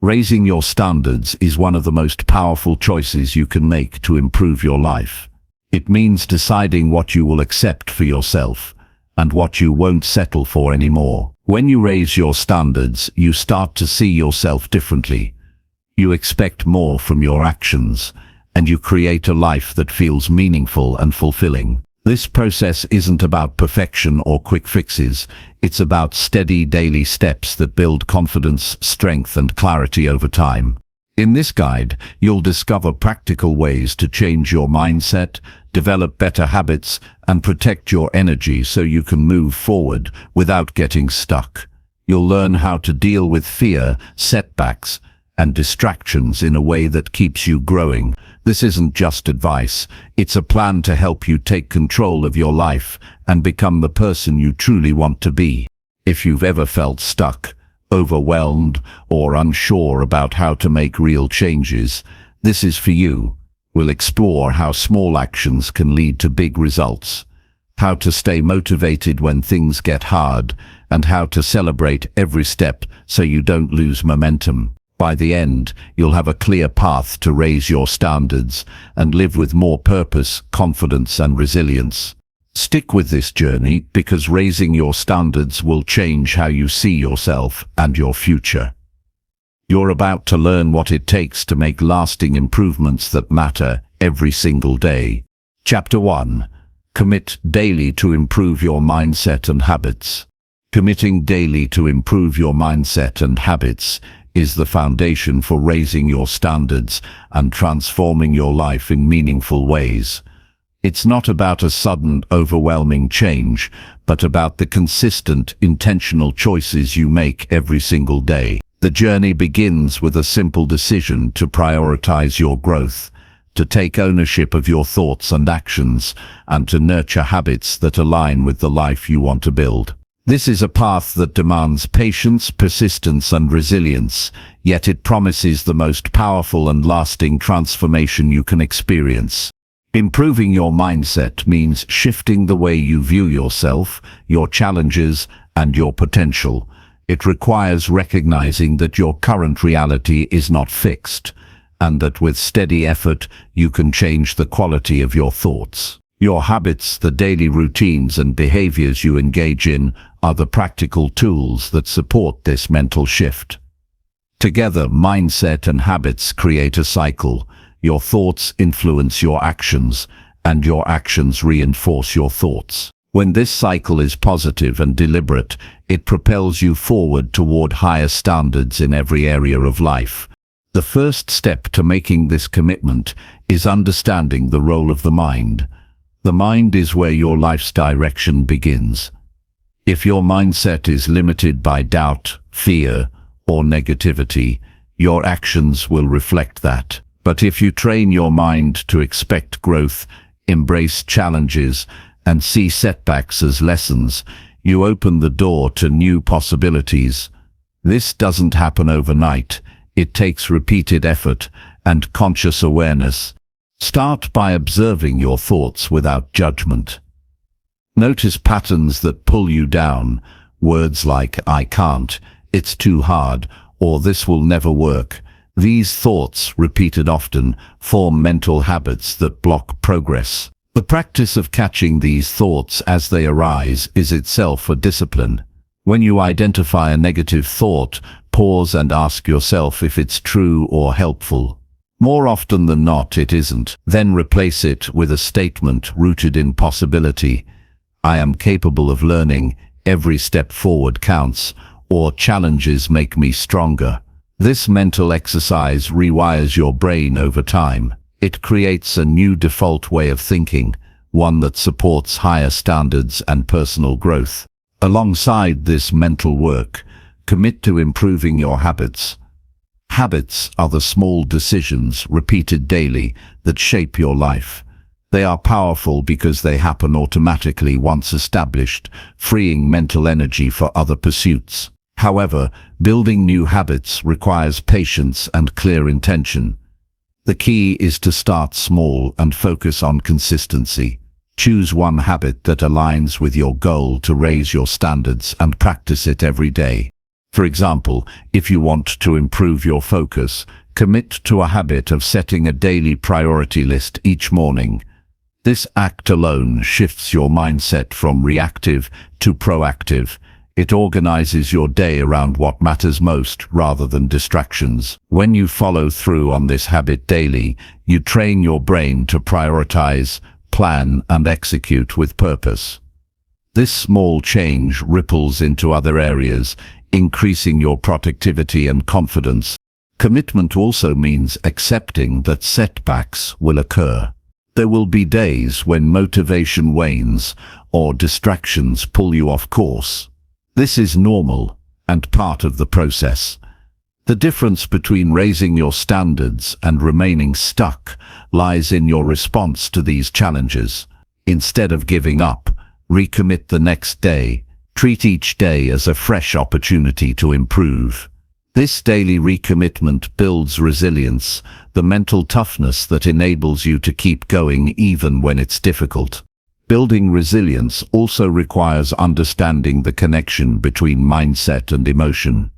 Raising your standards is one of the most powerful choices you can make to improve your life. It means deciding what you will accept for yourself and what you won't settle for anymore. When you raise your standards, you start to see yourself differently. You expect more from your actions, and you create a life that feels meaningful and fulfilling. This process isn't about perfection or quick fixes. It's about steady daily steps that build confidence, strength, and clarity over time. In this guide, you'll discover practical ways to change your mindset, develop better habits, and protect your energy so you can move forward without getting stuck. You'll learn how to deal with fear, setbacks, and distractions in a way that keeps you growing. This isn't just advice, it's a plan to help you take control of your life and become the person you truly want to be. If you've ever felt stuck, overwhelmed, or unsure about how to make real changes, this is for you. We'll explore how small actions can lead to big results, how to stay motivated when things get hard, and how to celebrate every step so you don't lose momentum. By the end, you'll have a clear path to raise your standards and live with more purpose, confidence, and resilience. Stick with this journey because raising your standards will change how you see yourself and your future. You're about to learn what it takes to make lasting improvements that matter every single day. Chapter 1. Commit daily to improve your mindset and habits. Committing daily to improve your mindset and habits is the foundation for raising your standards and transforming your life in meaningful ways. It's not about a sudden, overwhelming change, but about the consistent, intentional choices you make every single day. The journey begins with a simple decision to prioritize your growth, to take ownership of your thoughts and actions, and to nurture habits that align with the life you want to build. This is a path that demands patience, persistence, and resilience, yet it promises the most powerful and lasting transformation you can experience. Improving your mindset means shifting the way you view yourself, your challenges, and your potential. It requires recognizing that your current reality is not fixed, and that with steady effort, you can change the quality of your thoughts. Your habits, the daily routines and behaviors you engage in, are the practical tools that support this mental shift. Together, mindset and habits create a cycle. Your thoughts influence your actions, and your actions reinforce your thoughts. When this cycle is positive and deliberate, it propels you forward toward higher standards in every area of life. The first step to making this commitment is understanding the role of the mind. The mind is where your life's direction begins. If your mindset is limited by doubt, fear, or negativity, your actions will reflect that. But if you train your mind to expect growth, embrace challenges, and see setbacks as lessons, you open the door to new possibilities. This doesn't happen overnight. It takes repeated effort and conscious awareness. Start by observing your thoughts without judgment. Notice patterns that pull you down, words like "I can't," "it's too hard," or "this will never work." These thoughts, repeated often, form mental habits that block progress. The practice of catching these thoughts as they arise is itself a discipline. When you identify a negative thought, pause and ask yourself if it's true or helpful. More often than not, it isn't. Then replace it with a statement rooted in possibility. "I am capable of learning," "every step forward counts," or "challenges make me stronger." This mental exercise rewires your brain over time. It creates a new default way of thinking, one that supports higher standards and personal growth. Alongside this mental work, commit to improving your habits. Habits are the small decisions repeated daily that shape your life. They are powerful because they happen automatically once established, freeing mental energy for other pursuits. However, building new habits requires patience and clear intention. The key is to start small and focus on consistency. Choose one habit that aligns with your goal to raise your standards and practice it every day. For example, if you want to improve your focus, commit to a habit of setting a daily priority list each morning. This act alone shifts your mindset from reactive to proactive. It organizes your day around what matters most rather than distractions. When you follow through on this habit daily, you train your brain to prioritize, plan, and execute with purpose. This small change ripples into other areas, increasing your productivity and confidence. Commitment also means accepting that setbacks will occur. There will be days when motivation wanes or distractions pull you off course. This is normal and part of the process. The difference between raising your standards and remaining stuck lies in your response to these challenges. Instead of giving up, recommit the next day. Treat each day as a fresh opportunity to improve. This daily recommitment builds resilience, the mental toughness that enables you to keep going even when it's difficult. Building resilience also requires understanding the connection between mindset and emotion.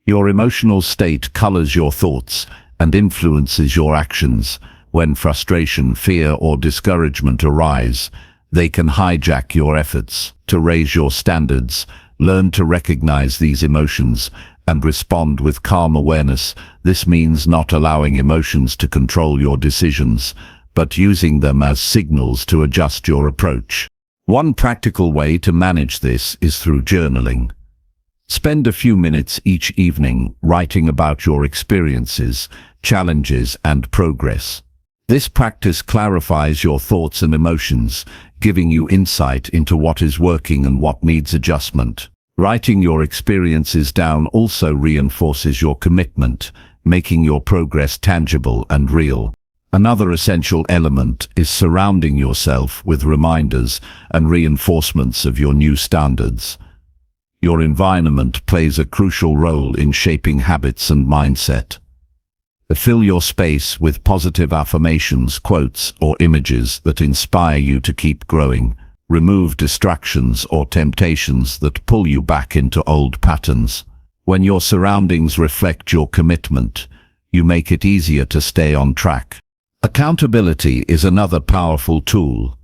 Your emotional state colors your thoughts and influences your actions. When frustration, fear, or discouragement arise, they can hijack your efforts. To raise your standards, learn to recognize these emotions and respond with calm awareness. This means not allowing emotions to control your decisions, but using them as signals to adjust your approach. One practical way to manage this is through journaling. Spend a few minutes each evening writing about your experiences, challenges, and progress. This practice clarifies your thoughts and emotions, giving you insight into what is working and what needs adjustment. Writing your experiences down also reinforces your commitment, making your progress tangible and real. Another essential element is surrounding yourself with reminders and reinforcements of your new standards. Your environment plays a crucial role in shaping habits and mindset. Fill your space with positive affirmations, quotes, or images that inspire you to keep growing. Remove distractions or temptations that pull you back into old patterns. When your surroundings reflect your commitment, you make it easier to stay on track. Accountability is another powerful tool.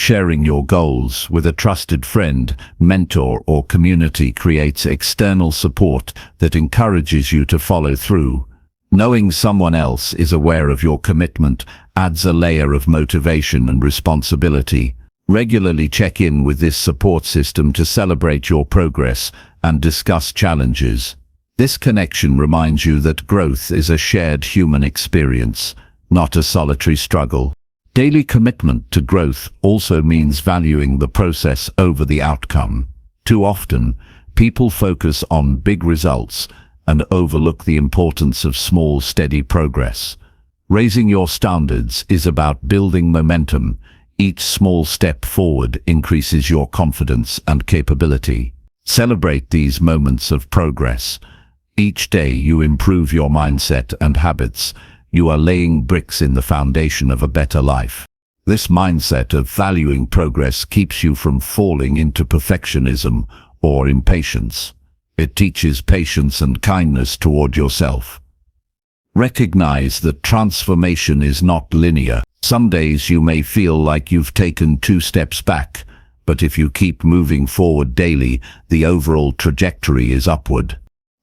Sharing your goals with a trusted friend, mentor, or community creates external support that encourages you to follow through. Knowing someone else is aware of your commitment adds a layer of motivation and responsibility. Regularly check in with this support system to celebrate your progress and discuss challenges. This connection reminds you that growth is a shared human experience, not a solitary struggle. Daily commitment to growth also means valuing the process over the outcome. Too often, people focus on big results and overlook the importance of small, steady progress. Raising your standards is about building momentum. Each small step forward increases your confidence and capability. Celebrate these moments of progress. Each day you improve your mindset and habits. You are laying bricks in the foundation of a better life. This mindset of valuing progress keeps you from falling into perfectionism or impatience. It teaches patience and kindness toward yourself. Recognize that transformation is not linear. Some days you may feel like you've taken 2 steps back, but if you keep moving forward daily, the overall trajectory is upward.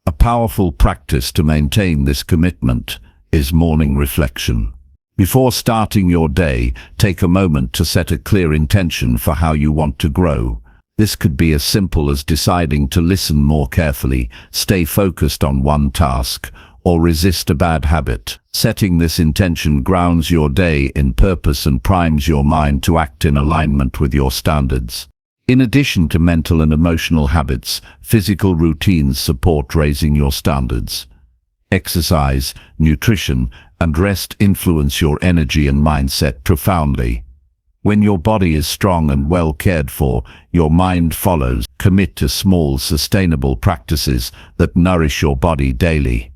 A powerful practice to maintain this commitment is morning reflection. Before starting your day, take a moment to set a clear intention for how you want to grow. This could be as simple as deciding to listen more carefully, stay focused on one task, or resist a bad habit. Setting this intention grounds your day in purpose and primes your mind to act in alignment with your standards. In addition to mental and emotional habits, physical routines support raising your standards. Exercise, nutrition, and rest influence your energy and mindset profoundly. When your body is strong and well cared for, your mind follows. Commit to small, sustainable practices that nourish your body daily.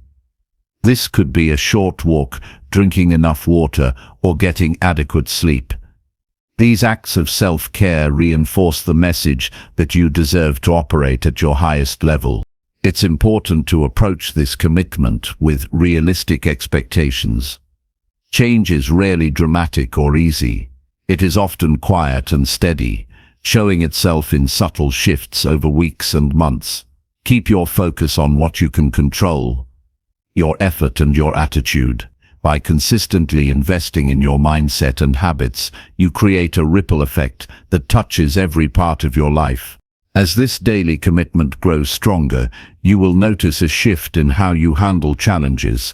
This could be a short walk, drinking enough water, or getting adequate sleep. These acts of self-care reinforce the message that you deserve to operate at your highest level. It's important to approach this commitment with realistic expectations. Change is rarely dramatic or easy. It is often quiet and steady, showing itself in subtle shifts over weeks and months. Keep your focus on what you can control, your effort and your attitude. By consistently investing in your mindset and habits, you create a ripple effect that touches every part of your life. As this daily commitment grows stronger, you will notice a shift in how you handle challenges.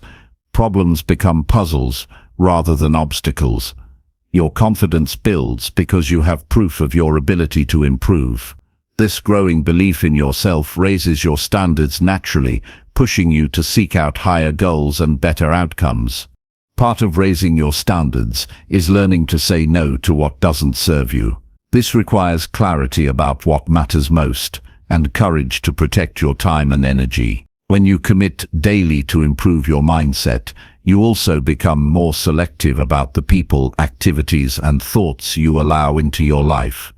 Problems become puzzles rather than obstacles. Your confidence builds because you have proof of your ability to improve. This growing belief in yourself raises your standards naturally, pushing you to seek out higher goals and better outcomes. Part of raising your standards is learning to say no to what doesn't serve you. This requires clarity about what matters most and courage to protect your time and energy. When you commit daily to improve your mindset, you also become more selective about the people, activities, and thoughts you allow into your life.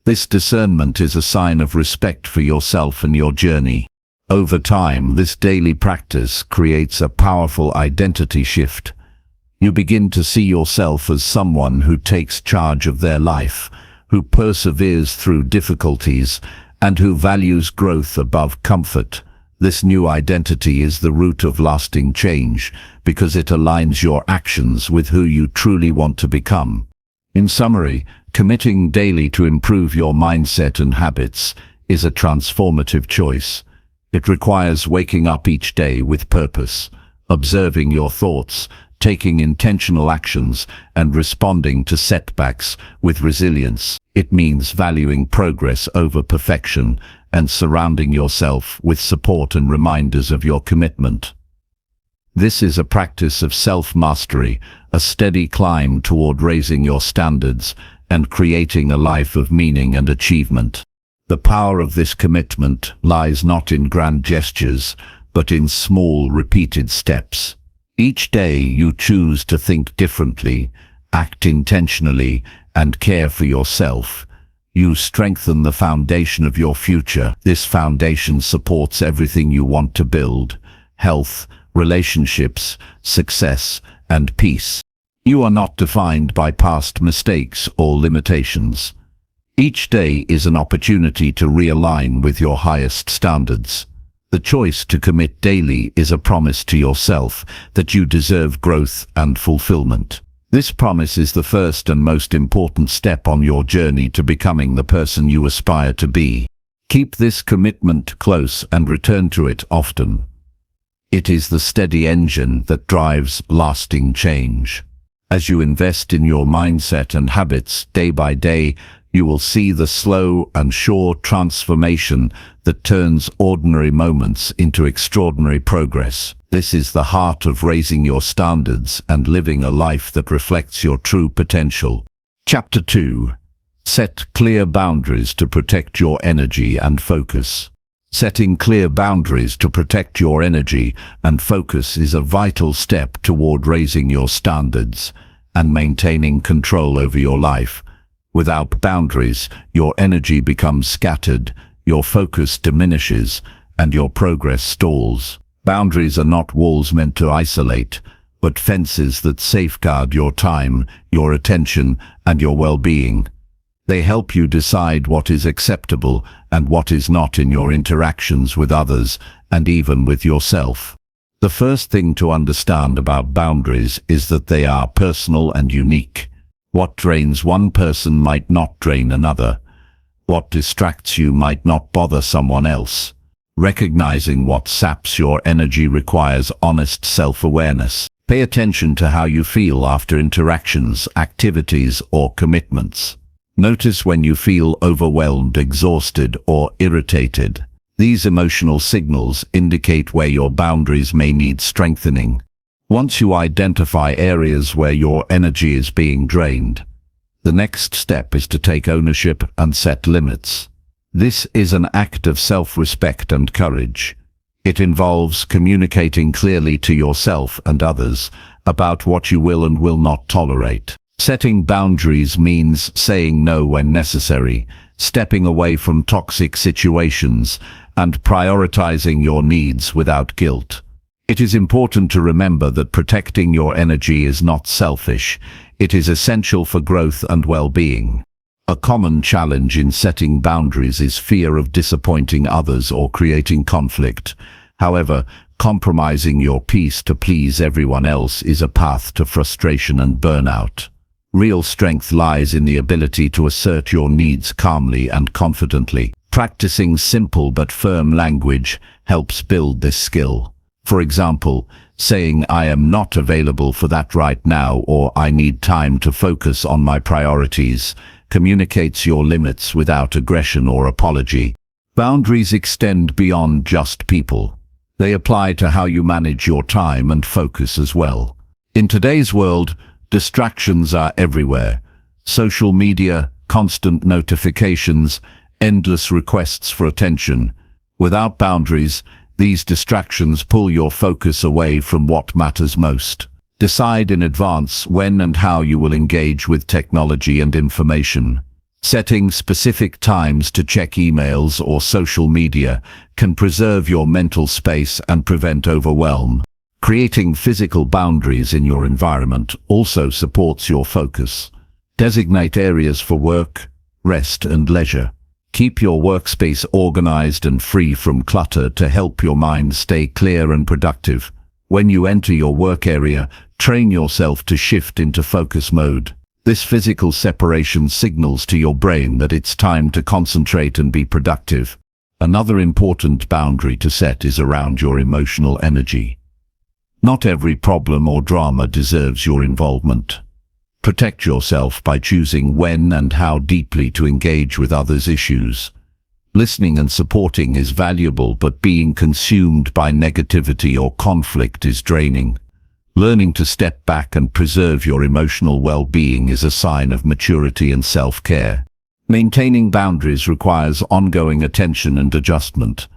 This discernment is a sign of respect for yourself and your journey. Over time, this daily practice creates a powerful identity shift. You begin to see yourself as someone who takes charge of their life, who perseveres through difficulties, and who values growth above comfort. This new identity is the root of lasting change because it aligns your actions with who you truly want to become. In summary, committing daily to improve your mindset and habits is a transformative choice. It requires waking up each day with purpose, observing your thoughts, taking intentional actions, and responding to setbacks with resilience. It means valuing progress over perfection and surrounding yourself with support and reminders of your commitment. This is a practice of self-mastery, a steady climb toward raising your standards and creating a life of meaning and achievement. The power of this commitment lies not in grand gestures, but in small, repeated steps. Each day you choose to think differently, act intentionally, and care for yourself. You strengthen the foundation of your future. This foundation supports everything you want to build: health, relationships, success, and peace. You are not defined by past mistakes or limitations. Each day is an opportunity to realign with your highest standards. The choice to commit daily is a promise to yourself that you deserve growth and fulfillment. This promise is the first and most important step on your journey to becoming the person you aspire to be. Keep this commitment close and return to it often. It is the steady engine that drives lasting change. As you invest in your mindset and habits day by day, you will see the slow and sure transformation that turns ordinary moments into extraordinary progress. This is the heart of raising your standards and living a life that reflects your true potential. Chapter 2. Set clear boundaries to protect your energy and focus. Setting clear boundaries to protect your energy and focus is a vital step toward raising your standards and maintaining control over your life. Without boundaries, your energy becomes scattered, your focus diminishes, and your progress stalls. Boundaries are not walls meant to isolate, but fences that safeguard your time, your attention, and your well-being. They help you decide what is acceptable and what is not in your interactions with others and even with yourself. The first thing to understand about boundaries is that they are personal and unique. What drains one person might not drain another. What distracts you might not bother someone else. Recognizing what saps your energy requires honest self-awareness. Pay attention to how you feel after interactions, activities, or commitments. Notice when you feel overwhelmed, exhausted, or irritated. These emotional signals indicate where your boundaries may need strengthening. Once you identify areas where your energy is being drained, the next step is to take ownership and set limits. This is an act of self-respect and courage. It involves communicating clearly to yourself and others about what you will and will not tolerate. Setting boundaries means saying no when necessary, stepping away from toxic situations, and prioritizing your needs without guilt. It is important to remember that protecting your energy is not selfish. It is essential for growth and well-being. A common challenge in setting boundaries is fear of disappointing others or creating conflict. However, compromising your peace to please everyone else is a path to frustration and burnout. Real strength lies in the ability to assert your needs calmly and confidently. Practicing simple but firm language helps build this skill. For example, saying "I am not available for that right now" or "I need time to focus on my priorities" communicates your limits without aggression or apology. Boundaries extend beyond just people. They apply to how you manage your time and focus as well. In today's world, distractions are everywhere. Social media, constant notifications, endless requests for attention. Without boundaries, these distractions pull your focus away from what matters most. Decide in advance when and how you will engage with technology and information. Setting specific times to check emails or social media can preserve your mental space and prevent overwhelm. Creating physical boundaries in your environment also supports your focus. Designate areas for work, rest, and leisure. Keep your workspace organized and free from clutter to help your mind stay clear and productive. When you enter your work area, train yourself to shift into focus mode. This physical separation signals to your brain that it's time to concentrate and be productive. Another important boundary to set is around your emotional energy. Not every problem or drama deserves your involvement. Protect yourself by choosing when and how deeply to engage with others' issues. Listening and supporting is valuable, but being consumed by negativity or conflict is draining. Learning to step back and preserve your emotional well-being is a sign of maturity and self-care. Maintaining boundaries requires ongoing attention and adjustment.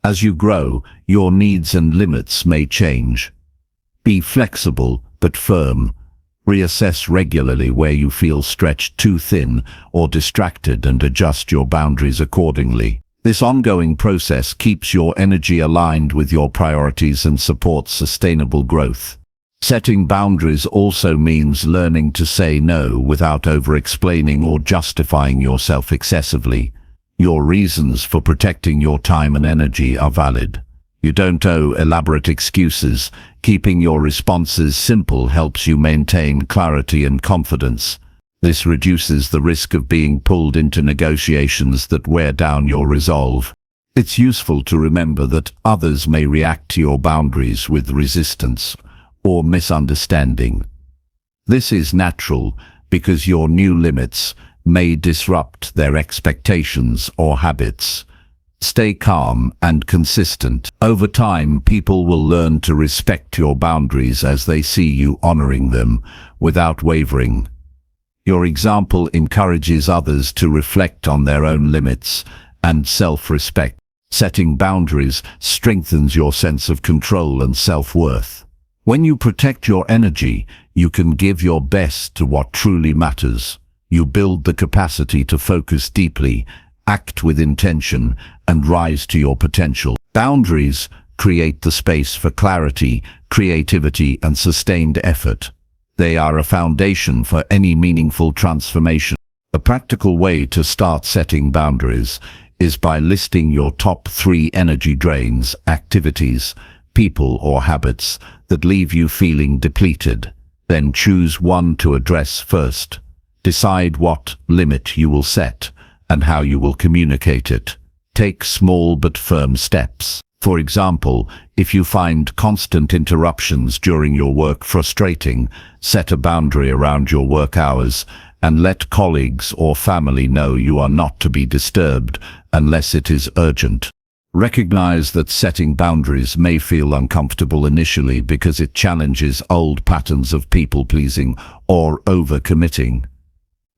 As you grow, your needs and limits may change. Be flexible but firm. Reassess regularly where you feel stretched too thin or distracted and adjust your boundaries accordingly. This ongoing process keeps your energy aligned with your priorities and supports sustainable growth. Setting boundaries also means learning to say no without over-explaining or justifying yourself excessively. Your reasons for protecting your time and energy are valid. You don't owe elaborate excuses. Keeping your responses simple helps you maintain clarity and confidence. This reduces the risk of being pulled into negotiations that wear down your resolve. It's useful to remember that others may react to your boundaries with resistance or misunderstanding. This is natural because your new limits may disrupt their expectations or habits. Stay calm and consistent. Over time, people will learn to respect your boundaries as they see you honoring them without wavering. Your example encourages others to reflect on their own limits and self-respect. Setting boundaries strengthens your sense of control and self-worth. When you protect your energy, you can give your best to what truly matters. You build the capacity to focus deeply, act with intention, and rise to your potential. Boundaries create the space for clarity, creativity, and sustained effort. They are a foundation for any meaningful transformation. A practical way to start setting boundaries is by listing your top 3 energy drains, activities, people, or habits that leave you feeling depleted. Then choose one to address first. Decide what limit you will set and how you will communicate it. Take small but firm steps. For example, if you find constant interruptions during your work frustrating, set a boundary around your work hours and let colleagues or family know you are not to be disturbed unless it is urgent. Recognize that setting boundaries may feel uncomfortable initially because it challenges old patterns of people-pleasing or overcommitting.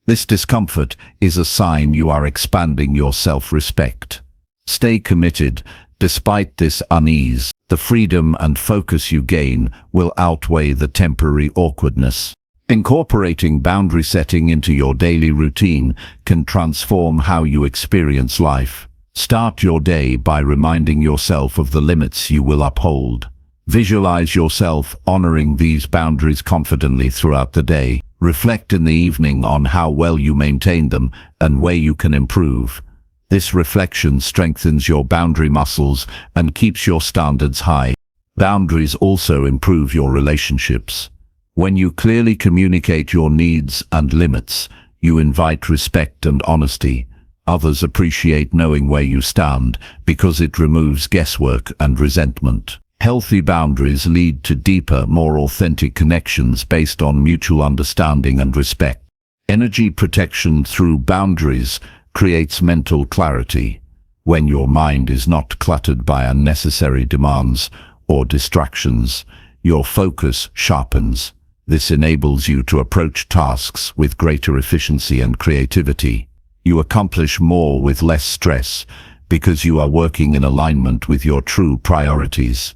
This discomfort is a sign you are expanding your self-respect. Stay committed. Despite this unease, the freedom and focus you gain will outweigh the temporary awkwardness. Incorporating boundary setting into your daily routine can transform how you experience life. Start your day by reminding yourself of the limits you will uphold. Visualize yourself honoring these boundaries confidently throughout the day. Reflect in the evening on how well you maintain them and where you can improve. This reflection strengthens your boundary muscles and keeps your standards high. Boundaries also improve your relationships. When you clearly communicate your needs and limits, you invite respect and honesty. Others appreciate knowing where you stand because it removes guesswork and resentment. Healthy boundaries lead to deeper, more authentic connections based on mutual understanding and respect. Energy protection through boundaries creates mental clarity. When your mind is not cluttered by unnecessary demands or distractions, your focus sharpens. This enables you to approach tasks with greater efficiency and creativity. You accomplish more with less stress because you are working in alignment with your true priorities.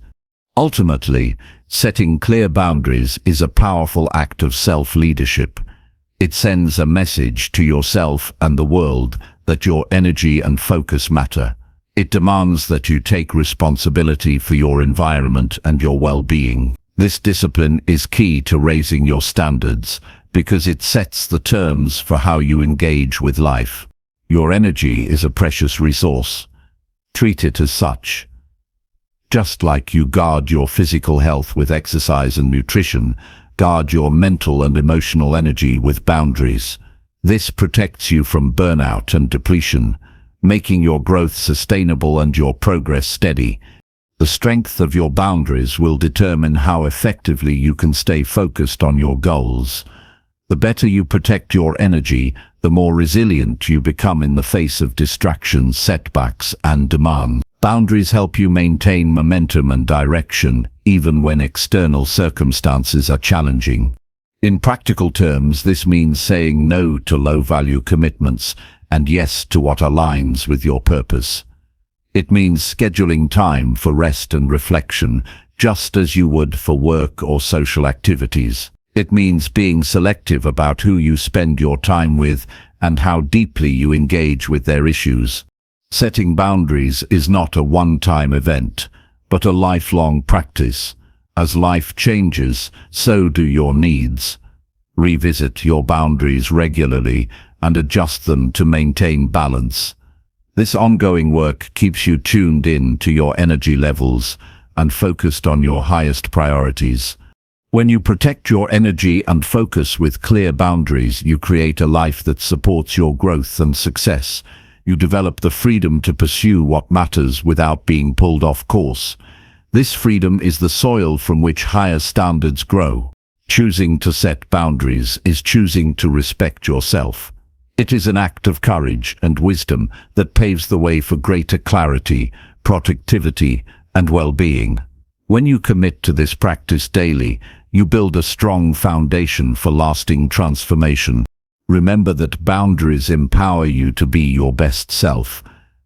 Ultimately, setting clear boundaries is a powerful act of self-leadership. It sends a message to yourself and the world that your energy and focus matter. It demands that you take responsibility for your environment and your well-being. This discipline is key to raising your standards because it sets the terms for how you engage with life. Your energy is a precious resource. Treat it as such. Just like you guard your physical health with exercise and nutrition, guard your mental and emotional energy with boundaries. This protects you from burnout and depletion, making your growth sustainable and your progress steady. The strength of your boundaries will determine how effectively you can stay focused on your goals. The better you protect your energy, the more resilient you become in the face of distractions, setbacks, and demands. Boundaries help you maintain momentum and direction, even when external circumstances are challenging. In practical terms, this means saying no to low-value commitments and yes to what aligns with your purpose. It means scheduling time for rest and reflection, just as you would for work or social activities. It means being selective about who you spend your time with and how deeply you engage with their issues. Setting boundaries is not a one-time event, but a lifelong practice. As life changes, so do your needs. Revisit your boundaries regularly and adjust them to maintain balance. This ongoing work keeps you tuned in to your energy levels and focused on your highest priorities. When you protect your energy and focus with clear boundaries, you create a life that supports your growth and success. You develop the freedom to pursue what matters without being pulled off course. This freedom is the soil from which higher standards grow. Choosing to set boundaries is choosing to respect yourself. It is an act of courage and wisdom that paves the way for greater clarity, productivity, and well-being. When you commit to this practice daily, you build a strong foundation for lasting transformation. Remember that boundaries empower you to be your best self.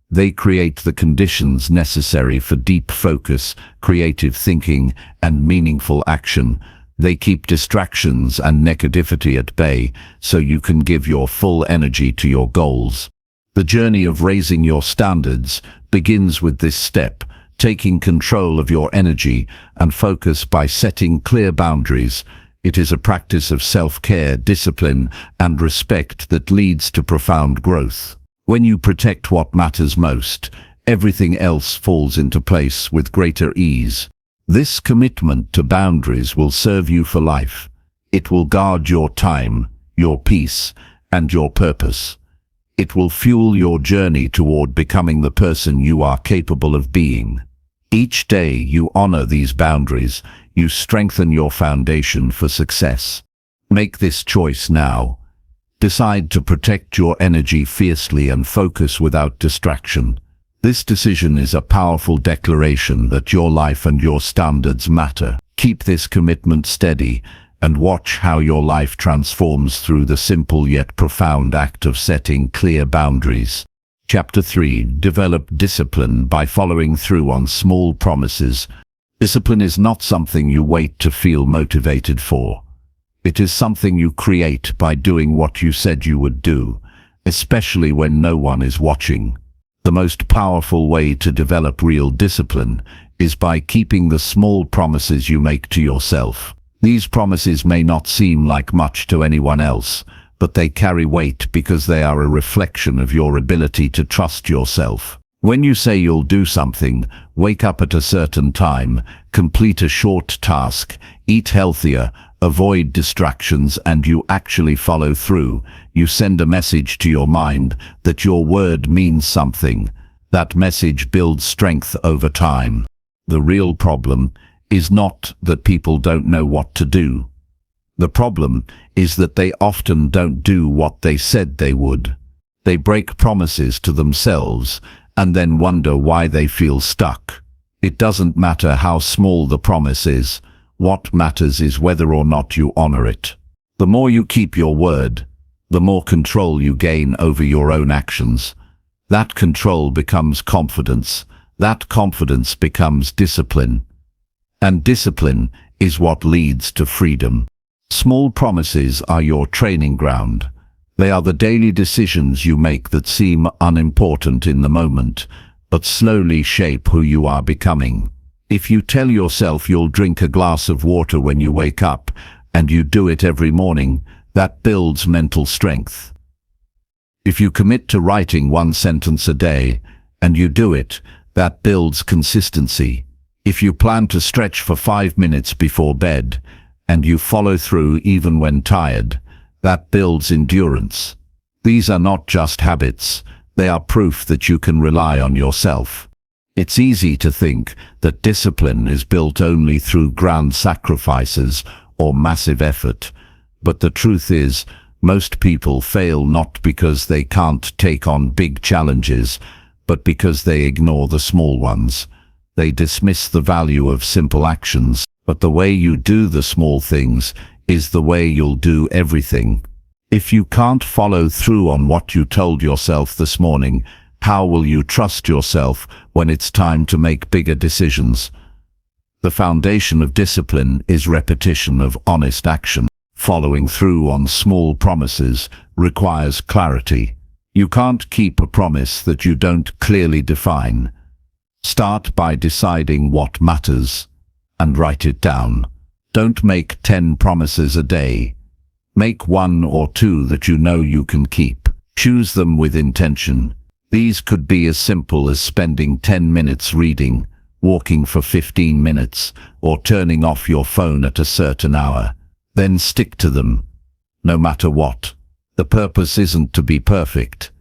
They create the conditions necessary for deep focus, creative thinking, and meaningful action. They keep distractions and negativity at bay, so you can give your full energy to your goals. The journey of raising your standards begins with this step, taking control of your energy and focus by setting clear boundaries. It is a practice of self-care, discipline, and respect that leads to profound growth. When you protect what matters most, everything else falls into place with greater ease. This commitment to boundaries will serve you for life. It will guard your time, your peace, and your purpose. It will fuel your journey toward becoming the person you are capable of being. Each day you honor these boundaries, you strengthen your foundation for success. Make this choice now. Decide to protect your energy fiercely and focus without distraction. This decision is a powerful declaration that your life and your standards matter. Keep this commitment steady and watch how your life transforms through the simple yet profound act of setting clear boundaries. Chapter 3. Develop discipline by following through on small promises. Discipline is not something you wait to feel motivated for. It is something you create by doing what you said you would do, especially when no one is watching. The most powerful way to develop real discipline is by keeping the small promises you make to yourself. These promises may not seem like much to anyone else, but they carry weight because they are a reflection of your ability to trust yourself. When you say you'll do something, wake up at a certain time, complete a short task, eat healthier, avoid distractions, and you actually follow through, you send a message to your mind that your word means something. That message builds strength over time. The real problem is not that people don't know what to do. The problem is that they often don't do what they said they would. They break promises to themselves and then wonder why they feel stuck. It doesn't matter how small the promise is. What matters is whether or not you honor it. The more you keep your word, the more control you gain over your own actions. That control becomes confidence. That confidence becomes discipline. And discipline is what leads to freedom. Small promises are your training ground. They are the daily decisions you make that seem unimportant in the moment, but slowly shape who you are becoming. If you tell yourself you'll drink a glass of water when you wake up, and you do it every morning, that builds mental strength. If you commit to writing one sentence a day, and you do it, that builds consistency. If you plan to stretch for 5 minutes before bed, and you follow through even when tired, that builds endurance. These are not just habits, they are proof that you can rely on yourself. It's easy to think that discipline is built only through grand sacrifices or massive effort, but the truth is, most people fail not because they can't take on big challenges, but because they ignore the small ones. They dismiss the value of simple actions, but the way you do the small things is the way you'll do everything. If you can't follow through on what you told yourself this morning, how will you trust yourself when it's time to make bigger decisions? The foundation of discipline is repetition of honest action. Following through on small promises requires clarity. You can't keep a promise that you don't clearly define. Start by deciding what matters and write it down. Don't make 10 promises a day. Make 1 or 2 that you know you can keep. Choose them with intention. These could be as simple as spending 10 minutes reading, walking for 15 minutes, or turning off your phone at a certain hour. Then stick to them, no matter what. The purpose isn't to be perfect.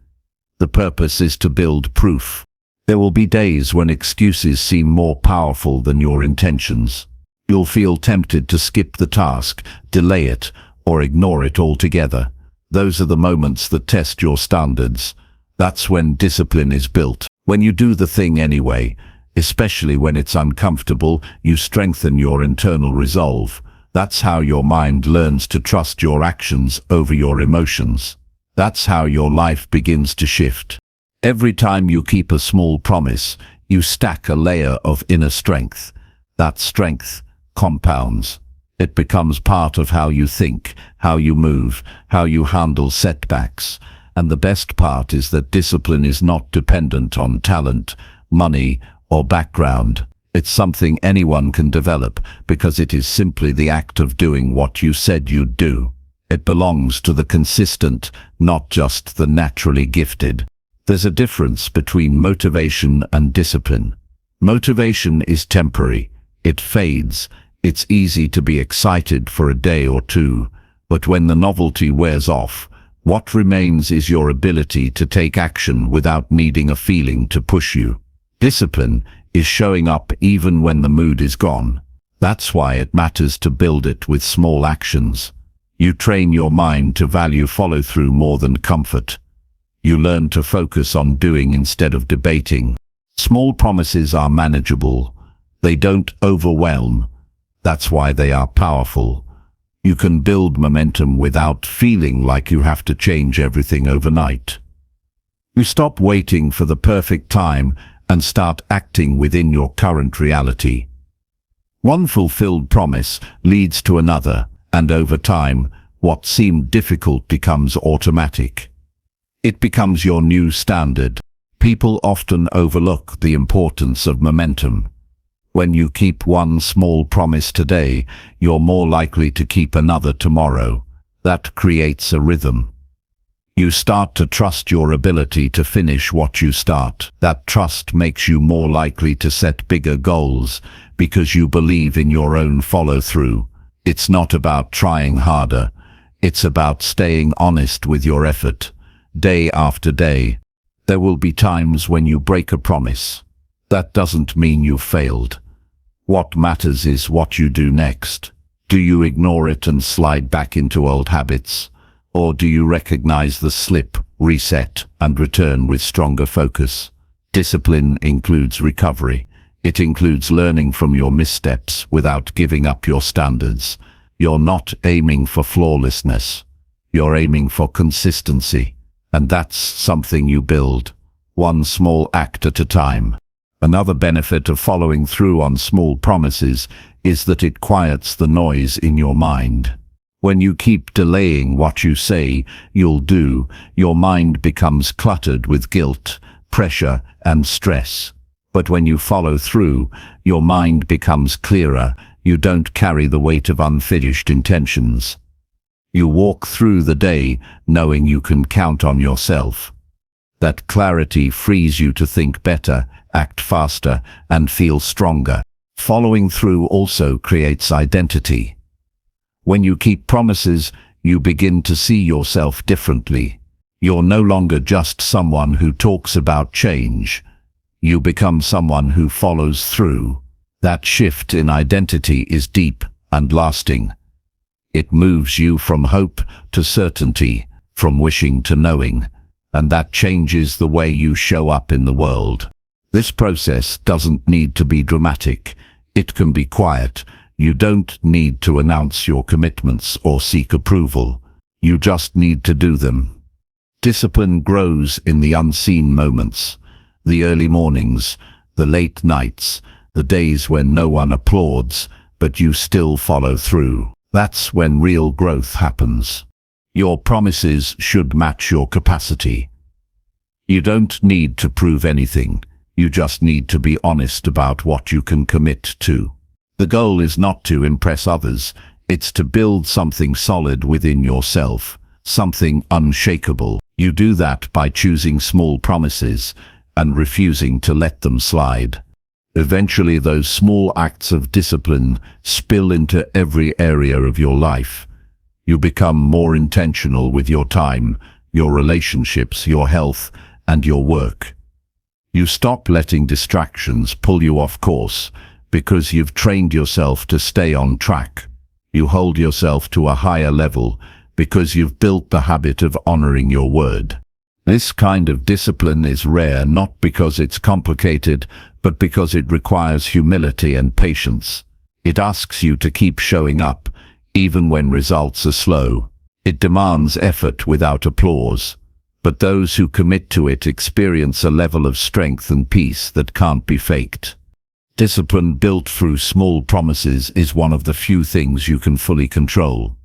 The purpose is to build proof. There will be days when excuses seem more powerful than your intentions. You'll feel tempted to skip the task, delay it, or ignore it altogether. Those are the moments that test your standards. That's when discipline is built. When you do the thing anyway, especially when it's uncomfortable, you strengthen your internal resolve. That's how your mind learns to trust your actions over your emotions. That's how your life begins to shift. Every time you keep a small promise, you stack a layer of inner strength. That strength compounds. It becomes part of how you think, how you move, how you handle setbacks. And the best part is that discipline is not dependent on talent, money, or background. It's something anyone can develop because it is simply the act of doing what you said you'd do. It belongs to the consistent, not just the naturally gifted. There's a difference between motivation and discipline. Motivation is temporary. It fades. It's easy to be excited for a day or two, but when the novelty wears off, what remains is your ability to take action without needing a feeling to push you. Discipline is showing up even when the mood is gone. That's why it matters to build it with small actions. You train your mind to value follow-through more than comfort. You learn to focus on doing instead of debating. Small promises are manageable. They don't overwhelm. That's why they are powerful. You can build momentum without feeling like you have to change everything overnight. You stop waiting for the perfect time and start acting within your current reality. One fulfilled promise leads to another, and over time, what seemed difficult becomes automatic. It becomes your new standard. People often overlook the importance of momentum. When you keep one small promise today, you're more likely to keep another tomorrow. That creates a rhythm. You start to trust your ability to finish what you start. That trust makes you more likely to set bigger goals because you believe in your own follow-through. It's not about trying harder. It's about staying honest with your effort, day after day. There will be times when you break a promise. That doesn't mean you've failed. What matters is what you do next. Do you ignore it and slide back into old habits? Or do you recognize the slip, reset, and return with stronger focus? Discipline includes recovery. It includes learning from your missteps without giving up your standards. You're not aiming for flawlessness. You're aiming for consistency. And that's something you build, one small act at a time. Another benefit of following through on small promises is that it quiets the noise in your mind. When you keep delaying what you say you'll do, your mind becomes cluttered with guilt, pressure, and stress. But when you follow through, your mind becomes clearer. You don't carry the weight of unfinished intentions. You walk through the day knowing you can count on yourself. That clarity frees you to think better, act faster, and feel stronger. Following through also creates identity. When you keep promises, you begin to see yourself differently. You're no longer just someone who talks about change. You become someone who follows through. That shift in identity is deep and lasting. It moves you from hope to certainty, from wishing to knowing, and that changes the way you show up in the world. This process doesn't need to be dramatic. It can be quiet. You don't need to announce your commitments or seek approval. You just need to do them. Discipline grows in the unseen moments, the early mornings, the late nights, the days when no one applauds, but you still follow through. That's when real growth happens. Your promises should match your capacity. You don't need to prove anything. You just need to be honest about what you can commit to. The goal is not to impress others. It's to build something solid within yourself, something unshakable. You do that by choosing small promises and refusing to let them slide. Eventually, those small acts of discipline spill into every area of your life. You become more intentional with your time, your relationships, your health, and your work. You stop letting distractions pull you off course because you've trained yourself to stay on track. You hold yourself to a higher level because you've built the habit of honoring your word. This kind of discipline is rare not because it's complicated, but because it requires humility and patience. It asks you to keep showing up, even when results are slow. It demands effort without applause. But those who commit to it experience a level of strength and peace that can't be faked. Discipline built through small promises is one of the few things you can fully control.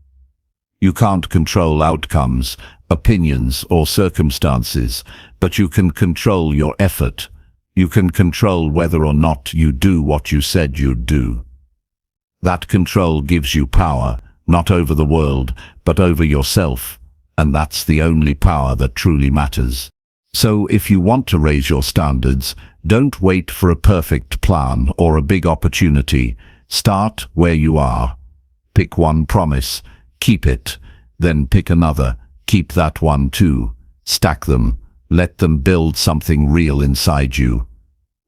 You can't control outcomes, opinions, or circumstances, but you can control your effort. You can control whether or not you do what you said you'd do. That control gives you power, not over the world, but over yourself, and that's the only power that truly matters. So if you want to raise your standards, don't wait for a perfect plan or a big opportunity. Start where you are. Pick one promise, keep it, then pick another, keep that one too. Stack them, let them build something real inside you.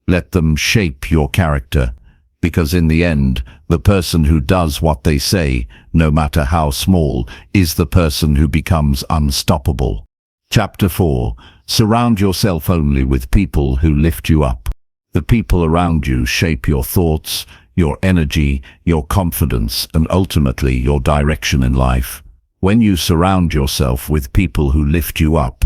Let them shape your character, because in the end, the person who does what they say, no matter how small, is the person who becomes unstoppable. Chapter 4. Surround yourself only with people who lift you up. The people around you shape your thoughts, your energy, your confidence, and ultimately your direction in life. When you surround yourself with people who lift you up,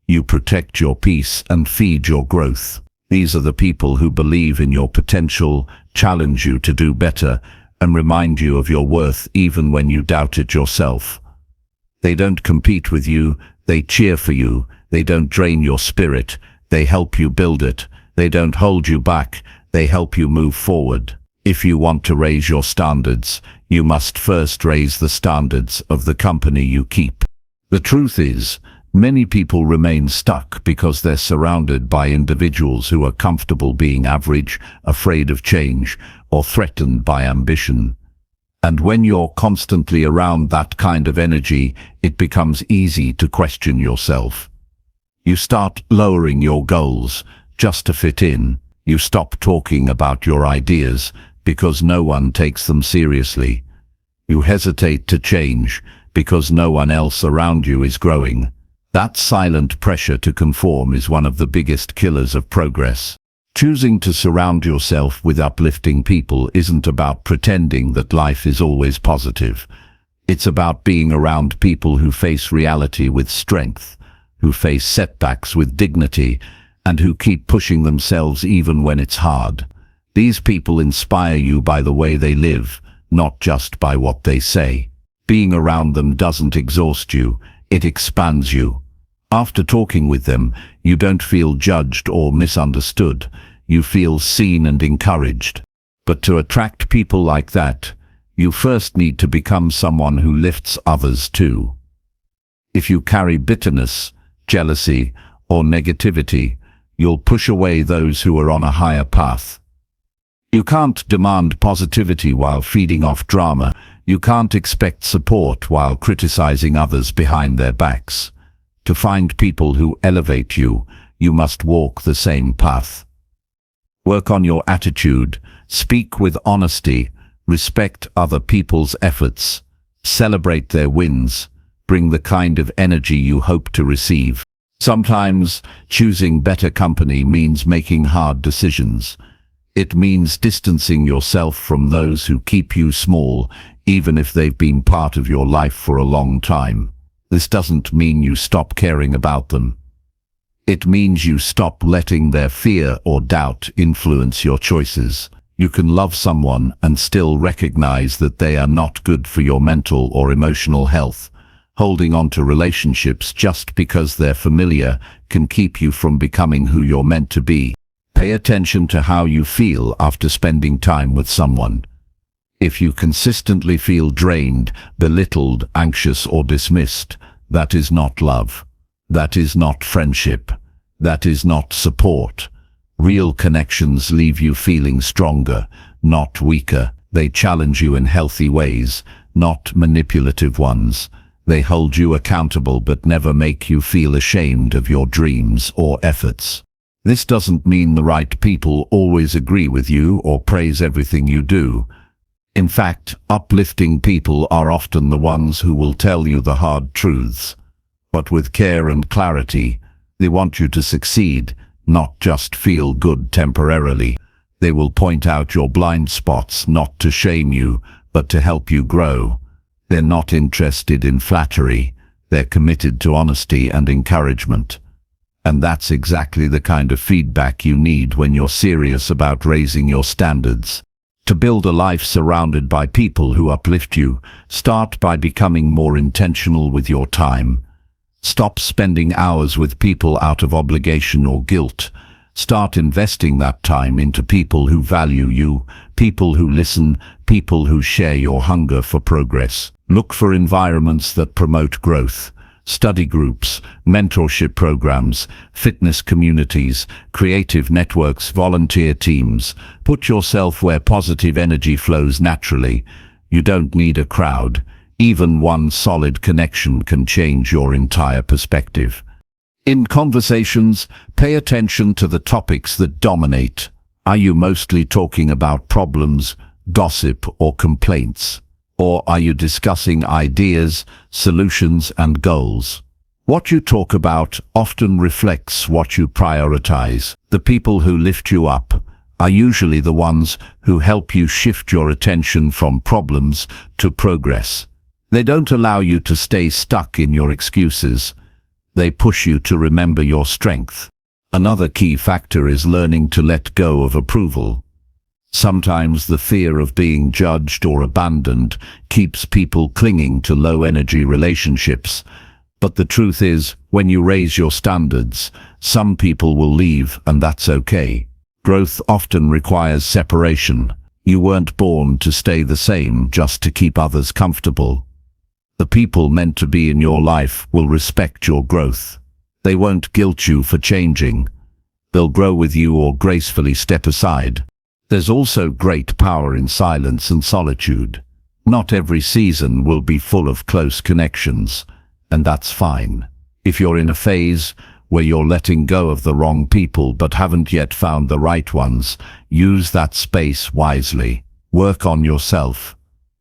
you protect your peace and feed your growth. These are the people who believe in your potential, challenge you to do better, and remind you of your worth even when you doubt it yourself. They don't compete with you, they cheer for you. They don't drain your spirit, They help you build it. They don't hold you back. They help you move forward. If you want to raise your standards, you must first raise the standards of the company you keep. The truth is, many people remain stuck because they're surrounded by individuals who are comfortable being average, afraid of change, or threatened by ambition. And when you're constantly around that kind of energy, it becomes easy to question yourself. You start lowering your goals just to fit in. You stop talking about your ideas because no one takes them seriously. You hesitate to change because no one else around you is growing. That silent pressure to conform is one of the biggest killers of progress. Choosing to surround yourself with uplifting people isn't about pretending that life is always positive. It's about being around people who face reality with strength, who face setbacks with dignity, and who keep pushing themselves even when it's hard. These people inspire you by the way they live, not just by what they say. Being around them doesn't exhaust you, it expands you. After talking with them, you don't feel judged or misunderstood. You feel seen and encouraged. But to attract people like that, you first need to become someone who lifts others too. If you carry bitterness, jealousy, or negativity, you'll push away those who are on a higher path. You can't demand positivity while feeding off drama. You can't expect support while criticizing others behind their backs. To find people who elevate you, you must walk the same path. Work on your attitude, speak with honesty, respect other people's efforts, celebrate their wins, bring the kind of energy you hope to receive. Sometimes, choosing better company means making hard decisions. It means distancing yourself from those who keep you small, even if they've been part of your life for a long time. This doesn't mean you stop caring about them. It means you stop letting their fear or doubt influence your choices. You can love someone and still recognize that they are not good for your mental or emotional health. Holding on to relationships just because they're familiar can keep you from becoming who you're meant to be. Pay attention to how you feel after spending time with someone. If you consistently feel drained, belittled, anxious, or dismissed, that is not love. That is not friendship. That is not support. Real connections leave you feeling stronger, not weaker. They challenge you in healthy ways, not manipulative ones. They hold you accountable but never make you feel ashamed of your dreams or efforts. This doesn't mean the right people always agree with you or praise everything you do. In fact, uplifting people are often the ones who will tell you the hard truths. But with care and clarity, they want you to succeed, not just feel good temporarily. They will point out your blind spots, not to shame you, but to help you grow. They're not interested in flattery. They're committed to honesty and encouragement. And that's exactly the kind of feedback you need when you're serious about raising your standards. To build a life surrounded by people who uplift you, start by becoming more intentional with your time. Stop spending hours with people out of obligation or guilt. Start investing that time into people who value you, people who listen, people who share your hunger for progress. Look for environments that promote growth. Study groups, mentorship programs, fitness communities, creative networks, volunteer teams. Put yourself where positive energy flows naturally. You don't need a crowd. Even one solid connection can change your entire perspective. In conversations, pay attention to the topics that dominate. Are you mostly talking about problems, gossip, or complaints? Or are you discussing ideas, solutions, and goals? What you talk about often reflects what you prioritize. The people who lift you up are usually the ones who help you shift your attention from problems to progress. They don't allow you to stay stuck in your excuses. They push you to remember your strength. Another key factor is learning to let go of approval. Sometimes the fear of being judged or abandoned keeps people clinging to low-energy relationships. But the truth is, when you raise your standards, some people will leave, and that's okay. Growth often requires separation. You weren't born to stay the same just to keep others comfortable. The people meant to be in your life will respect your growth. They won't guilt you for changing. They'll grow with you or gracefully step aside. There's also great power in silence and solitude. Not every season will be full of close connections, and that's fine. If you're in a phase where you're letting go of the wrong people but haven't yet found the right ones, use that space wisely. Work on yourself.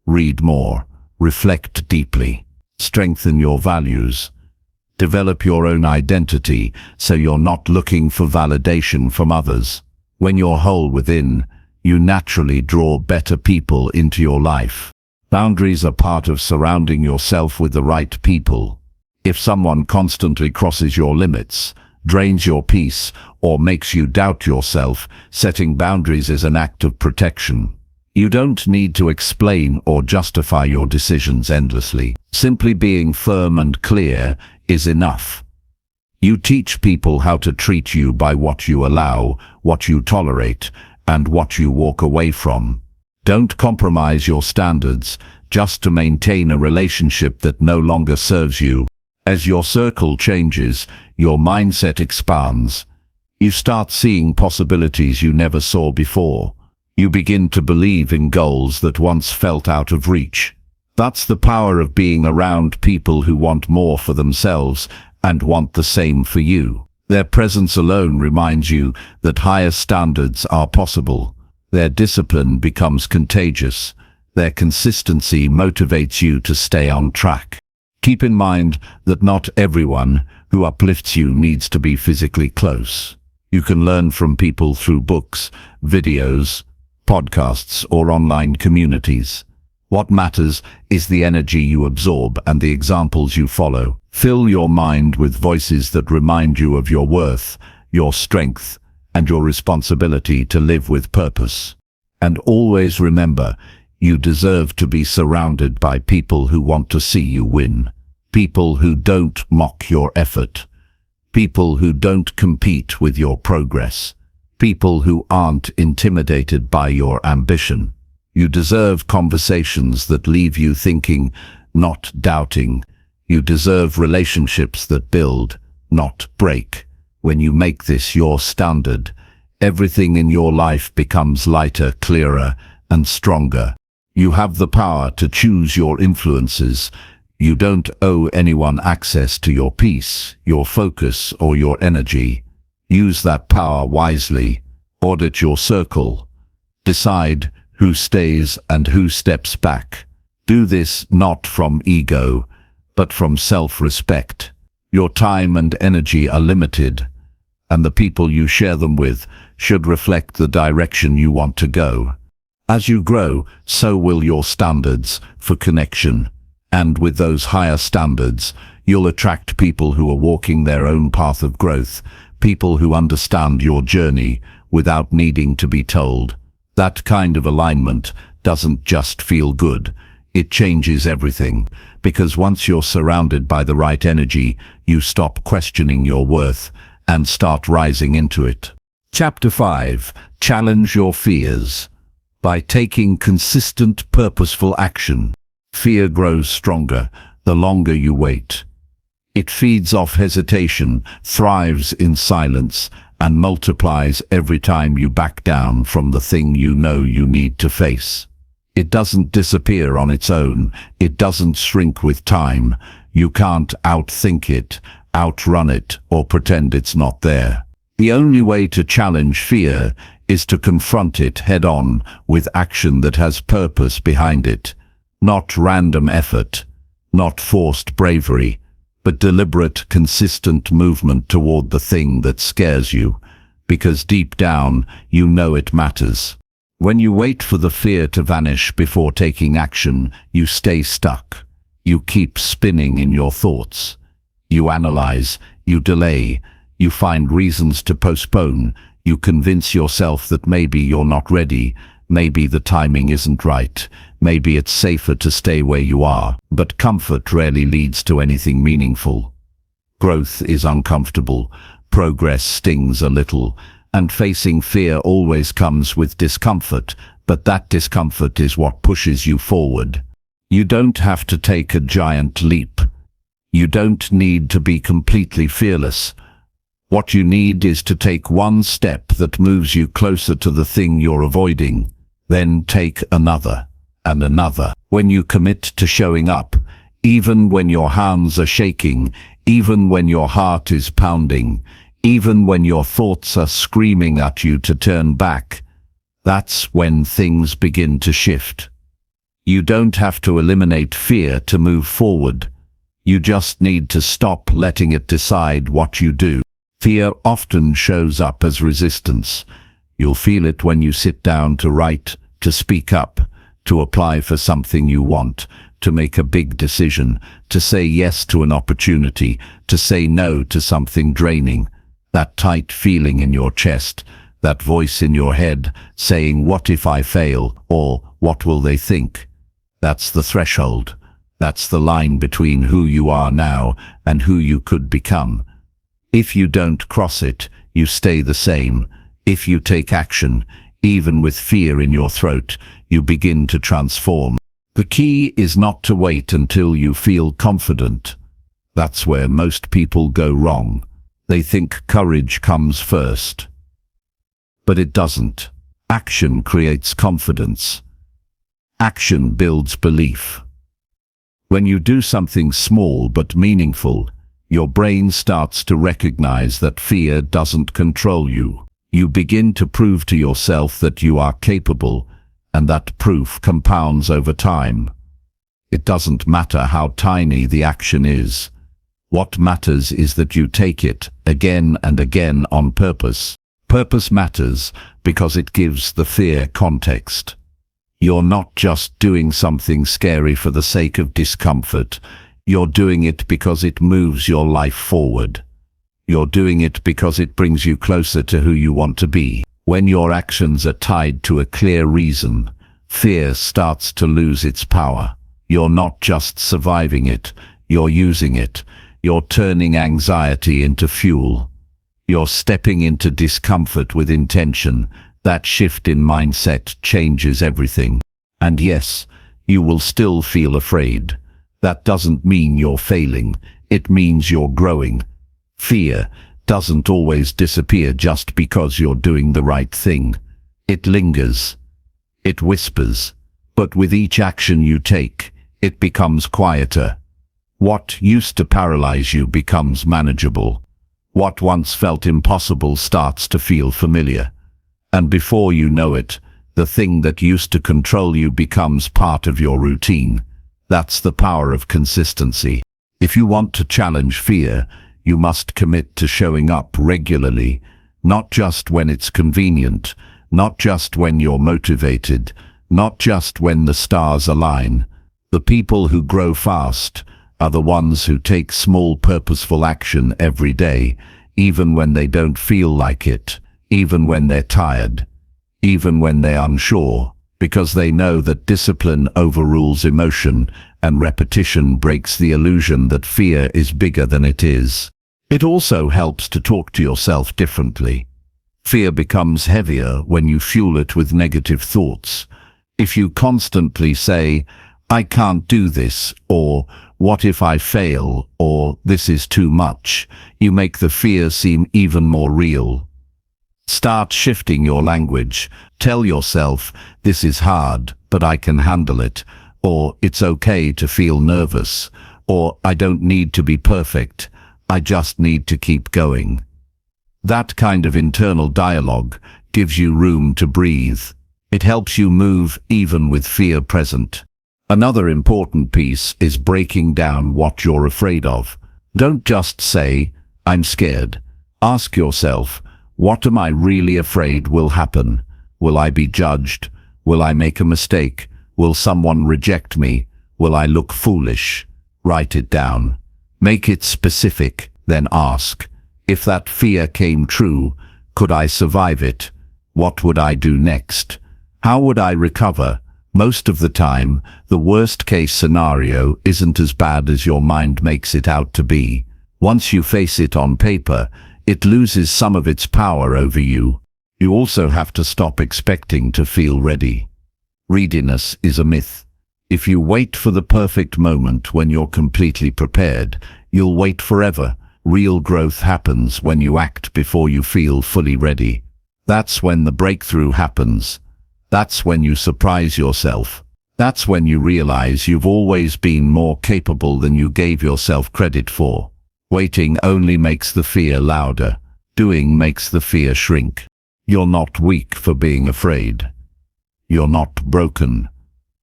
Read more. Reflect deeply. Strengthen your values. Develop your own identity so you're not looking for validation from others. When you're whole within, you naturally draw better people into your life. Boundaries are part of surrounding yourself with the right people. If someone constantly crosses your limits, drains your peace, or makes you doubt yourself, setting boundaries is an act of protection. You don't need to explain or justify your decisions endlessly. Simply being firm and clear is enough. You teach people how to treat you by what you allow, what you tolerate, and what you walk away from. Don't compromise your standards just to maintain a relationship that no longer serves you. As your circle changes, your mindset expands. You start seeing possibilities you never saw before. You begin to believe in goals that once felt out of reach. That's the power of being around people who want more for themselves and want the same for you. Their presence alone reminds you that higher standards are possible. Their discipline becomes contagious. Their consistency motivates you to stay on track. Keep in mind that not everyone who uplifts you needs to be physically close. You can learn from people through books, videos, podcasts, or online communities. What matters is the energy you absorb and the examples you follow. Fill your mind with voices that remind you of your worth, your strength, and your responsibility to live with purpose. And always remember, you deserve to be surrounded by people who want to see you win. People who don't mock your effort. People who don't compete with your progress. People who aren't intimidated by your ambition. You deserve conversations that leave you thinking, not doubting. You deserve relationships that build, not break. When you make this your standard, everything in your life becomes lighter, clearer, and stronger. You have the power to choose your influences. You don't owe anyone access to your peace, your focus, or your energy. Use that power wisely. Audit your circle. Decide who stays and who steps back. Do this not from ego, but from self-respect. Your time and energy are limited, and the people you share them with should reflect the direction you want to go. As you grow, so will your standards for connection. And with those higher standards, you'll attract people who are walking their own path of growth, people who understand your journey without needing to be told. That kind of alignment doesn't just feel good, it changes everything, because once you're surrounded by the right energy, you stop questioning your worth and start rising into it. Chapter 5. Challenge your fears. By taking consistent, purposeful action, fear grows stronger the longer you wait. It feeds off hesitation, thrives in silence, and multiplies every time you back down from the thing you know you need to face. It doesn't disappear on its own. It doesn't shrink with time. You can't outthink it, outrun it, or pretend it's not there. The only way to challenge fear is to confront it head-on with action that has purpose behind it. Not random effort, not forced bravery, but deliberate, consistent movement toward the thing that scares you, because deep down, you know it matters. When you wait for the fear to vanish before taking action, you stay stuck. You keep spinning in your thoughts. You analyze, you delay, you find reasons to postpone, you convince yourself that maybe you're not ready, Maybe the timing isn't right. Maybe it's safer to stay where you are. But comfort rarely leads to anything meaningful. Growth is uncomfortable. Progress stings a little. And facing fear always comes with discomfort. But that discomfort is what pushes you forward. You don't have to take a giant leap. You don't need to be completely fearless. What you need is to take one step that moves you closer to the thing you're avoiding. Then take another and another. When you commit to showing up, even when your hands are shaking, even when your heart is pounding, even when your thoughts are screaming at you to turn back, that's when things begin to shift. You don't have to eliminate fear to move forward. You just need to stop letting it decide what you do. Fear often shows up as resistance. You'll feel it when you sit down to write, to speak up, to apply for something you want, to make a big decision, to say yes to an opportunity, to say no to something draining. That tight feeling in your chest, that voice in your head saying, "What if I fail?" or "What will they think?" That's the threshold. That's the line between who you are now and who you could become. If you don't cross it, you stay the same. If you take action, even with fear in your throat, you begin to transform. The key is not to wait until you feel confident. That's where most people go wrong. They think courage comes first. But it doesn't. Action creates confidence. Action builds belief. When you do something small but meaningful, your brain starts to recognize that fear doesn't control you. You begin to prove to yourself that you are capable, and that proof compounds over time. It doesn't matter how tiny the action is. What matters is that you take it again and again on purpose. Purpose matters because it gives the fear context. You're not just doing something scary for the sake of discomfort. You're doing it because it moves your life forward. You're doing it because it brings you closer to who you want to be. When your actions are tied to a clear reason, fear starts to lose its power. You're not just surviving it, you're using it. You're turning anxiety into fuel. You're stepping into discomfort with intention. That shift in mindset changes everything. And yes, you will still feel afraid. That doesn't mean you're failing. It means you're growing. Fear doesn't always disappear just because you're doing the right thing. It lingers. It whispers. But with each action you take, it becomes quieter. What used to paralyze you becomes manageable. What once felt impossible starts to feel familiar. And before you know it, the thing that used to control you becomes part of your routine. That's the power of consistency. If you want to challenge fear, you must commit to showing up regularly, not just when it's convenient, not just when you're motivated, not just when the stars align. The people who grow fast are the ones who take small purposeful action every day, even when they don't feel like it, even when they're tired, even when they're unsure, because they know that discipline overrules emotion and repetition breaks the illusion that fear is bigger than it is. It also helps to talk to yourself differently. Fear becomes heavier when you fuel it with negative thoughts. If you constantly say, "I can't do this," or "What if I fail?" or "This is too much," you make the fear seem even more real. Start shifting your language. Tell yourself, "This is hard, but I can handle it," or "It's okay to feel nervous," or "I don't need to be perfect, I just need to keep going." That kind of internal dialogue gives you room to breathe. It helps you move even with fear present. Another important piece is breaking down what you're afraid of. Don't just say, "I'm scared." Ask yourself, what am I really afraid will happen? Will I be judged? Will I make a mistake? Will someone reject me? Will I look foolish? Write it down. Make it specific, then ask, if that fear came true, could I survive it? What would I do next? How would I recover? Most of the time, the worst-case scenario isn't as bad as your mind makes it out to be. Once you face it on paper, it loses some of its power over you. You also have to stop expecting to feel ready. Readiness is a myth. If you wait for the perfect moment when you're completely prepared, you'll wait forever. Real growth happens when you act before you feel fully ready. That's when the breakthrough happens. That's when you surprise yourself. That's when you realize you've always been more capable than you gave yourself credit for. Waiting only makes the fear louder. Doing makes the fear shrink. You're not weak for being afraid. You're not broken.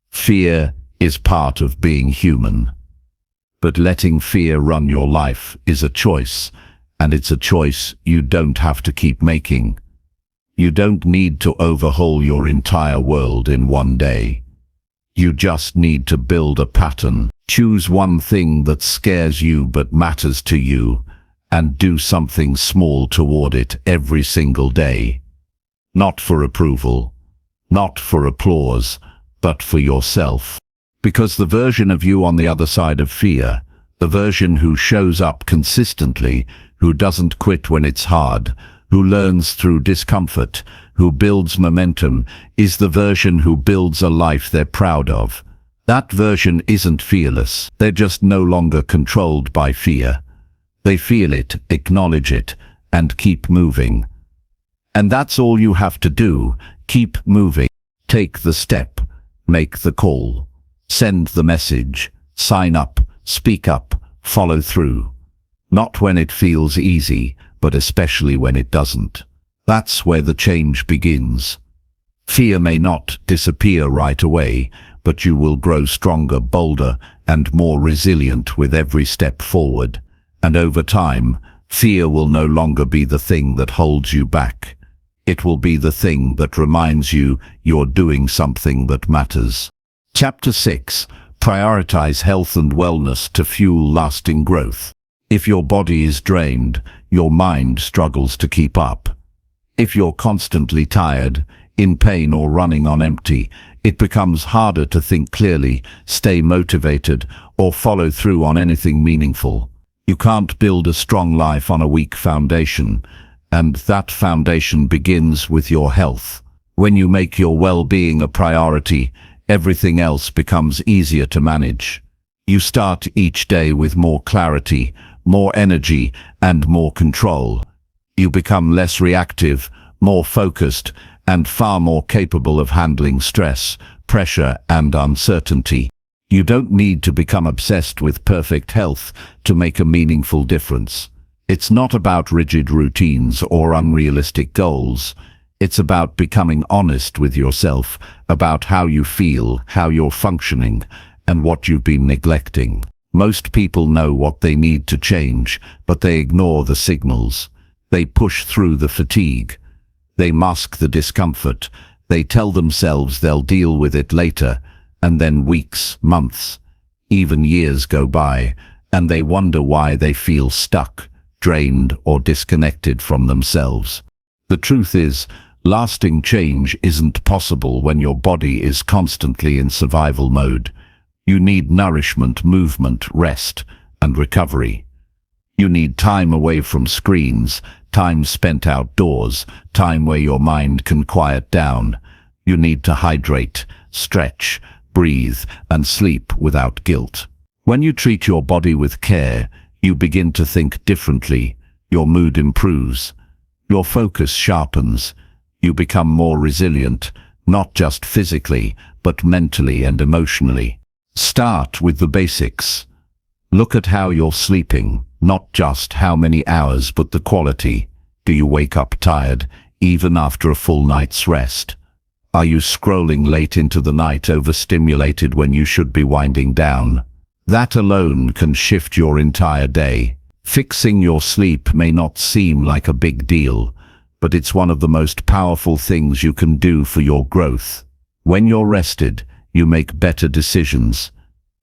Fear is part of being human. But letting fear run your life is a choice, and it's a choice you don't have to keep making. You don't need to overhaul your entire world in one day. You just need to build a pattern. Choose one thing that scares you but matters to you, and do something small toward it every single day. Not for approval, not for applause, but for yourself. Because the version of you on the other side of fear, the version who shows up consistently, who doesn't quit when it's hard, who learns through discomfort, who builds momentum, is the version who builds a life they're proud of. That version isn't fearless. They're just no longer controlled by fear. They feel it, acknowledge it, and keep moving. And that's all you have to do. Keep moving. Take the step. Make the call. Send the message. Sign up. Speak up. Follow through. Not when it feels easy, but especially when it doesn't. That's where the change begins. Fear may not disappear right away, but you will grow stronger, bolder, and more resilient with every step forward. And over time, fear will no longer be the thing that holds you back. It will be the thing that reminds you you're doing something that matters. Chapter 6. Prioritize health and wellness to fuel lasting growth. If your body is drained, your mind struggles to keep up. If you're constantly tired, in pain, or running on empty, it becomes harder to think clearly, stay motivated, or follow through on anything meaningful. You can't build a strong life on a weak foundation, and that foundation begins with your health. When you make your well-being a priority, everything else becomes easier to manage. You start each day with more clarity, more energy, and more control. You become less reactive, more focused, and far more capable of handling stress, pressure, and uncertainty. You don't need to become obsessed with perfect health to make a meaningful difference. It's not about rigid routines or unrealistic goals. It's about becoming honest with yourself about how you feel, how you're functioning, and what you've been neglecting. Most people know what they need to change, but they ignore the signals. They push through the fatigue. They mask the discomfort. They tell themselves they'll deal with it later, and then weeks, months, even years go by, and they wonder why they feel stuck, drained, or disconnected from themselves. The truth is, lasting change isn't possible when your body is constantly in survival mode. You need nourishment, movement, rest, and recovery. You need time away from screens, time spent outdoors, time where your mind can quiet down. You need to hydrate, stretch, breathe, and sleep without guilt. When you treat your body with care, you begin to think differently. Your mood improves. Your focus sharpens. You become more resilient, not just physically, but mentally and emotionally. Start with the basics. Look at how you're sleeping, not just how many hours, but the quality. Do you wake up tired, even after a full night's rest? Are you scrolling late into the night, overstimulated when you should be winding down? That alone can shift your entire day. Fixing your sleep may not seem like a big deal, but it's one of the most powerful things you can do for your growth. When you're rested, you make better decisions.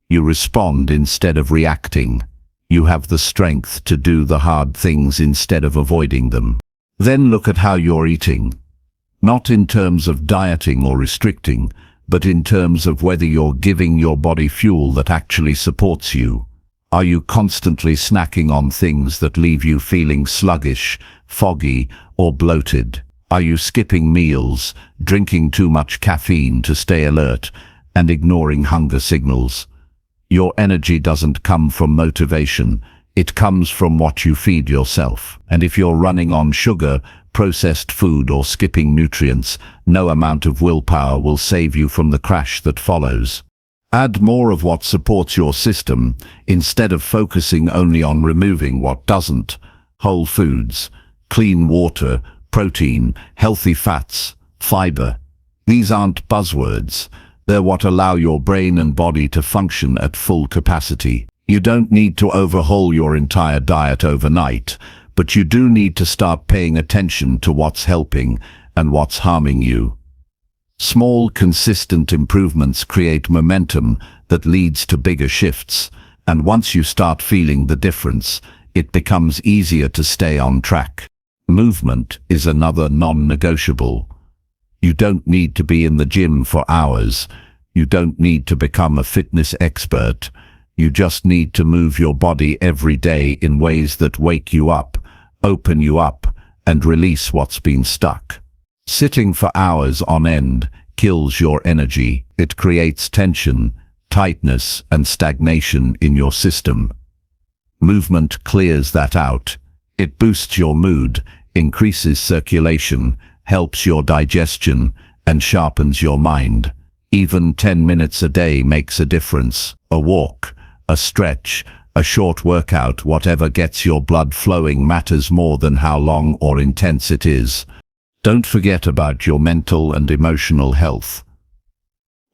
You respond instead of reacting. You have the strength to do the hard things instead of avoiding them. Then look at how you're eating. Not in terms of dieting or restricting, but in terms of whether you're giving your body fuel that actually supports you. Are you constantly snacking on things that leave you feeling sluggish, foggy, or bloated? Are you skipping meals, drinking too much caffeine to stay alert, and ignoring hunger signals? Your energy doesn't come from motivation, it comes from what you feed yourself. And if you're running on sugar, processed food, or skipping nutrients, no amount of willpower will save you from the crash that follows. Add more of what supports your system, instead of focusing only on removing what doesn't. Whole foods, clean water, protein, healthy fats, fiber. These aren't buzzwords. They're what allow your brain and body to function at full capacity. You don't need to overhaul your entire diet overnight, but you do need to start paying attention to what's helping and what's harming you. Small, consistent improvements create momentum that leads to bigger shifts, and once you start feeling the difference, it becomes easier to stay on track. Movement is another non-negotiable. You don't need to be in the gym for hours. You don't need to become a fitness expert. You just need to move your body every day in ways that wake you up, open you up, and release what's been stuck. Sitting for hours on end kills your energy. It creates tension, tightness, and stagnation in your system. Movement clears that out. It boosts your mood, increases circulation, helps your digestion, and sharpens your mind. Even 10 minutes a day makes a difference. A walk, a stretch, a short workout, whatever gets your blood flowing matters more than how long or intense it is. Don't forget about your mental and emotional health.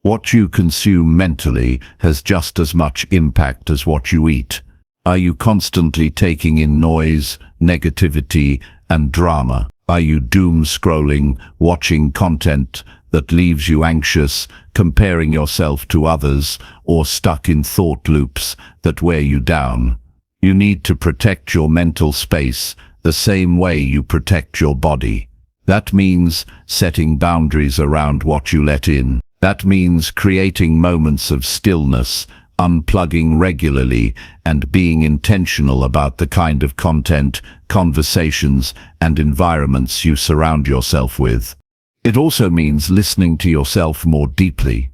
What you consume mentally has just as much impact as what you eat. Are you constantly taking in noise, negativity, and drama? Are you doom scrolling, watching content that leaves you anxious, comparing yourself to others, or stuck in thought loops that wear you down? You need to protect your mental space the same way you protect your body. That means setting boundaries around what you let in. That means creating moments of stillness, unplugging regularly, and being intentional about the kind of content, conversations, and environments you surround yourself with. It also means listening to yourself more deeply.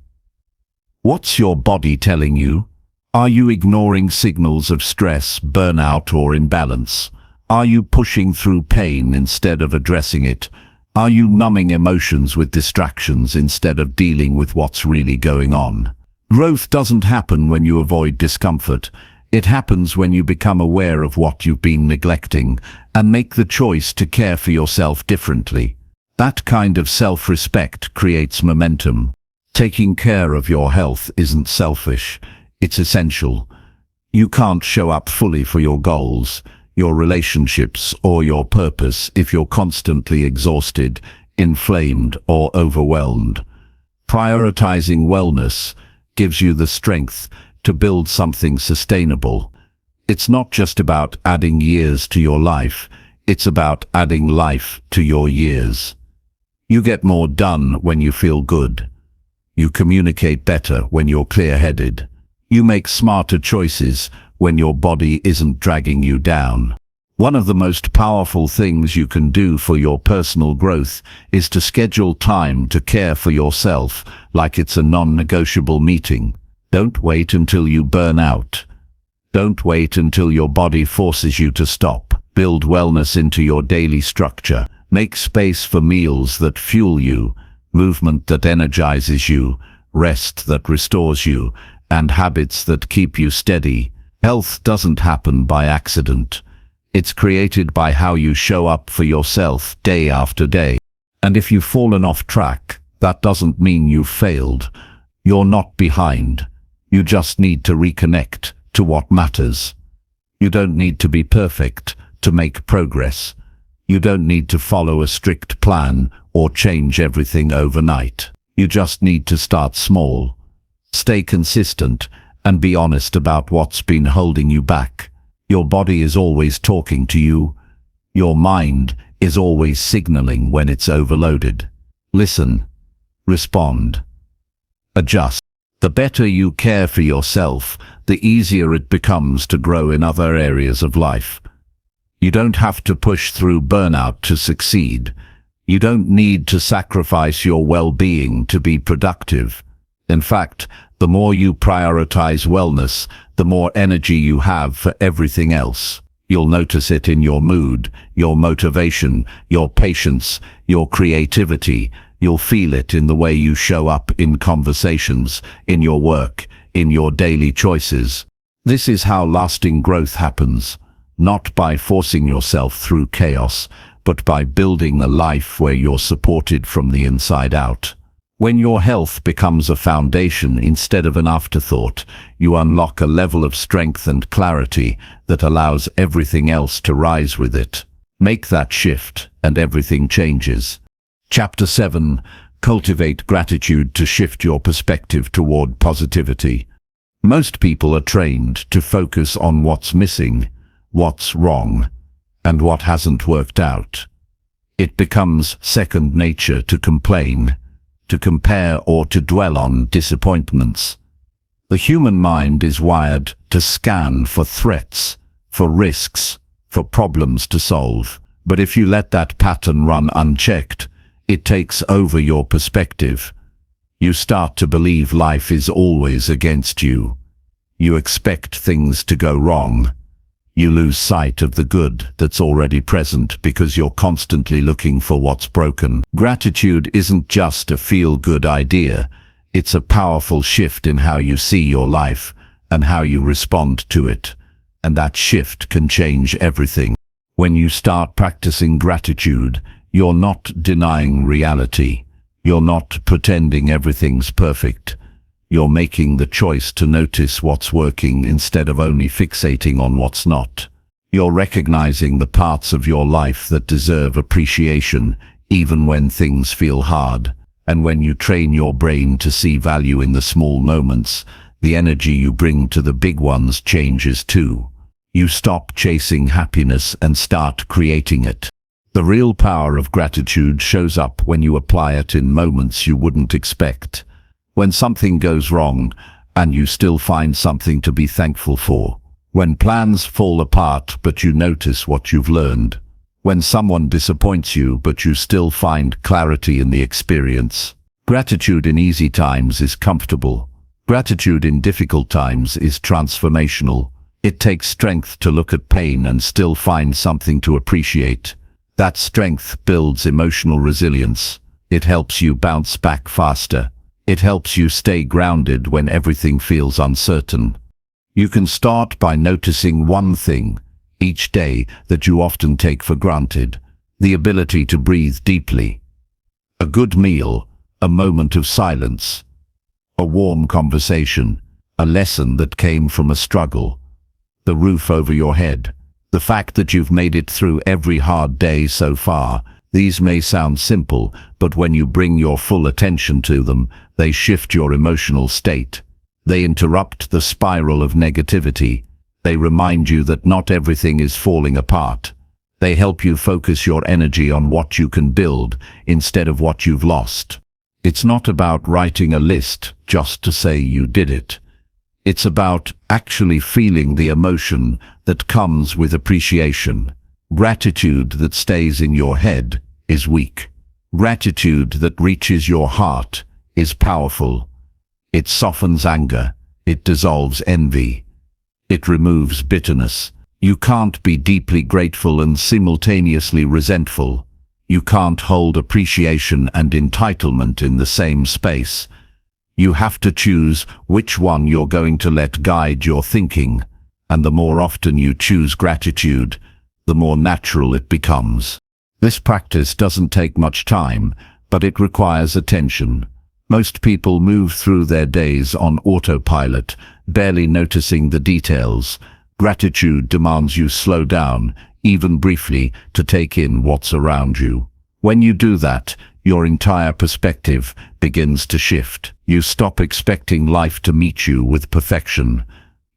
What's your body telling you? Are you ignoring signals of stress, burnout, or imbalance? Are you pushing through pain instead of addressing it? Are you numbing emotions with distractions instead of dealing with what's really going on? Growth doesn't happen when you avoid discomfort. It happens when you become aware of what you've been neglecting and make the choice to care for yourself differently. That kind of self-respect creates momentum. Taking care of your health isn't selfish, it's essential. You can't show up fully for your goals, your relationships, or your purpose if you're constantly exhausted, inflamed, or overwhelmed. Prioritizing wellness gives you the strength to build something sustainable. It's not just about adding years to your life, it's about adding life to your years. You get more done when you feel good. You communicate better when you're clear-headed. You make smarter choices when your body isn't dragging you down. One of the most powerful things you can do for your personal growth is to schedule time to care for yourself like it's a non-negotiable meeting. Don't wait until you burn out. Don't wait until your body forces you to stop. Build wellness into your daily structure. Make space for meals that fuel you, movement that energizes you, rest that restores you, and habits that keep you steady. Health doesn't happen by accident. It's created by how you show up for yourself day after day. And if you've fallen off track, that doesn't mean you've failed. You're not behind. You just need to reconnect to what matters. You don't need to be perfect to make progress. You don't need to follow a strict plan or change everything overnight. You just need to start small. Stay consistent and be honest about what's been holding you back. Your body is always talking to you. Your mind is always signaling when it's overloaded. Listen, respond, adjust. The better you care for yourself, the easier it becomes to grow in other areas of life. You don't have to push through burnout to succeed. You don't need to sacrifice your well-being to be productive. In fact, the more you prioritize wellness, the more energy you have for everything else. You'll notice it in your mood, your motivation, your patience, your creativity. You'll feel it in the way you show up in conversations, in your work, in your daily choices. This is how lasting growth happens, not by forcing yourself through chaos, but by building a life where you're supported from the inside out. When your health becomes a foundation instead of an afterthought, you unlock a level of strength and clarity that allows everything else to rise with it. Make that shift, and everything changes. Chapter 7. Cultivate gratitude to shift your perspective toward positivity. Most people are trained to focus on what's missing, what's wrong, and what hasn't worked out. It becomes second nature to complain, to compare, or to dwell on disappointments. The human mind is wired to scan for threats, for risks, for problems to solve. But if you let that pattern run unchecked, it takes over your perspective. You start to believe life is always against you. You expect things to go wrong. You lose sight of the good that's already present because you're constantly looking for what's broken. Gratitude isn't just a feel-good idea. It's a powerful shift in how you see your life and how you respond to it. And that shift can change everything. When you start practicing gratitude, you're not denying reality. You're not pretending everything's perfect. You're making the choice to notice what's working instead of only fixating on what's not. You're recognizing the parts of your life that deserve appreciation, even when things feel hard. And when you train your brain to see value in the small moments, the energy you bring to the big ones changes too. You stop chasing happiness and start creating it. The real power of gratitude shows up when you apply it in moments you wouldn't expect. When something goes wrong, and you still find something to be thankful for. When plans fall apart, but you notice what you've learned. When someone disappoints you, but you still find clarity in the experience. Gratitude in easy times is comfortable. Gratitude in difficult times is transformational. It takes strength to look at pain and still find something to appreciate. That strength builds emotional resilience. It helps you bounce back faster. It helps you stay grounded when everything feels uncertain. You can start by noticing one thing each day that you often take for granted: the ability to breathe deeply. A good meal, a moment of silence, a warm conversation, a lesson that came from a struggle, the roof over your head, the fact that you've made it through every hard day so far. These may sound simple, but when you bring your full attention to them, they shift your emotional state. They interrupt the spiral of negativity. They remind you that not everything is falling apart. They help you focus your energy on what you can build instead of what you've lost. It's not about writing a list just to say you did it. It's about actually feeling the emotion that comes with appreciation. Gratitude that stays in your head is weak. Gratitude that reaches your heart is powerful. It softens anger. It dissolves envy. It removes bitterness. You can't be deeply grateful and simultaneously resentful. You can't hold appreciation and entitlement in the same space. You have to choose which one you're going to let guide your thinking. And the more often you choose gratitude, the more natural it becomes. This practice doesn't take much time, but it requires attention. Most people move through their days on autopilot, barely noticing the details. Gratitude demands you slow down, even briefly, to take in what's around you. When you do that, your entire perspective begins to shift. You stop expecting life to meet you with perfection.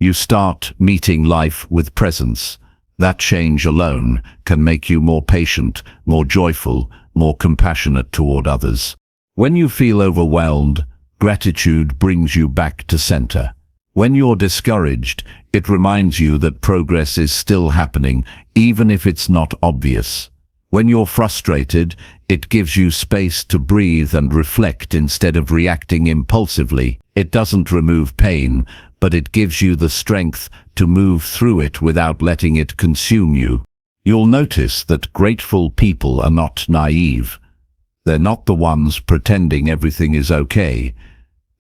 You start meeting life with presence. That change alone can make you more patient, more joyful, more compassionate toward others. When you feel overwhelmed, gratitude brings you back to center. When you're discouraged, it reminds you that progress is still happening, even if it's not obvious. When you're frustrated, it gives you space to breathe and reflect instead of reacting impulsively. It doesn't remove pain, but it gives you the strength to move through it without letting it consume you. You'll notice that grateful people are not naive. They're not the ones pretending everything is okay.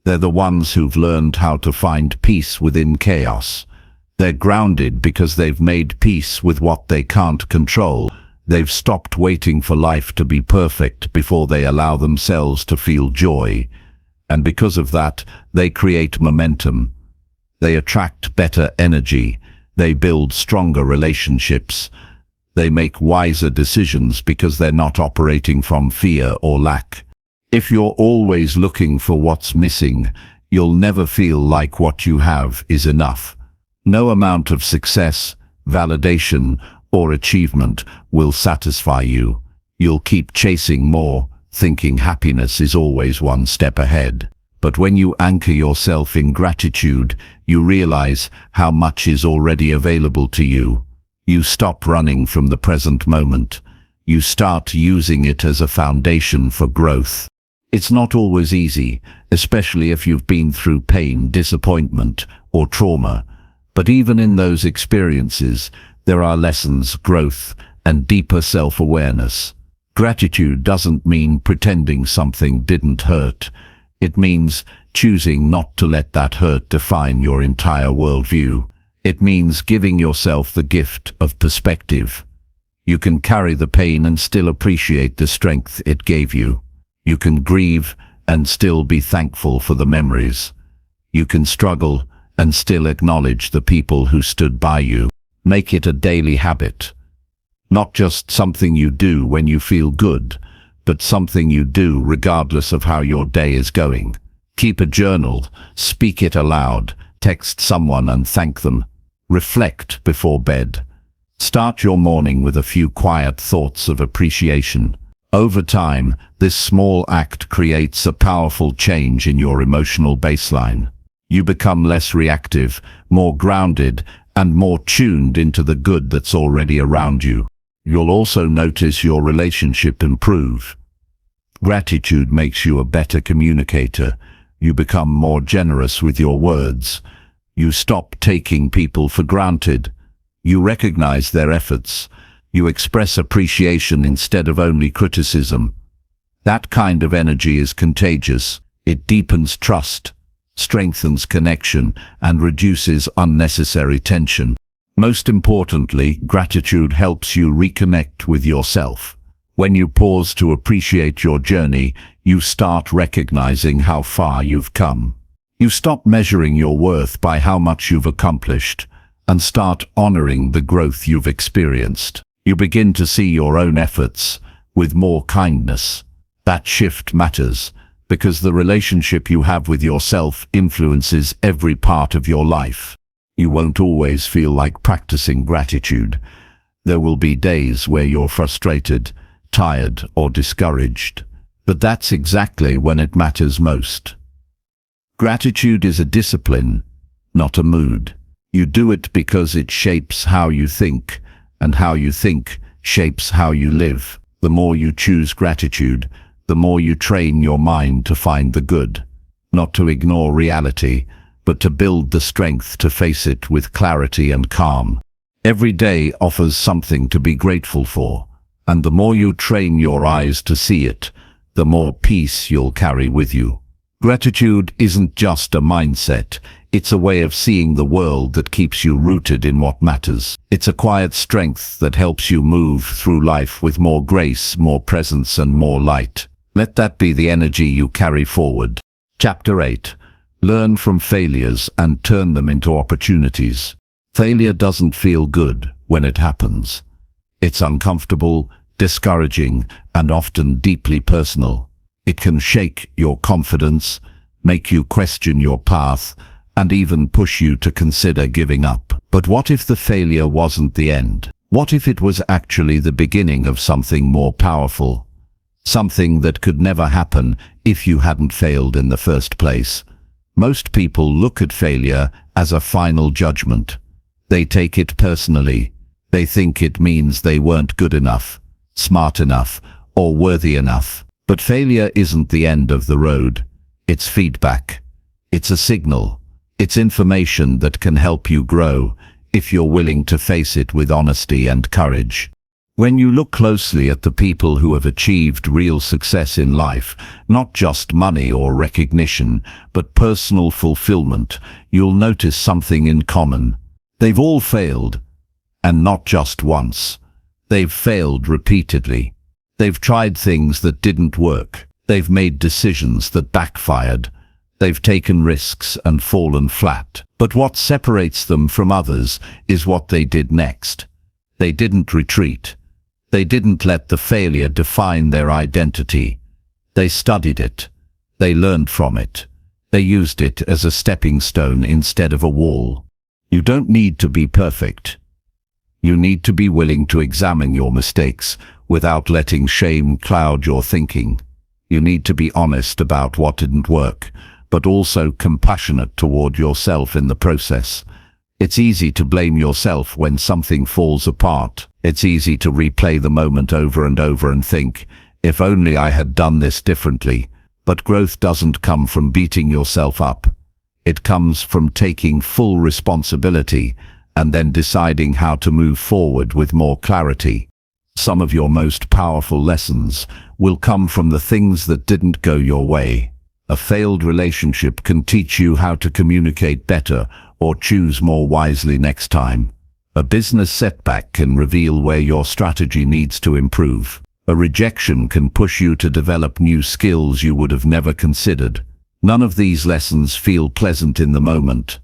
They're the ones who've learned how to find peace within chaos. They're grounded because they've made peace with what they can't control. They've stopped waiting for life to be perfect before they allow themselves to feel joy. And because of that, they create momentum. They attract better energy. They build stronger relationships. They make wiser decisions because they're not operating from fear or lack. If you're always looking for what's missing, you'll never feel like what you have is enough. No amount of success, validation, or achievement will satisfy you. You'll keep chasing more, thinking happiness is always one step ahead. But when you anchor yourself in gratitude, you realize how much is already available to you. You stop running from the present moment. You start using it as a foundation for growth. It's not always easy, especially if you've been through pain, disappointment, or trauma. But even in those experiences, there are lessons, growth, and deeper self-awareness. Gratitude doesn't mean pretending something didn't hurt. It means choosing not to let that hurt define your entire worldview. It means giving yourself the gift of perspective. You can carry the pain and still appreciate the strength it gave you. You can grieve and still be thankful for the memories. You can struggle and still acknowledge the people who stood by you. Make it a daily habit. Not just something you do when you feel good, but something you do regardless of how your day is going. Keep a journal, speak it aloud, text someone and thank them. Reflect before bed. Start your morning with a few quiet thoughts of appreciation. Over time, this small act creates a powerful change in your emotional baseline. You become less reactive, more grounded, and more tuned into the good that's already around you. You'll also notice your relationship improve. Gratitude makes you a better communicator. You become more generous with your words. You stop taking people for granted. You recognize their efforts. You express appreciation instead of only criticism. That kind of energy is contagious. It deepens trust, strengthens connection, and reduces unnecessary tension. Most importantly, gratitude helps you reconnect with yourself. When you pause to appreciate your journey, you start recognizing how far you've come. You stop measuring your worth by how much you've accomplished, and start honoring the growth you've experienced. You begin to see your own efforts with more kindness. That shift matters, because the relationship you have with yourself influences every part of your life. You won't always feel like practicing gratitude. There will be days where you're frustrated, tired, or discouraged. But that's exactly when it matters most. Gratitude is a discipline, not a mood. You do it because it shapes how you think, and how you think shapes how you live. The more you choose gratitude, the more you train your mind to find the good, not to ignore reality, but to build the strength to face it with clarity and calm. Every day offers something to be grateful for, and the more you train your eyes to see it, the more peace you'll carry with you. Gratitude isn't just a mindset, it's a way of seeing the world that keeps you rooted in what matters. It's a quiet strength that helps you move through life with more grace, more presence, and more light. Let that be the energy you carry forward. Chapter 8. Learn from failures and turn them into opportunities. Failure doesn't feel good when it happens. It's uncomfortable, discouraging, and often deeply personal. It can shake your confidence, make you question your path, and even push you to consider giving up. But what if the failure wasn't the end? What if it was actually the beginning of something more powerful? something that could never happen if you hadn't failed in the first place. Most people look at failure as a final judgment. They take it personally. They think it means they weren't good enough, smart enough, or worthy enough. But failure isn't the end of the road. It's feedback. It's a signal. It's information that can help you grow if you're willing to face it with honesty and courage. When you look closely at the people who have achieved real success in life, not just money or recognition, but personal fulfillment, you'll notice something in common. They've all failed, and not just once. They've failed repeatedly. They've tried things that didn't work. They've made decisions that backfired. They've taken risks and fallen flat. But what separates them from others is what they did next. They didn't retreat. They didn't let the failure define their identity. They studied it. They learned from it. They used it as a stepping stone instead of a wall. You don't need to be perfect. You need to be willing to examine your mistakes without letting shame cloud your thinking. You need to be honest about what didn't work, but also compassionate toward yourself in the process. It's easy to blame yourself when something falls apart. It's easy to replay the moment over and over and think, if only I had done this differently. But growth doesn't come from beating yourself up. It comes from taking full responsibility and then deciding how to move forward with more clarity. Some of your most powerful lessons will come from the things that didn't go your way. A failed relationship can teach you how to communicate better or choose more wisely next time. A business setback can reveal where your strategy needs to improve. A rejection can push you to develop new skills you would have never considered. None of these lessons feel pleasant in the moment,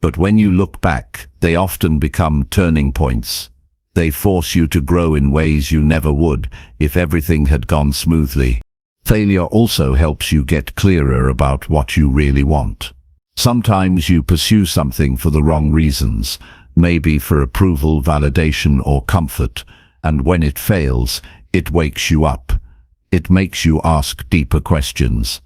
but when you look back, they often become turning points. They force you to grow in ways you never would if everything had gone smoothly. Failure also helps you get clearer about what you really want. Sometimes you pursue something for the wrong reasons, maybe for approval, validation, or comfort, and when it fails, it wakes you up. It makes you ask deeper questions.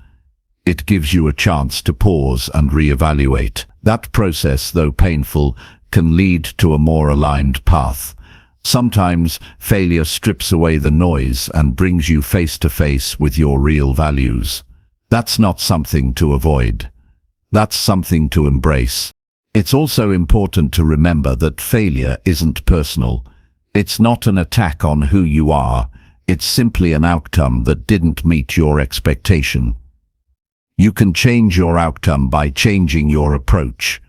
It gives you a chance to pause and reevaluate. That process, though painful, can lead to a more aligned path. Sometimes failure strips away the noise and brings you face to face with your real values. That's not something to avoid. That's something to embrace. It's also important to remember that failure isn't personal. It's not an attack on who you are. It's simply an outcome that didn't meet your expectation. You can change your outcome by changing your approach.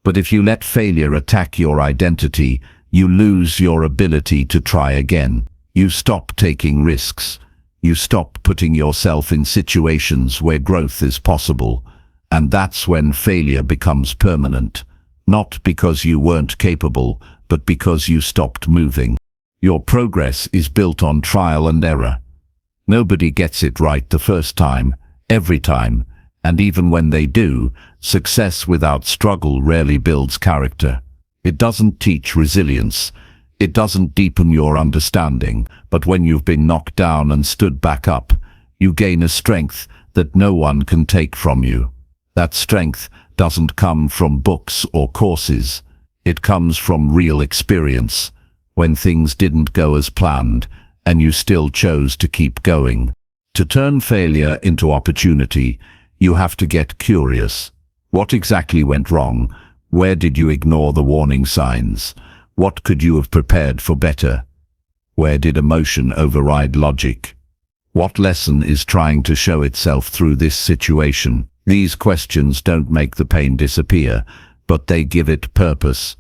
But if you let failure attack your identity, you lose your ability to try again. You stop taking risks. You stop putting yourself in situations where growth is possible. And that's when failure becomes permanent. Not because you weren't capable, but because you stopped moving. Your progress is built on trial and error. Nobody gets it right the first time, every time, and even when they do, success without struggle rarely builds character. It doesn't teach resilience. It doesn't deepen your understanding, but when you've been knocked down and stood back up, you gain a strength that no one can take from you. That strength doesn't come from books or courses. It comes from real experience, when things didn't go as planned, and you still chose to keep going. To turn failure into opportunity, you have to get curious. What exactly went wrong? Where did you ignore the warning signs? What could you have prepared for better? Where did emotion override logic? What lesson is trying to show itself through this situation? These questions don't make the pain disappear, but they give it purpose.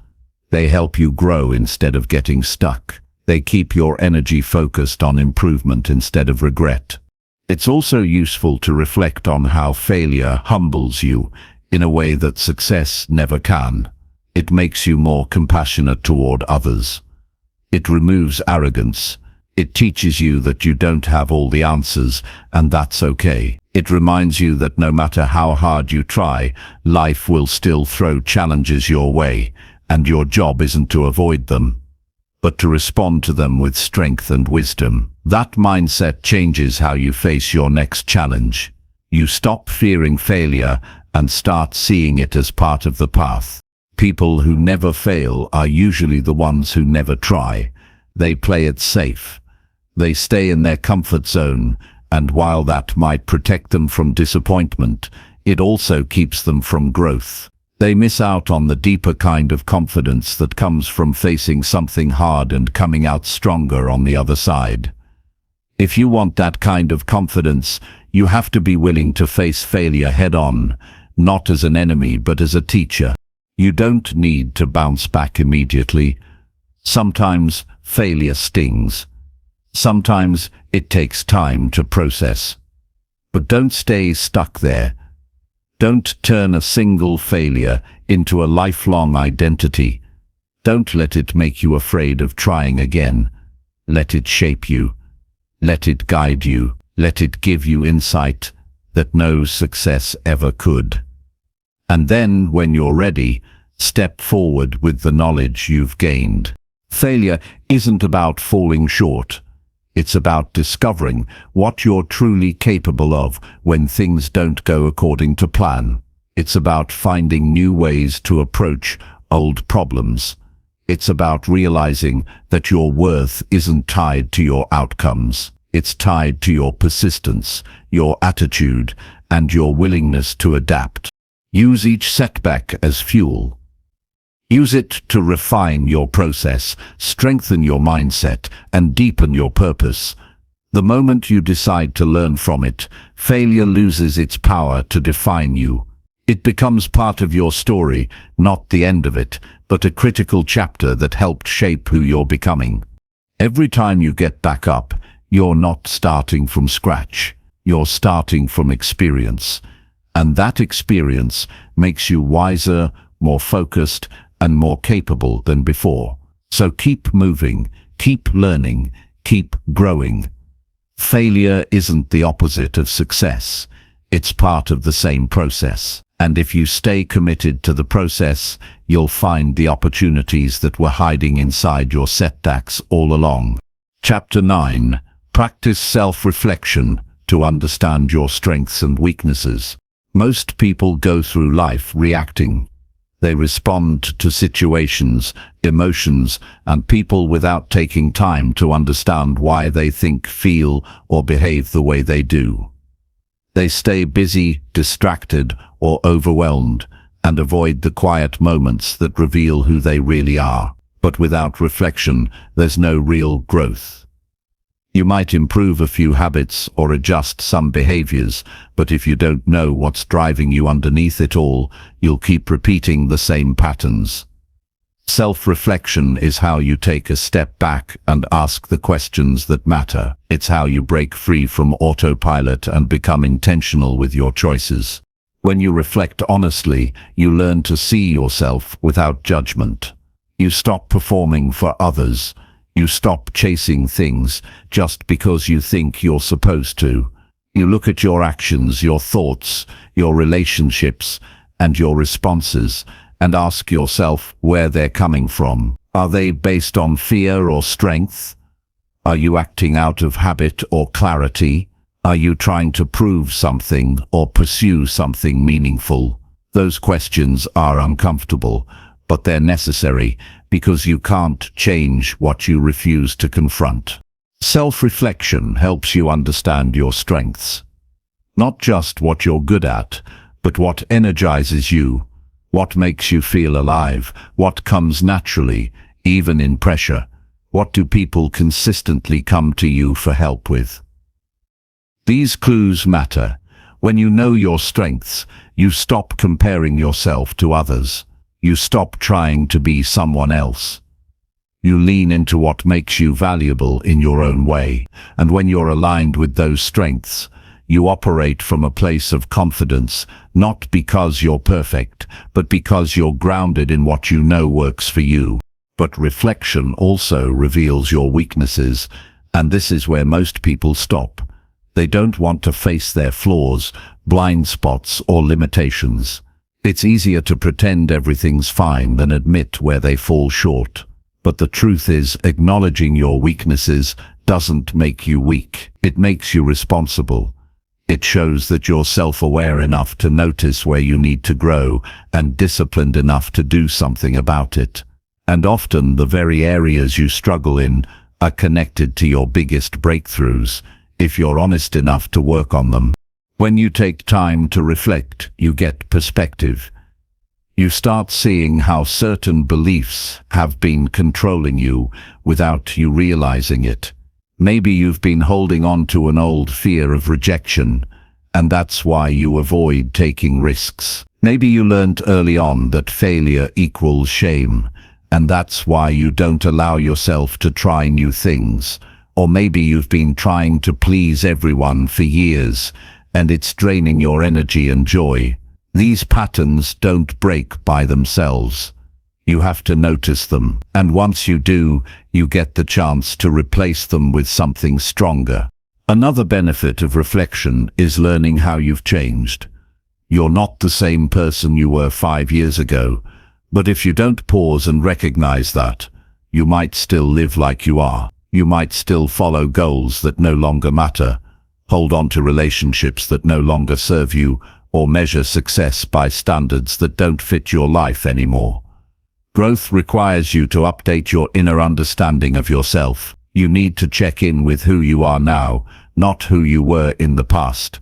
They help you grow instead of getting stuck. They keep your energy focused on improvement instead of regret. It's also useful to reflect on how failure humbles you in a way that success never can. It makes you more compassionate toward others. It removes arrogance. It teaches you that you don't have all the answers, and that's okay. It reminds you that no matter how hard you try, life will still throw challenges your way, and your job isn't to avoid them, but to respond to them with strength and wisdom. That mindset changes how you face your next challenge. You stop fearing failure and start seeing it as part of the path. People who never fail are usually the ones who never try. They play it safe. They stay in their comfort zone, and while that might protect them from disappointment, it also keeps them from growth. They miss out on the deeper kind of confidence that comes from facing something hard and coming out stronger on the other side. If you want that kind of confidence, you have to be willing to face failure head-on, not as an enemy but as a teacher. You don't need to bounce back immediately. Sometimes failure stings. Sometimes it takes time to process. But don't stay stuck there. Don't turn a single failure into a lifelong identity. Don't let it make you afraid of trying again. Let it shape you. Let it guide you. Let it give you insight that no success ever could. And then, when you're ready, step forward with the knowledge you've gained. Failure isn't about falling short. It's about discovering what you're truly capable of when things don't go according to plan. It's about finding new ways to approach old problems. It's about realizing that your worth isn't tied to your outcomes. It's tied to your persistence, your attitude, and your willingness to adapt. Use each setback as fuel. Use it to refine your process, strengthen your mindset, and deepen your purpose. The moment you decide to learn from it, failure loses its power to define you. It becomes part of your story, not the end of it, but a critical chapter that helped shape who you're becoming. Every time you get back up, you're not starting from scratch. You're starting from experience. And that experience makes you wiser, more focused, and more capable than before. So keep moving, keep learning, keep growing. Failure isn't the opposite of success. It's part of the same process. And if you stay committed to the process, you'll find the opportunities that were hiding inside your setbacks all along. Chapter 9. Practice self-reflection to understand your strengths and weaknesses. Most people go through life reacting. They respond to situations, emotions, and people without taking time to understand why they think, feel, or behave the way they do. They stay busy, distracted, or overwhelmed, and avoid the quiet moments that reveal who they really are. But without reflection, there's no real growth. You might improve a few habits or adjust some behaviors, but if you don't know what's driving you underneath it all, you'll keep repeating the same patterns. Self-reflection is how you take a step back and ask the questions that matter. It's how you break free from autopilot and become intentional with your choices. When you reflect honestly, you learn to see yourself without judgment. You stop performing for others. You stop chasing things just because you think you're supposed to. You look at your actions, your thoughts, your relationships, and your responses, and ask yourself where they're coming from. Are they based on fear or strength? Are you acting out of habit or clarity? Are you trying to prove something or pursue something meaningful? Those questions are uncomfortable, but they're necessary because you can't change what you refuse to confront. Self-reflection helps you understand your strengths. Not just what you're good at, but what energizes you, what makes you feel alive, what comes naturally, even in pressure. What do people consistently come to you for help with? These clues matter. When you know your strengths, you stop comparing yourself to others. You stop trying to be someone else. You lean into what makes you valuable in your own way. And when you're aligned with those strengths, you operate from a place of confidence, not because you're perfect, but because you're grounded in what you know works for you. But reflection also reveals your weaknesses, and this is where most people stop. They don't want to face their flaws, blind spots, or limitations. It's easier to pretend everything's fine than admit where they fall short. But the truth is, acknowledging your weaknesses doesn't make you weak. It makes you responsible. It shows that you're self-aware enough to notice where you need to grow and disciplined enough to do something about it. And often the very areas you struggle in are connected to your biggest breakthroughs, if you're honest enough to work on them. When you take time to reflect, you get perspective. You start seeing how certain beliefs have been controlling you without you realizing it. Maybe you've been holding on to an old fear of rejection, and that's why you avoid taking risks. Maybe you learned early on that failure equals shame, and that's why you don't allow yourself to try new things. Or maybe you've been trying to please everyone for years, and it's draining your energy and joy. These patterns don't break by themselves. You have to notice them, and once you do, you get the chance to replace them with something stronger. Another benefit of reflection is learning how you've changed. You're not the same person you were 5 years ago, but if you don't pause and recognize that, you might still live like you are. You might still follow goals that no longer matter, hold on to relationships that no longer serve you, or measure success by standards that don't fit your life anymore. Growth requires you to update your inner understanding of yourself. You need to check in with who you are now, not who you were in the past.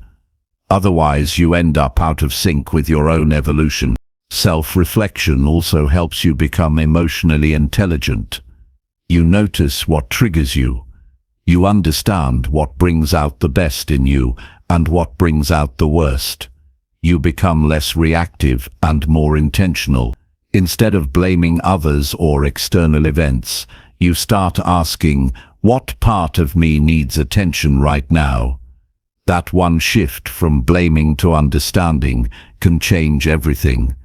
Otherwise, you end up out of sync with your own evolution. Self-reflection also helps you become emotionally intelligent. You notice what triggers you. You understand what brings out the best in you and what brings out the worst. You become less reactive and more intentional. Instead of blaming others or external events, you start asking, what part of me needs attention right now? That one shift from blaming to understanding can change everything.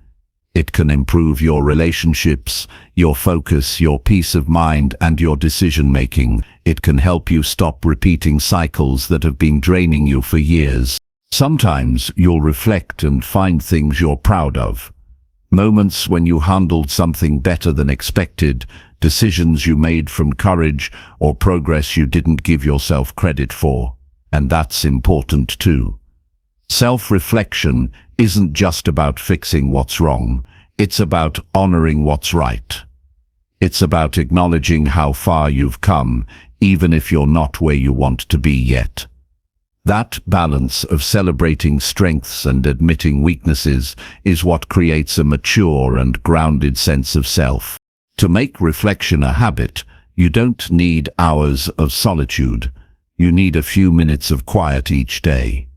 It can improve your relationships, your focus, your peace of mind, and your decision-making. It can help you stop repeating cycles that have been draining you for years. Sometimes you'll reflect and find things you're proud of. Moments when you handled something better than expected, decisions you made from courage, or progress you didn't give yourself credit for. And that's important too. Self-reflection isn't just about fixing what's wrong, it's about honoring what's right. It's about acknowledging how far you've come, even if you're not where you want to be yet. That balance of celebrating strengths and admitting weaknesses is what creates a mature and grounded sense of self. To make reflection a habit, you don't need hours of solitude. You need a few minutes of quiet each day.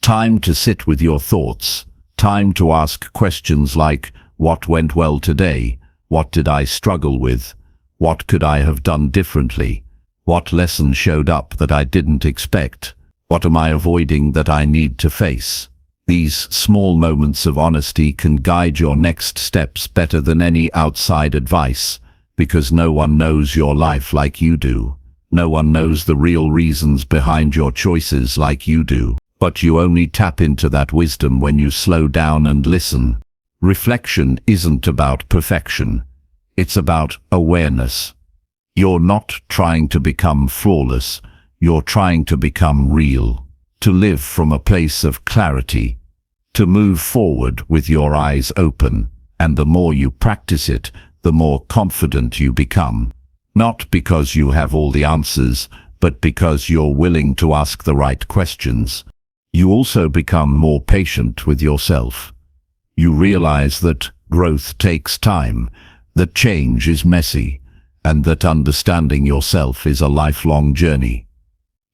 Time to sit with your thoughts. Time to ask questions like, what went well today? What did I struggle with? What could I have done differently? What lesson showed up that I didn't expect? What am I avoiding that I need to face? These small moments of honesty can guide your next steps better than any outside advice, because no one knows your life like you do. No one knows the real reasons behind your choices like you do. But you only tap into that wisdom when you slow down and listen. Reflection isn't about perfection. It's about awareness. You're not trying to become flawless. You're trying to become real, to live from a place of clarity, to move forward with your eyes open, and the more you practice it, the more confident you become. Not because you have all the answers, but because you're willing to ask the right questions. You also become more patient with yourself. You realize that growth takes time, that change is messy, and that understanding yourself is a lifelong journey.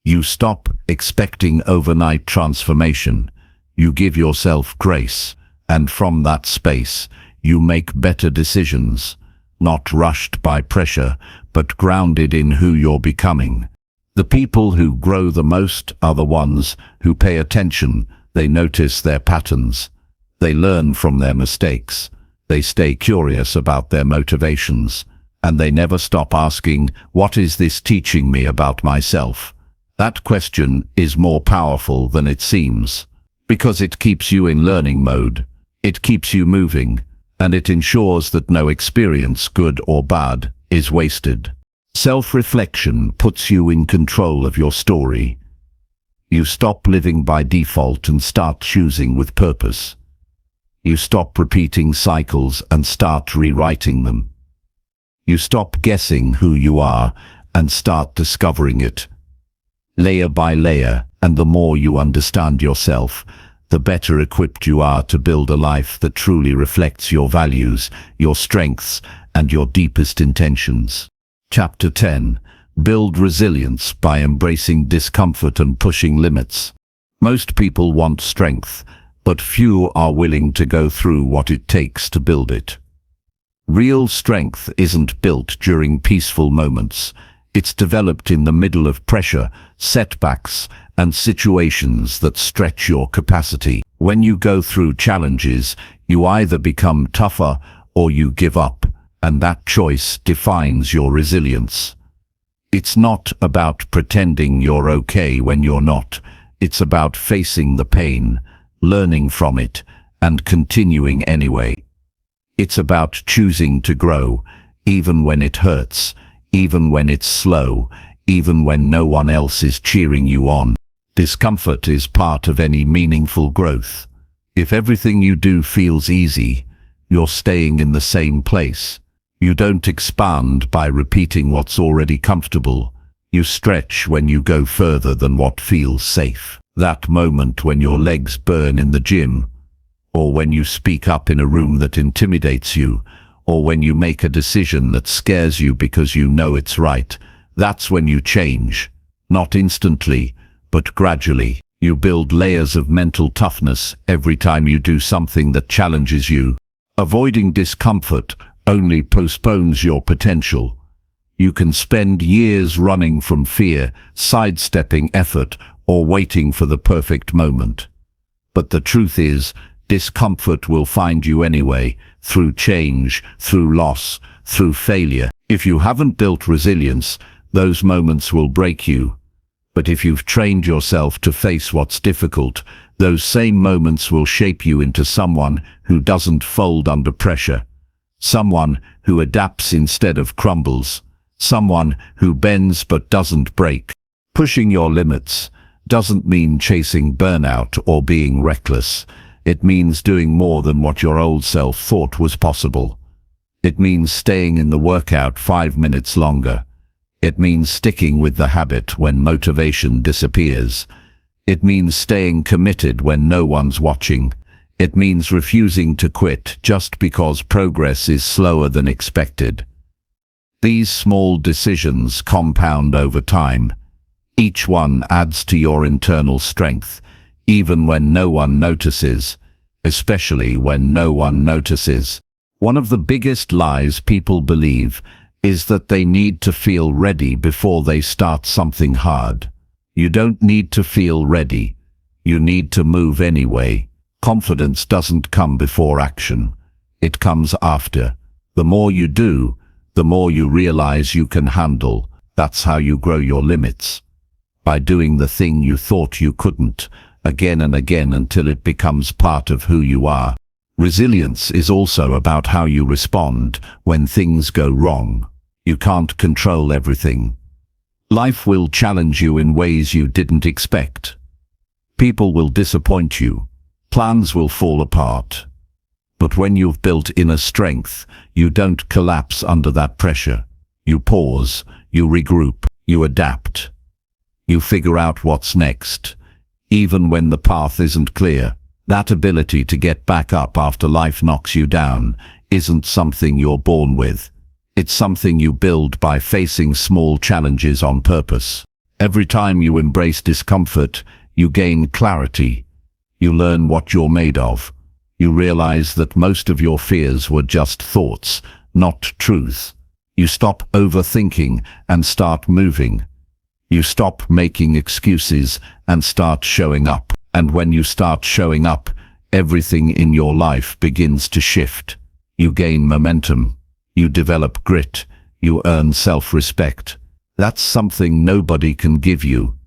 You stop expecting overnight transformation. You give yourself grace, and from that space, you make better decisions, not rushed by pressure, but grounded in who you're becoming. The people who grow the most are the ones who pay attention. They notice their patterns. They learn from their mistakes. They stay curious about their motivations, and they never stop asking, what is this teaching me about myself? That question is more powerful than it seems, because it keeps you in learning mode. It keeps you moving, and it ensures that no experience, good or bad, is wasted. Self-reflection puts you in control of your story. You stop living by default and start choosing with purpose. You stop repeating cycles and start rewriting them. You stop guessing who you are and start discovering it. Layer by layer, and the more you understand yourself, the better equipped you are to build a life that truly reflects your values, your strengths, and your deepest intentions. Chapter 10. Build resilience by embracing discomfort and pushing limits. Most people want strength, but few are willing to go through what it takes to build it. Real strength isn't built during peaceful moments. It's developed in the middle of pressure, setbacks, and situations that stretch your capacity. When you go through challenges, you either become tougher or you give up, and that choice defines your resilience. It's not about pretending you're okay when you're not. It's about facing the pain, learning from it, and continuing anyway. It's about choosing to grow, even when it hurts, even when it's slow, even when no one else is cheering you on. Discomfort is part of any meaningful growth. If everything you do feels easy, you're staying in the same place. You don't expand by repeating what's already comfortable. You stretch when you go further than what feels safe. That moment when your legs burn in the gym, or when you speak up in a room that intimidates you, or when you make a decision that scares you because you know it's right, that's when you change. Not instantly, but gradually. You build layers of mental toughness every time you do something that challenges you. Avoiding discomfort only postpones your potential. You can spend years running from fear, sidestepping effort, or waiting for the perfect moment. But the truth is, discomfort will find you anyway, through change, through loss, through failure. If you haven't built resilience, those moments will break you. But if you've trained yourself to face what's difficult, those same moments will shape you into someone who doesn't fold under pressure. Someone who adapts instead of crumbles. Someone who bends but doesn't break. Pushing your limits doesn't mean chasing burnout or being reckless. It means doing more than what your old self thought was possible. It means staying in the workout 5 minutes longer. It means sticking with the habit when motivation disappears. It means staying committed when no one's watching. It means refusing to quit just because progress is slower than expected. These small decisions compound over time. Each one adds to your internal strength, even when no one notices, especially when no one notices. One of the biggest lies people believe is that they need to feel ready before they start something hard. You don't need to feel ready. You need to move anyway. Confidence doesn't come before action. It comes after. The more you do, the more you realize you can handle. That's how you grow your limits. By doing the thing you thought you couldn't, again and again until it becomes part of who you are. Resilience is also about how you respond when things go wrong. You can't control everything. Life will challenge you in ways you didn't expect. People will disappoint you. Plans will fall apart. But when you've built inner strength, you don't collapse under that pressure. You pause, you regroup, you adapt. You figure out what's next, even when the path isn't clear. That ability to get back up after life knocks you down isn't something you're born with. It's something you build by facing small challenges on purpose. Every time you embrace discomfort, you gain clarity. You learn what you're made of. You realize that most of your fears were just thoughts, not truth. You stop overthinking and start moving. You stop making excuses and start showing up. And when you start showing up, everything in your life begins to shift. You gain momentum. You develop grit. You earn self-respect. That's something nobody can give you.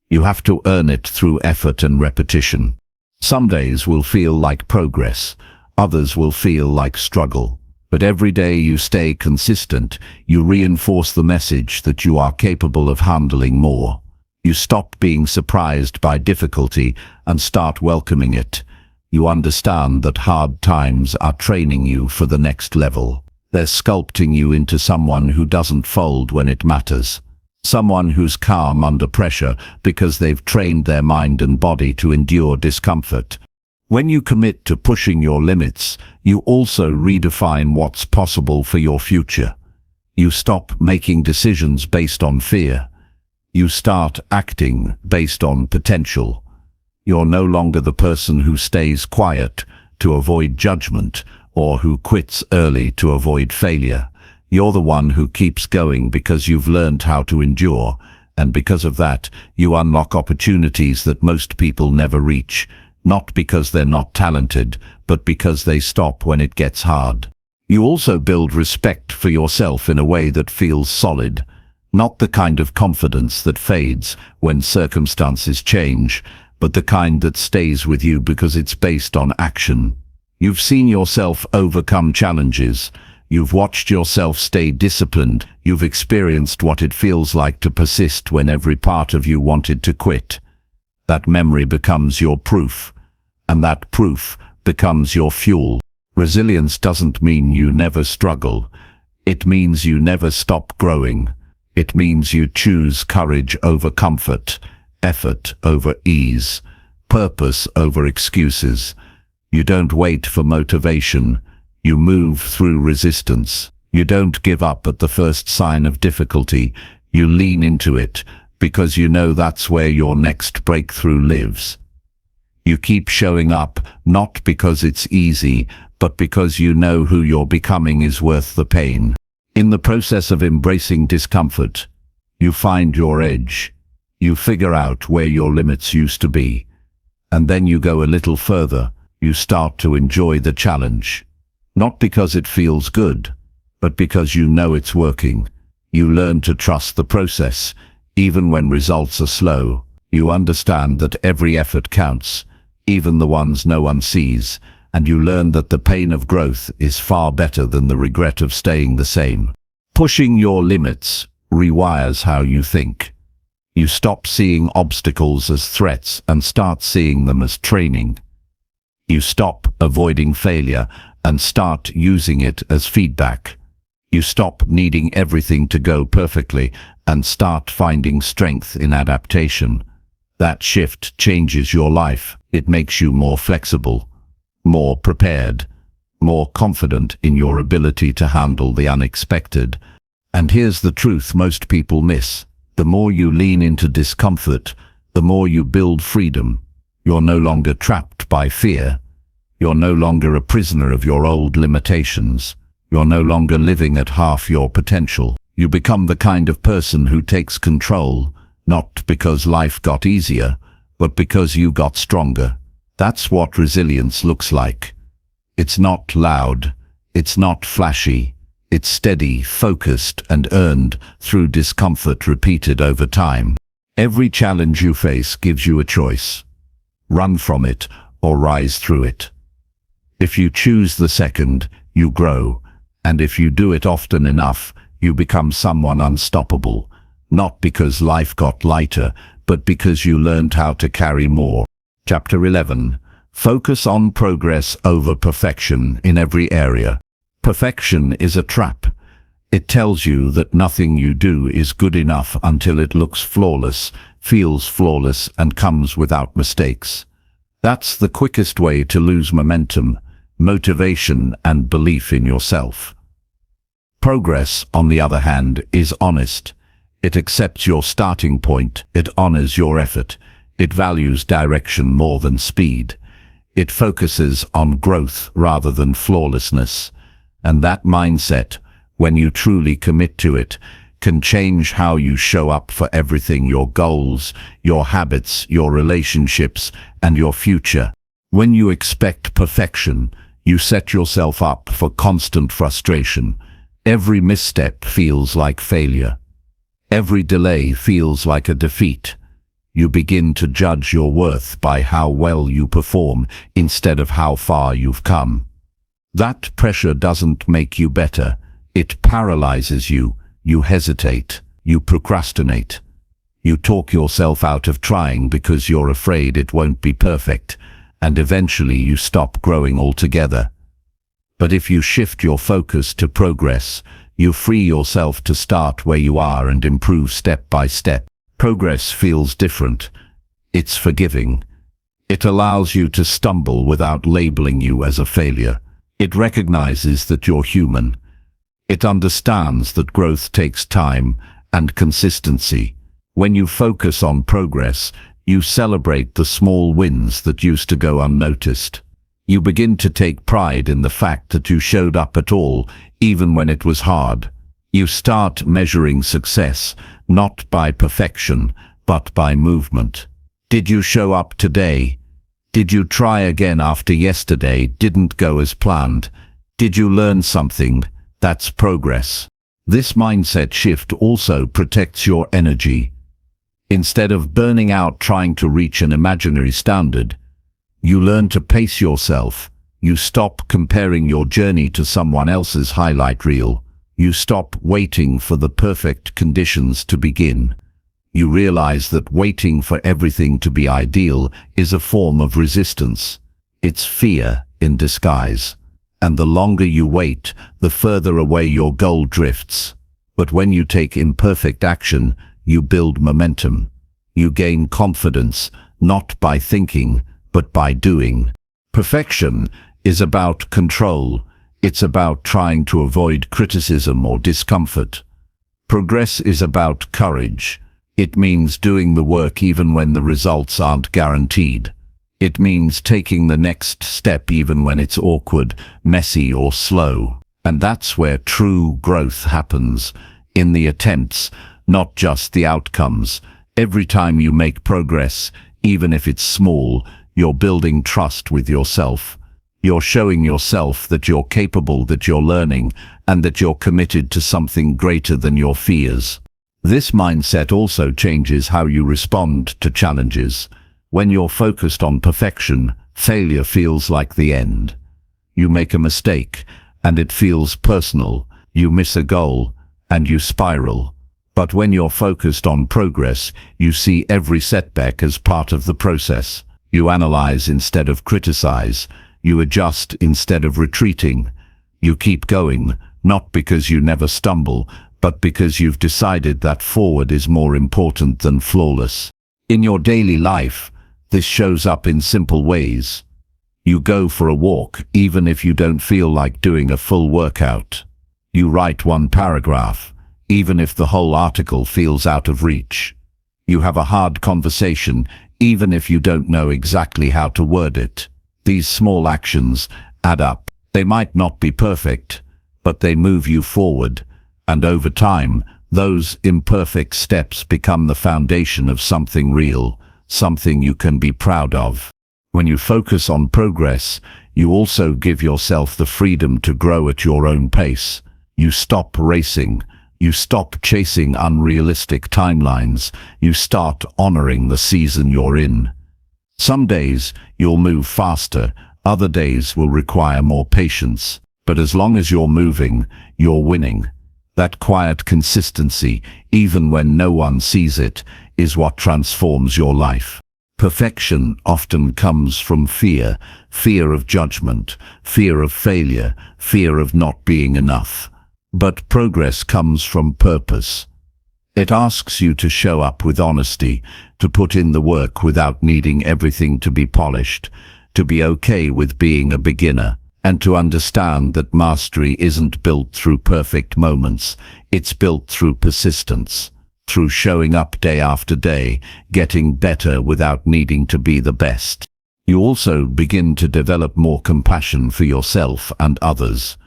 You have to earn it through effort and repetition. Some days will feel like progress. Others will feel like struggle. But every day you stay consistent, you reinforce the message that you are capable of handling more. You stop being surprised by difficulty and start welcoming it. You understand that hard times are training you for the next level. They're sculpting you into someone who doesn't fold when it matters. Someone who's calm under pressure because they've trained their mind and body to endure discomfort. When you commit to pushing your limits, you also redefine what's possible for your future. You stop making decisions based on fear. You start acting based on potential. You're no longer the person who stays quiet to avoid judgment or who quits early to avoid failure. You're the one who keeps going because you've learned how to endure, and because of that, you unlock opportunities that most people never reach. Not because they're not talented, but because they stop when it gets hard. You also build respect for yourself in a way that feels solid, not the kind of confidence that fades when circumstances change, but the kind that stays with you because it's based on action. You've seen yourself overcome challenges. You've watched yourself stay disciplined. You've experienced what it feels like to persist when every part of you wanted to quit. That memory becomes your proof, and that proof becomes your fuel. Resilience doesn't mean you never struggle. It means you never stop growing. It means you choose courage over comfort, effort over ease, purpose over excuses. You don't wait for motivation. You move through resistance. You don't give up at the first sign of difficulty. You lean into it, because you know that's where your next breakthrough lives. You keep showing up, not because it's easy, but because you know who you're becoming is worth the pain. In the process of embracing discomfort, you find your edge. You figure out where your limits used to be. And then you go a little further. You start to enjoy the challenge. Not because it feels good, but because you know it's working. You learn to trust the process. Even when results are slow, you understand that every effort counts, even the ones no one sees, and you learn that the pain of growth is far better than the regret of staying the same. Pushing your limits rewires how you think. You stop seeing obstacles as threats and start seeing them as training. You stop avoiding failure and start using it as feedback. You stop needing everything to go perfectly and start finding strength in adaptation. That shift changes your life. It makes you more flexible, more prepared, more confident in your ability to handle the unexpected. And here's the truth most people miss. The more you lean into discomfort, the more you build freedom. You're no longer trapped by fear. You're no longer a prisoner of your old limitations. You're no longer living at half your potential. You become the kind of person who takes control, not because life got easier, but because you got stronger. That's what resilience looks like. It's not loud. It's not flashy. It's steady, focused, and earned through discomfort repeated over time. Every challenge you face gives you a choice. Run from it or rise through it. If you choose the second, you grow. And if you do it often enough, you become someone unstoppable. Not because life got lighter, but because you learned how to carry more. Chapter 11. Focus on progress over perfection in every area. Perfection is a trap. It tells you that nothing you do is good enough until it looks flawless, feels flawless, and comes without mistakes. That's the quickest way to lose momentum, motivation, and belief in yourself. Progress, on the other hand, is honest. It accepts your starting point. It honors your effort. It values direction more than speed. It focuses on growth rather than flawlessness. And that mindset, when you truly commit to it, can change how you show up for everything: your goals, your habits, your relationships, and your future. When you expect perfection, you set yourself up for constant frustration. Every misstep feels like failure. Every delay feels like a defeat. You begin to judge your worth by how well you perform instead of how far you've come. That pressure doesn't make you better. It paralyzes you. You hesitate. You procrastinate. You talk yourself out of trying because you're afraid it won't be perfect, and eventually you stop growing altogether. But if you shift your focus to progress, you free yourself to start where you are and improve step by step. Progress feels different. It's forgiving. It allows you to stumble without labeling you as a failure. It recognizes that you're human. It understands that growth takes time and consistency. When you focus on progress, you celebrate the small wins that used to go unnoticed. You begin to take pride in the fact that you showed up at all, even when it was hard. You start measuring success, not by perfection, but by movement. Did you show up today? Did you try again after yesterday didn't go as planned? Did you learn something? That's progress. This mindset shift also protects your energy. Instead of burning out trying to reach an imaginary standard, you learn to pace yourself. You stop comparing your journey to someone else's highlight reel. You stop waiting for the perfect conditions to begin. You realize that waiting for everything to be ideal is a form of resistance. It's fear in disguise. And the longer you wait, the further away your goal drifts. But when you take imperfect action, you build momentum. You gain confidence, not by thinking, but by doing. Perfection is about control. It's about trying to avoid criticism or discomfort. Progress is about courage. It means doing the work even when the results aren't guaranteed. It means taking the next step even when it's awkward, messy, or slow. And that's where true growth happens, in the attempts, not just the outcomes. Every time you make progress, even if it's small, you're building trust with yourself. You're showing yourself that you're capable, that you're learning, and that you're committed to something greater than your fears. This mindset also changes how you respond to challenges. When you're focused on perfection, failure feels like the end. You make a mistake, and it feels personal. You miss a goal, and you spiral. But when you're focused on progress, you see every setback as part of the process. You analyze instead of criticize. You adjust instead of retreating. You keep going, not because you never stumble, but because you've decided that forward is more important than flawless. In your daily life, this shows up in simple ways. You go for a walk, even if you don't feel like doing a full workout. You write one paragraph, even if the whole article feels out of reach. You have a hard conversation, even if you don't know exactly how to word it. These small actions add up. They might not be perfect, but they move you forward. And over time, those imperfect steps become the foundation of something real, something you can be proud of. When you focus on progress, you also give yourself the freedom to grow at your own pace. You stop racing. You stop chasing unrealistic timelines. You start honoring the season you're in. Some days you'll move faster, other days will require more patience. But as long as you're moving, you're winning. That quiet consistency, even when no one sees it, is what transforms your life. Perfection often comes from fear, fear of judgment, fear of failure, fear of not being enough. But progress comes from purpose. It asks you to show up with honesty, to put in the work without needing everything to be polished, to be okay with being a beginner, and to understand that mastery isn't built through perfect moments, it's built through persistence, through showing up day after day, getting better without needing to be the best. You also begin to develop more compassion for yourself and others.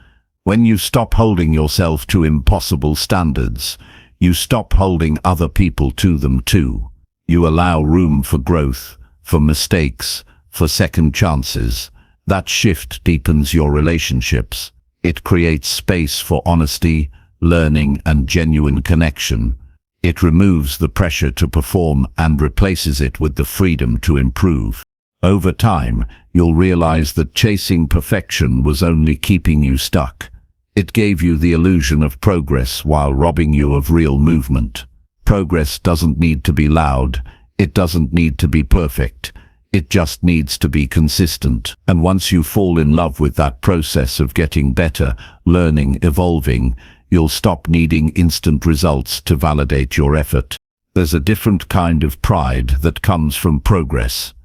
When you stop holding yourself to impossible standards, you stop holding other people to them too. You allow room for growth, for mistakes, for second chances. That shift deepens your relationships. It creates space for honesty, learning, and genuine connection. It removes the pressure to perform and replaces it with the freedom to improve. Over time, you'll realize that chasing perfection was only keeping you stuck. It gave you the illusion of progress while robbing you of real movement. Progress doesn't need to be loud. It doesn't need to be perfect. It just needs to be consistent. And once you fall in love with that process of getting better, learning, evolving, you'll stop needing instant results to validate your effort. There's a different kind of pride that comes from progress.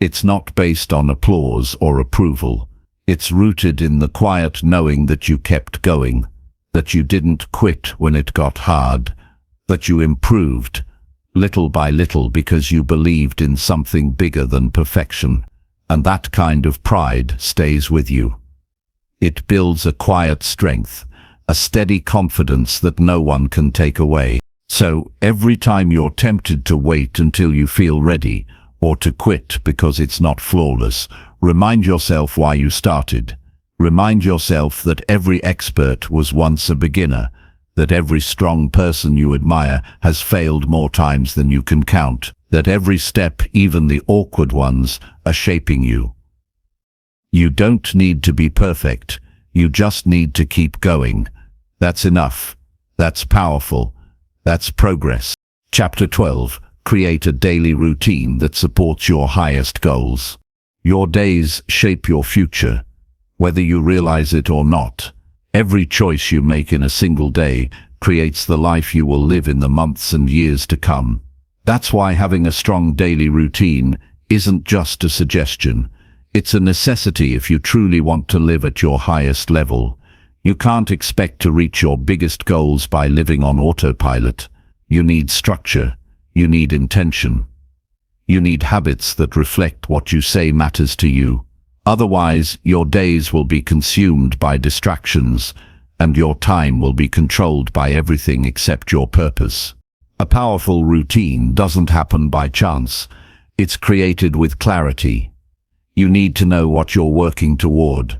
It's not based on applause or approval. It's rooted in the quiet knowing that you kept going, that you didn't quit when it got hard, that you improved, little by little, because you believed in something bigger than perfection. And that kind of pride stays with you. It builds a quiet strength, a steady confidence that no one can take away. So, every time you're tempted to wait until you feel ready, or to quit because it's not flawless, remind yourself why you started. Remind yourself that every expert was once a beginner, that every strong person you admire has failed more times than you can count, that every step, even the awkward ones, are shaping you. You don't need to be perfect. You just need to keep going. That's enough. That's powerful. That's progress. Chapter 12. Create a daily routine that supports your highest goals. Your days shape your future, whether you realize it or not. Every choice you make in a single day creates the life you will live in the months and years to come. That's why having a strong daily routine isn't just a suggestion. It's a necessity if you truly want to live at your highest level. You can't expect to reach your biggest goals by living on autopilot. You need structure. You need intention. You need habits that reflect what you say matters to you. Otherwise, your days will be consumed by distractions, and your time will be controlled by everything except your purpose. A powerful routine doesn't happen by chance. It's created with clarity. You need to know what you're working toward.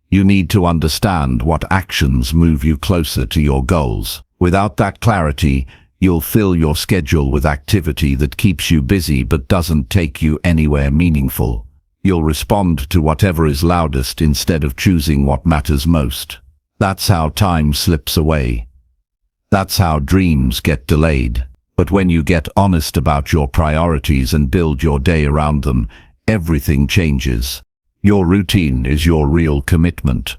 You need to understand what actions move you closer to your goals. Without that clarity, you'll fill your schedule with activity that keeps you busy but doesn't take you anywhere meaningful. You'll respond to whatever is loudest instead of choosing what matters most. That's how time slips away. That's how dreams get delayed. But when you get honest about your priorities and build your day around them, everything changes. Your routine is your real commitment.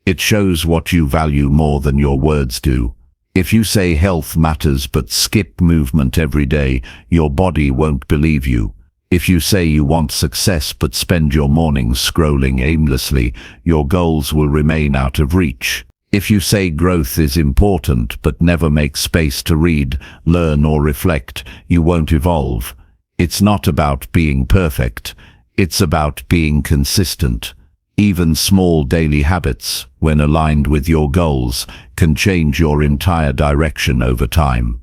It shows what you value more than your words do. If you say health matters but skip movement every day, your body won't believe you. If you say you want success but spend your mornings scrolling aimlessly, your goals will remain out of reach. If you say growth is important but never make space to read, learn or reflect, you won't evolve. It's not about being perfect. It's about being consistent. Even small daily habits, when aligned with your goals, can change your entire direction over time.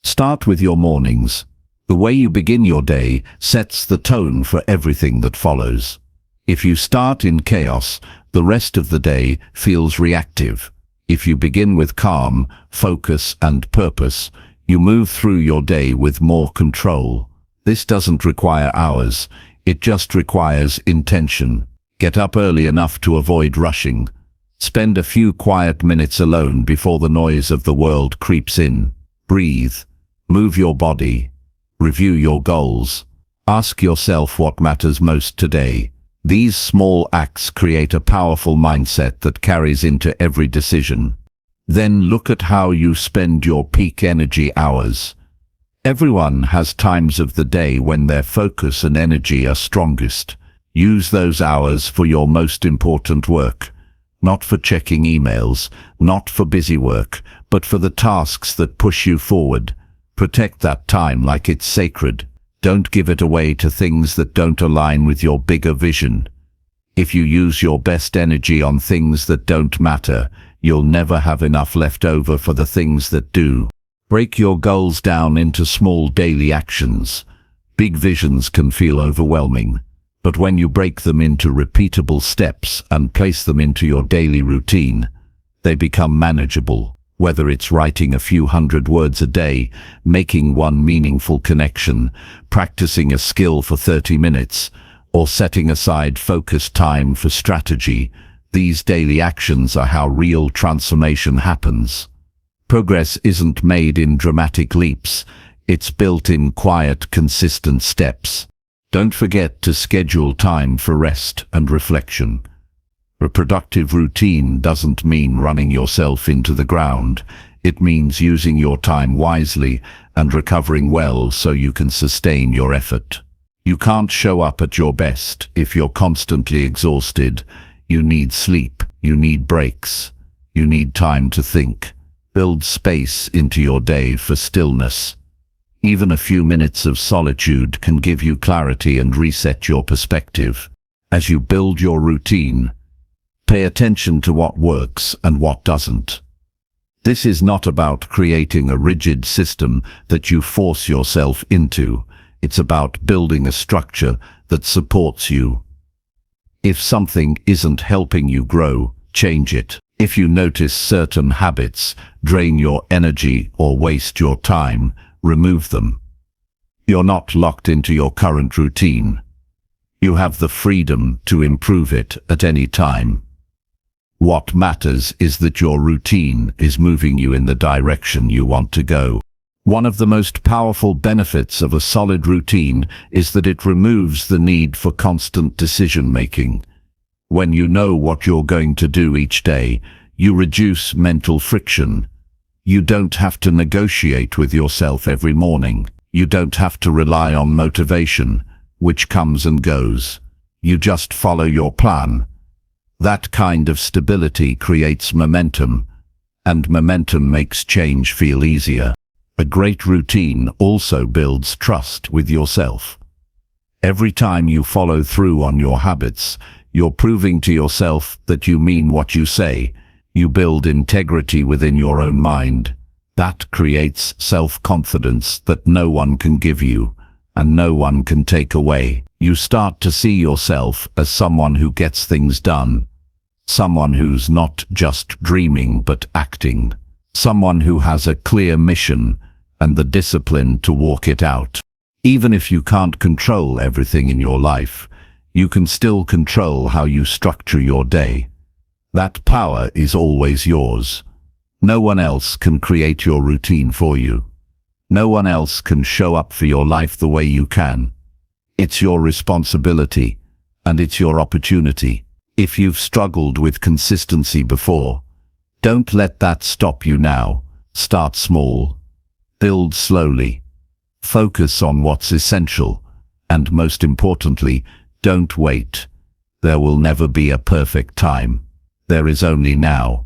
Start with your mornings. The way you begin your day sets the tone for everything that follows. If you start in chaos, the rest of the day feels reactive. If you begin with calm, focus, and purpose, you move through your day with more control. This doesn't require hours. It just requires intention. Get up early enough to avoid rushing. Spend a few quiet minutes alone before the noise of the world creeps in. Breathe. Move your body. Review your goals. Ask yourself what matters most today. These small acts create a powerful mindset that carries into every decision. Then look at how you spend your peak energy hours. Everyone has times of the day when their focus and energy are strongest. Use those hours for your most important work. Not for checking emails, not for busy work, but for the tasks that push you forward. Protect that time like it's sacred. Don't give it away to things that don't align with your bigger vision. If you use your best energy on things that don't matter, you'll never have enough left over for the things that do. Break your goals down into small daily actions. Big visions can feel overwhelming. But when you break them into repeatable steps and place them into your daily routine, they become manageable. Whether it's writing a few hundred words a day, making one meaningful connection, practicing a skill for 30 minutes, or setting aside focused time for strategy. These daily actions are how real transformation happens. Progress isn't made in dramatic leaps. It's built in quiet, consistent steps. Don't forget to schedule time for rest and reflection. A productive routine doesn't mean running yourself into the ground. It means using your time wisely and recovering well so you can sustain your effort. You can't show up at your best if you're constantly exhausted. You need sleep, you need breaks, you need time to think. Build space into your day for stillness. Even a few minutes of solitude can give you clarity and reset your perspective. As you build your routine, pay attention to what works and what doesn't. This is not about creating a rigid system that you force yourself into. It's about building a structure that supports you. If something isn't helping you grow, change it. If you notice certain habits drain your energy or waste your time, remove them. You're not locked into your current routine. You have the freedom to improve it at any time. What matters is that your routine is moving you in the direction you want to go. One of the most powerful benefits of a solid routine is that it removes the need for constant decision-making. When you know what you're going to do each day, you reduce mental friction. You don't have to negotiate with yourself every morning. You don't have to rely on motivation, which comes and goes. You just follow your plan. That kind of stability creates momentum, and momentum makes change feel easier. A great routine also builds trust with yourself. Every time you follow through on your habits, you're proving to yourself that you mean what you say. You build integrity within your own mind. That creates self-confidence that no one can give you, and no one can take away. You start to see yourself as someone who gets things done. Someone who's not just dreaming but acting. Someone who has a clear mission and the discipline to walk it out. Even if you can't control everything in your life, you can still control how you structure your day. That power is always yours. No one else can create your routine for you. No one else can show up for your life the way you can. It's your responsibility, and it's your opportunity. If you've struggled with consistency before, don't let that stop you now. Start small. Build slowly. Focus on what's essential. And most importantly, don't wait. There will never be a perfect time. There is only now.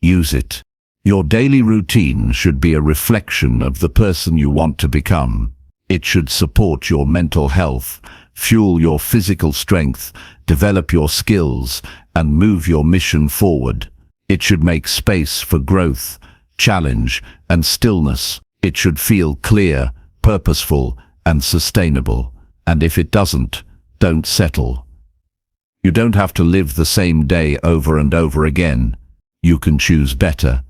Use it. Your daily routine should be a reflection of the person you want to become. It should support your mental health, fuel your physical strength, develop your skills, and move your mission forward. It should make space for growth, challenge, and stillness. It should feel clear, purposeful, and sustainable. And if it doesn't, don't settle. You don't have to live the same day over and over again. You can choose better.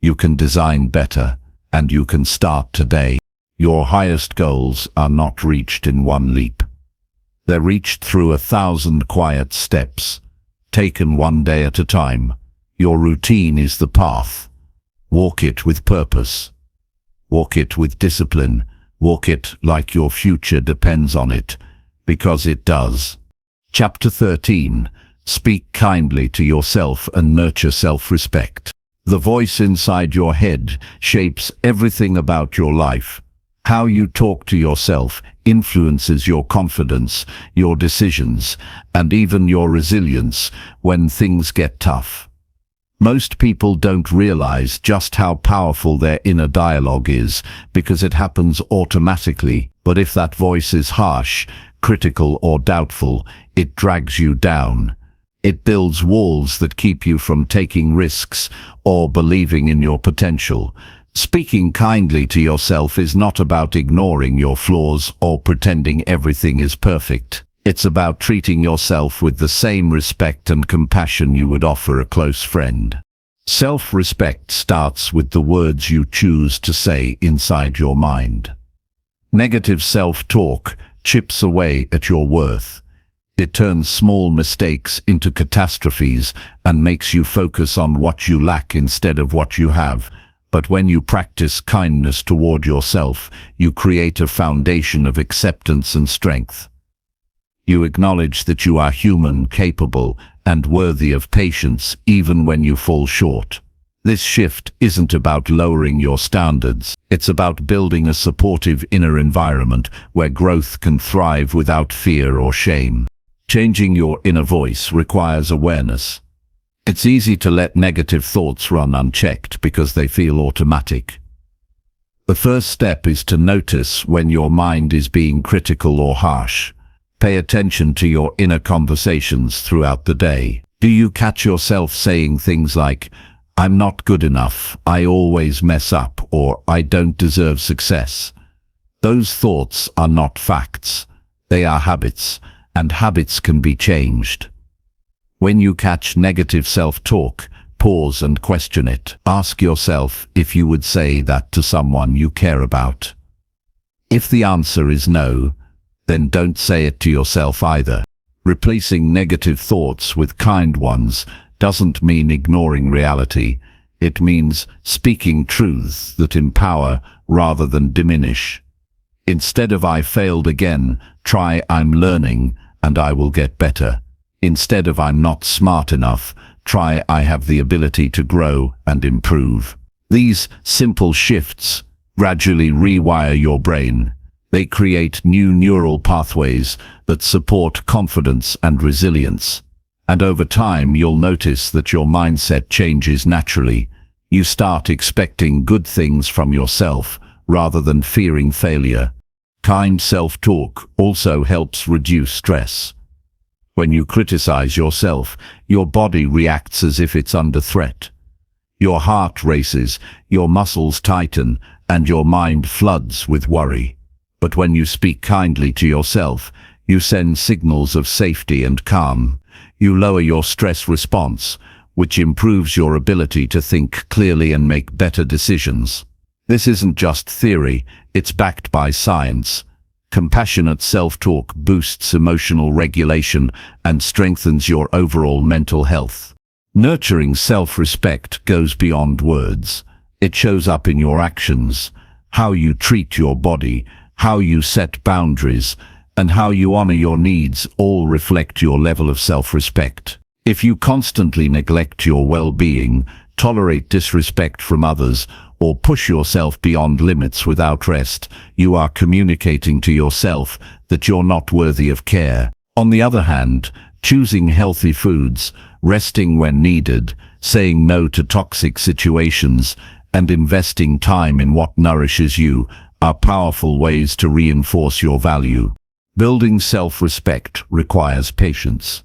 You can design better, and you can start today. Your highest goals are not reached in one leap. They're reached through 1,000 quiet steps, taken one day at a time. Your routine is the path. Walk it with purpose. Walk it with discipline. Walk it like your future depends on it, because it does. Chapter 13. Speak kindly to yourself and nurture self-respect. The voice inside your head shapes everything about your life. How you talk to yourself influences your confidence, your decisions, and even your resilience when things get tough. Most people don't realize just how powerful their inner dialogue is because it happens automatically. But if that voice is harsh, critical, or doubtful, it drags you down. It builds walls that keep you from taking risks or believing in your potential. Speaking kindly to yourself is not about ignoring your flaws or pretending everything is perfect. It's about treating yourself with the same respect and compassion you would offer a close friend. Self-respect starts with the words you choose to say inside your mind. Negative self-talk chips away at your worth. It turns small mistakes into catastrophes and makes you focus on what you lack instead of what you have. But when you practice kindness toward yourself, you create a foundation of acceptance and strength. You acknowledge that you are human, capable, and worthy of patience even when you fall short. This shift isn't about lowering your standards. It's about building a supportive inner environment where growth can thrive without fear or shame. Changing your inner voice requires awareness. It's easy to let negative thoughts run unchecked because they feel automatic. The first step is to notice when your mind is being critical or harsh. Pay attention to your inner conversations throughout the day. Do you catch yourself saying things like, "I'm not good enough, I always mess up," or "I don't deserve success"? Those thoughts are not facts. They are habits, and habits can be changed. When you catch negative self-talk, pause and question it. Ask yourself if you would say that to someone you care about. If the answer is no, then don't say it to yourself either. Replacing negative thoughts with kind ones doesn't mean ignoring reality. It means speaking truths that empower rather than diminish. Instead of "I failed again," try "I'm learning and I will get better." Instead of "I'm not smart enough," try "I have the ability to grow and improve." These simple shifts gradually rewire your brain. They create new neural pathways that support confidence and resilience. And over time, you'll notice that your mindset changes naturally. You start expecting good things from yourself rather than fearing failure. Kind self-talk also helps reduce stress. When you criticize yourself, your body reacts as if it's under threat. Your heart races, your muscles tighten, and your mind floods with worry. But when you speak kindly to yourself, you send signals of safety and calm. You lower your stress response, which improves your ability to think clearly and make better decisions. This isn't just theory, it's backed by science. Compassionate self-talk boosts emotional regulation and strengthens your overall mental health. Nurturing self-respect goes beyond words. It shows up in your actions, how you treat your body, how you set boundaries, and how you honor your needs all reflect your level of self-respect. If you constantly neglect your well-being, tolerate disrespect from others, or push yourself beyond limits without rest, you are communicating to yourself that you're not worthy of care. On the other hand, choosing healthy foods, resting when needed, saying no to toxic situations, and investing time in what nourishes you are powerful ways to reinforce your value. Building self-respect requires patience.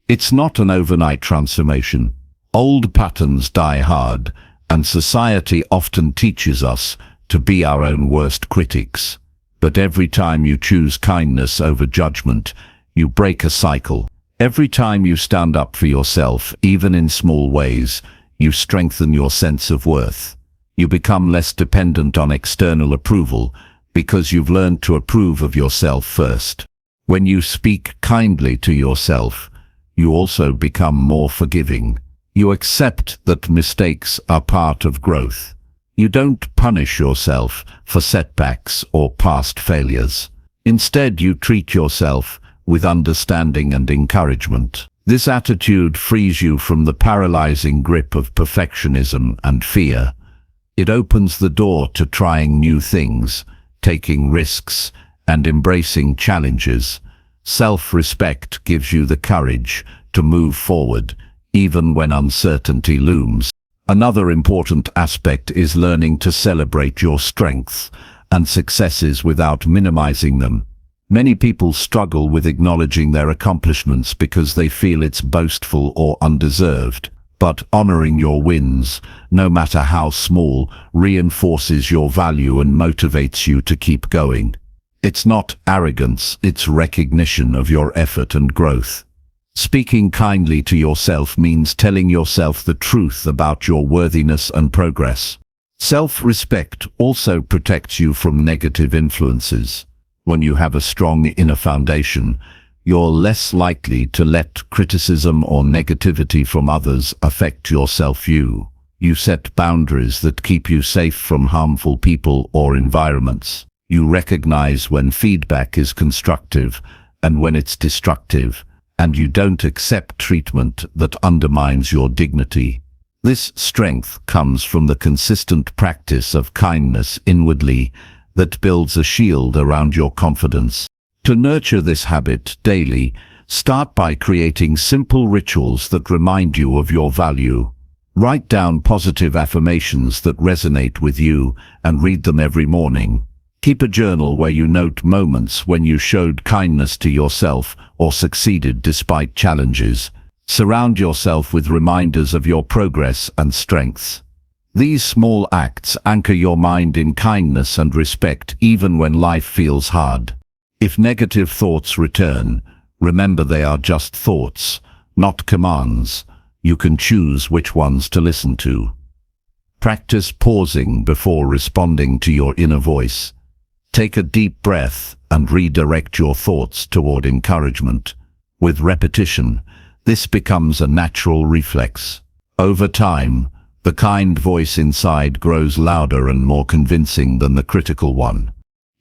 It's not an overnight transformation. Old patterns die hard, and society often teaches us to be our own worst critics. But every time you choose kindness over judgment, you break a cycle. Every time you stand up for yourself, even in small ways, you strengthen your sense of worth. You become less dependent on external approval because you've learned to approve of yourself first. When you speak kindly to yourself, you also become more forgiving. You accept that mistakes are part of growth. You don't punish yourself for setbacks or past failures. Instead, you treat yourself with understanding and encouragement. This attitude frees you from the paralyzing grip of perfectionism and fear. It opens the door to trying new things, taking risks, and embracing challenges. Self-respect gives you the courage to move forward, even when uncertainty looms. Another important aspect is learning to celebrate your strengths and successes without minimizing them. Many people struggle with acknowledging their accomplishments because they feel it's boastful or undeserved. But honoring your wins, no matter how small, reinforces your value and motivates you to keep going. It's not arrogance, it's recognition of your effort and growth. Speaking kindly to yourself means telling yourself the truth about your worthiness and progress. Self-respect also protects you from negative influences. When you have a strong inner foundation, you're less likely to let criticism or negativity from others affect your self-view. You set boundaries that keep you safe from harmful people or environments. You recognize when feedback is constructive and when it's destructive, and you don't accept treatment that undermines your dignity. This strength comes from the consistent practice of kindness inwardly that builds a shield around your confidence. To nurture this habit daily, start by creating simple rituals that remind you of your value. Write down positive affirmations that resonate with you and read them every morning. Keep a journal where you note moments when you showed kindness to yourself or succeeded despite challenges. Surround yourself with reminders of your progress and strengths. These small acts anchor your mind in kindness and respect even when life feels hard. If negative thoughts return, remember they are just thoughts, not commands. You can choose which ones to listen to. Practice pausing before responding to your inner voice. Take a deep breath and redirect your thoughts toward encouragement. With repetition, this becomes a natural reflex. Over time, the kind voice inside grows louder and more convincing than the critical one.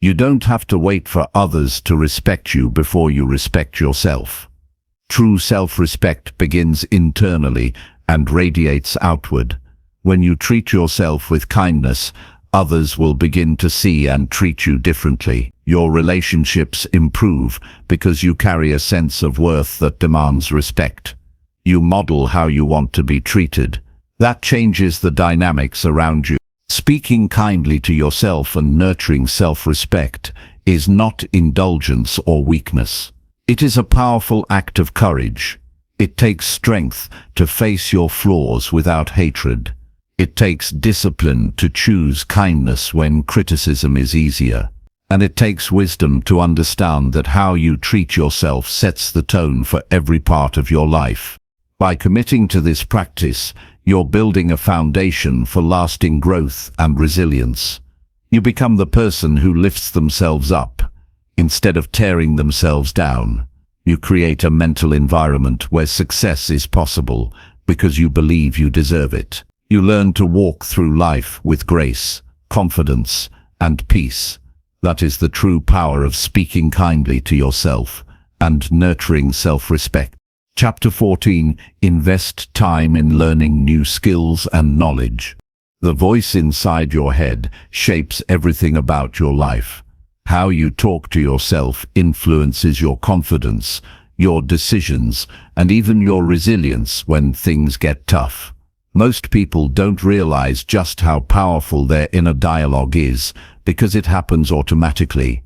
You don't have to wait for others to respect you before you respect yourself. True self-respect begins internally and radiates outward. When you treat yourself with kindness, others will begin to see and treat you differently. Your relationships improve because you carry a sense of worth that demands respect. You model how you want to be treated. That changes the dynamics around you. Speaking kindly to yourself and nurturing self-respect is not indulgence or weakness. It is a powerful act of courage. It takes strength to face your flaws without hatred. It takes discipline to choose kindness when criticism is easier. And it takes wisdom to understand that how you treat yourself sets the tone for every part of your life. By committing to this practice, you're building a foundation for lasting growth and resilience. You become the person who lifts themselves up instead of tearing themselves down. You create a mental environment where success is possible because you believe you deserve it. You learn to walk through life with grace, confidence, and peace. That is the true power of speaking kindly to yourself and nurturing self-respect. Chapter 14. Invest time in learning new skills and knowledge. The voice inside your head shapes everything about your life. How you talk to yourself influences your confidence, your decisions, and even your resilience when things get tough. Most people don't realize just how powerful their inner dialogue is because it happens automatically.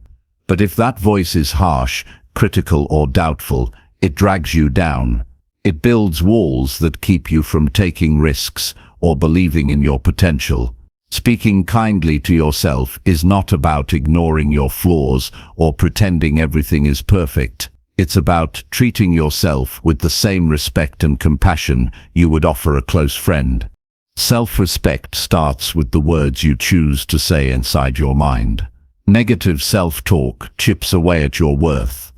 But if that voice is harsh, critical, or doubtful, it drags you down. It builds walls that keep you from taking risks or believing in your potential. Speaking kindly to yourself is not about ignoring your flaws or pretending everything is perfect. It's about treating yourself with the same respect and compassion you would offer a close friend. Self-respect starts with the words you choose to say inside your mind. Negative self-talk chips away at your worth.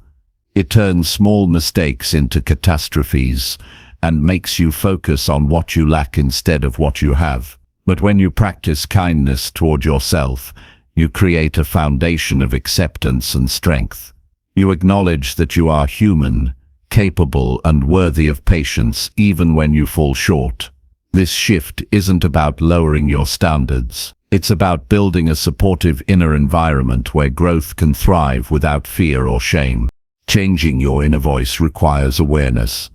It turns small mistakes into catastrophes and makes you focus on what you lack instead of what you have. But when you practice kindness toward yourself, you create a foundation of acceptance and strength. You acknowledge that you are human, capable, and worthy of patience even when you fall short. This shift isn't about lowering your standards. It's about building a supportive inner environment where growth can thrive without fear or shame. Changing your inner voice requires awareness.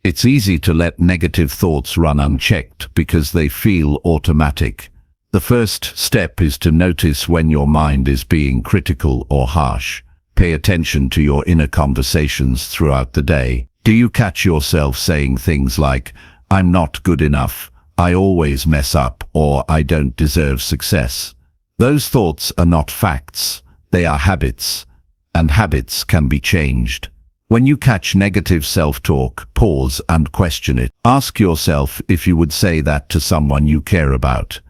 It's easy to let negative thoughts run unchecked because they feel automatic. The first step is to notice when your mind is being critical or harsh. Pay attention to your inner conversations throughout the day. Do you catch yourself saying things like, "I'm not good enough," "I always mess up," or "I don't deserve success"? Those thoughts are not facts. They are habits, and habits can be changed. When you catch negative self-talk, pause and question it. Ask yourself if you would say that to someone you care about.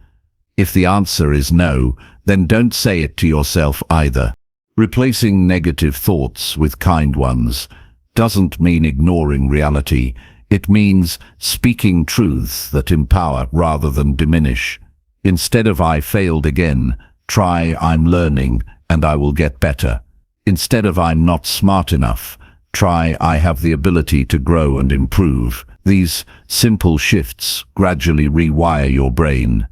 If the answer is no, then don't say it to yourself either. Replacing negative thoughts with kind ones doesn't mean ignoring reality. It means speaking truths that empower rather than diminish. Instead of "I failed again," try "I'm learning and I will get better." Instead of "I'm not smart enough," try "I have the ability to grow and improve." These simple shifts gradually rewire your brain.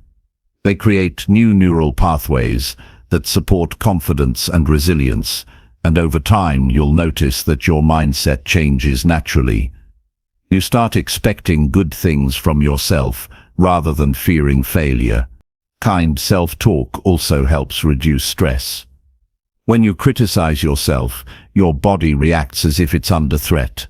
They create new neural pathways that support confidence and resilience, and over time you'll notice that your mindset changes naturally. You start expecting good things from yourself rather than fearing failure. Kind self-talk also helps reduce stress. When you criticize yourself, your body reacts as if it's under threat.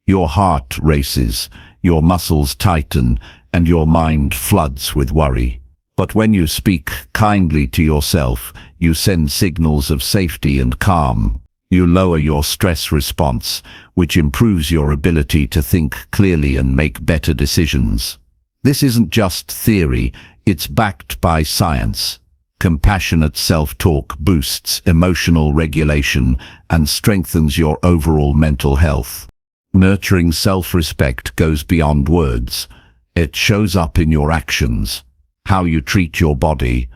Your heart races, your muscles tighten, and your mind floods with worry. But when you speak kindly to yourself, you send signals of safety and calm. You lower your stress response, which improves your ability to think clearly and make better decisions. This isn't just theory, it's backed by science. Compassionate self-talk boosts emotional regulation and strengthens your overall mental health. Nurturing self-respect goes beyond words. It shows up in your actions. How you treat your body,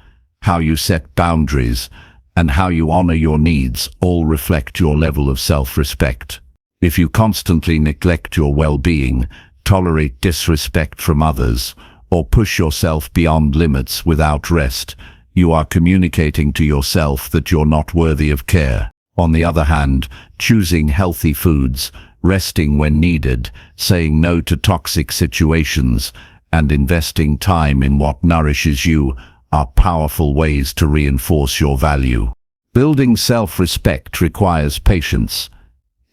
how you set boundaries, and how you honor your needs all reflect your level of self-respect. If you constantly neglect your well-being, tolerate disrespect from others, or push yourself beyond limits without rest, you are communicating to yourself that you're not worthy of care. On the other hand, choosing healthy foods, resting when needed, saying no to toxic situations, and investing time in what nourishes you are powerful ways to reinforce your value. Building self-respect requires patience.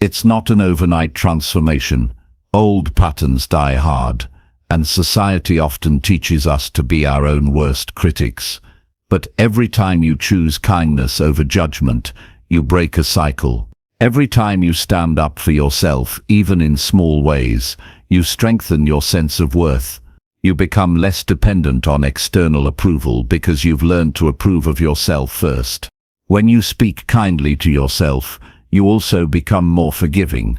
It's not an overnight transformation. Old patterns die hard, and society often teaches us to be our own worst critics. But every time you choose kindness over judgment, you break a cycle. Every time you stand up for yourself, even in small ways, you strengthen your sense of worth. You become less dependent on external approval because you've learned to approve of yourself first. When you speak kindly to yourself, you also become more forgiving.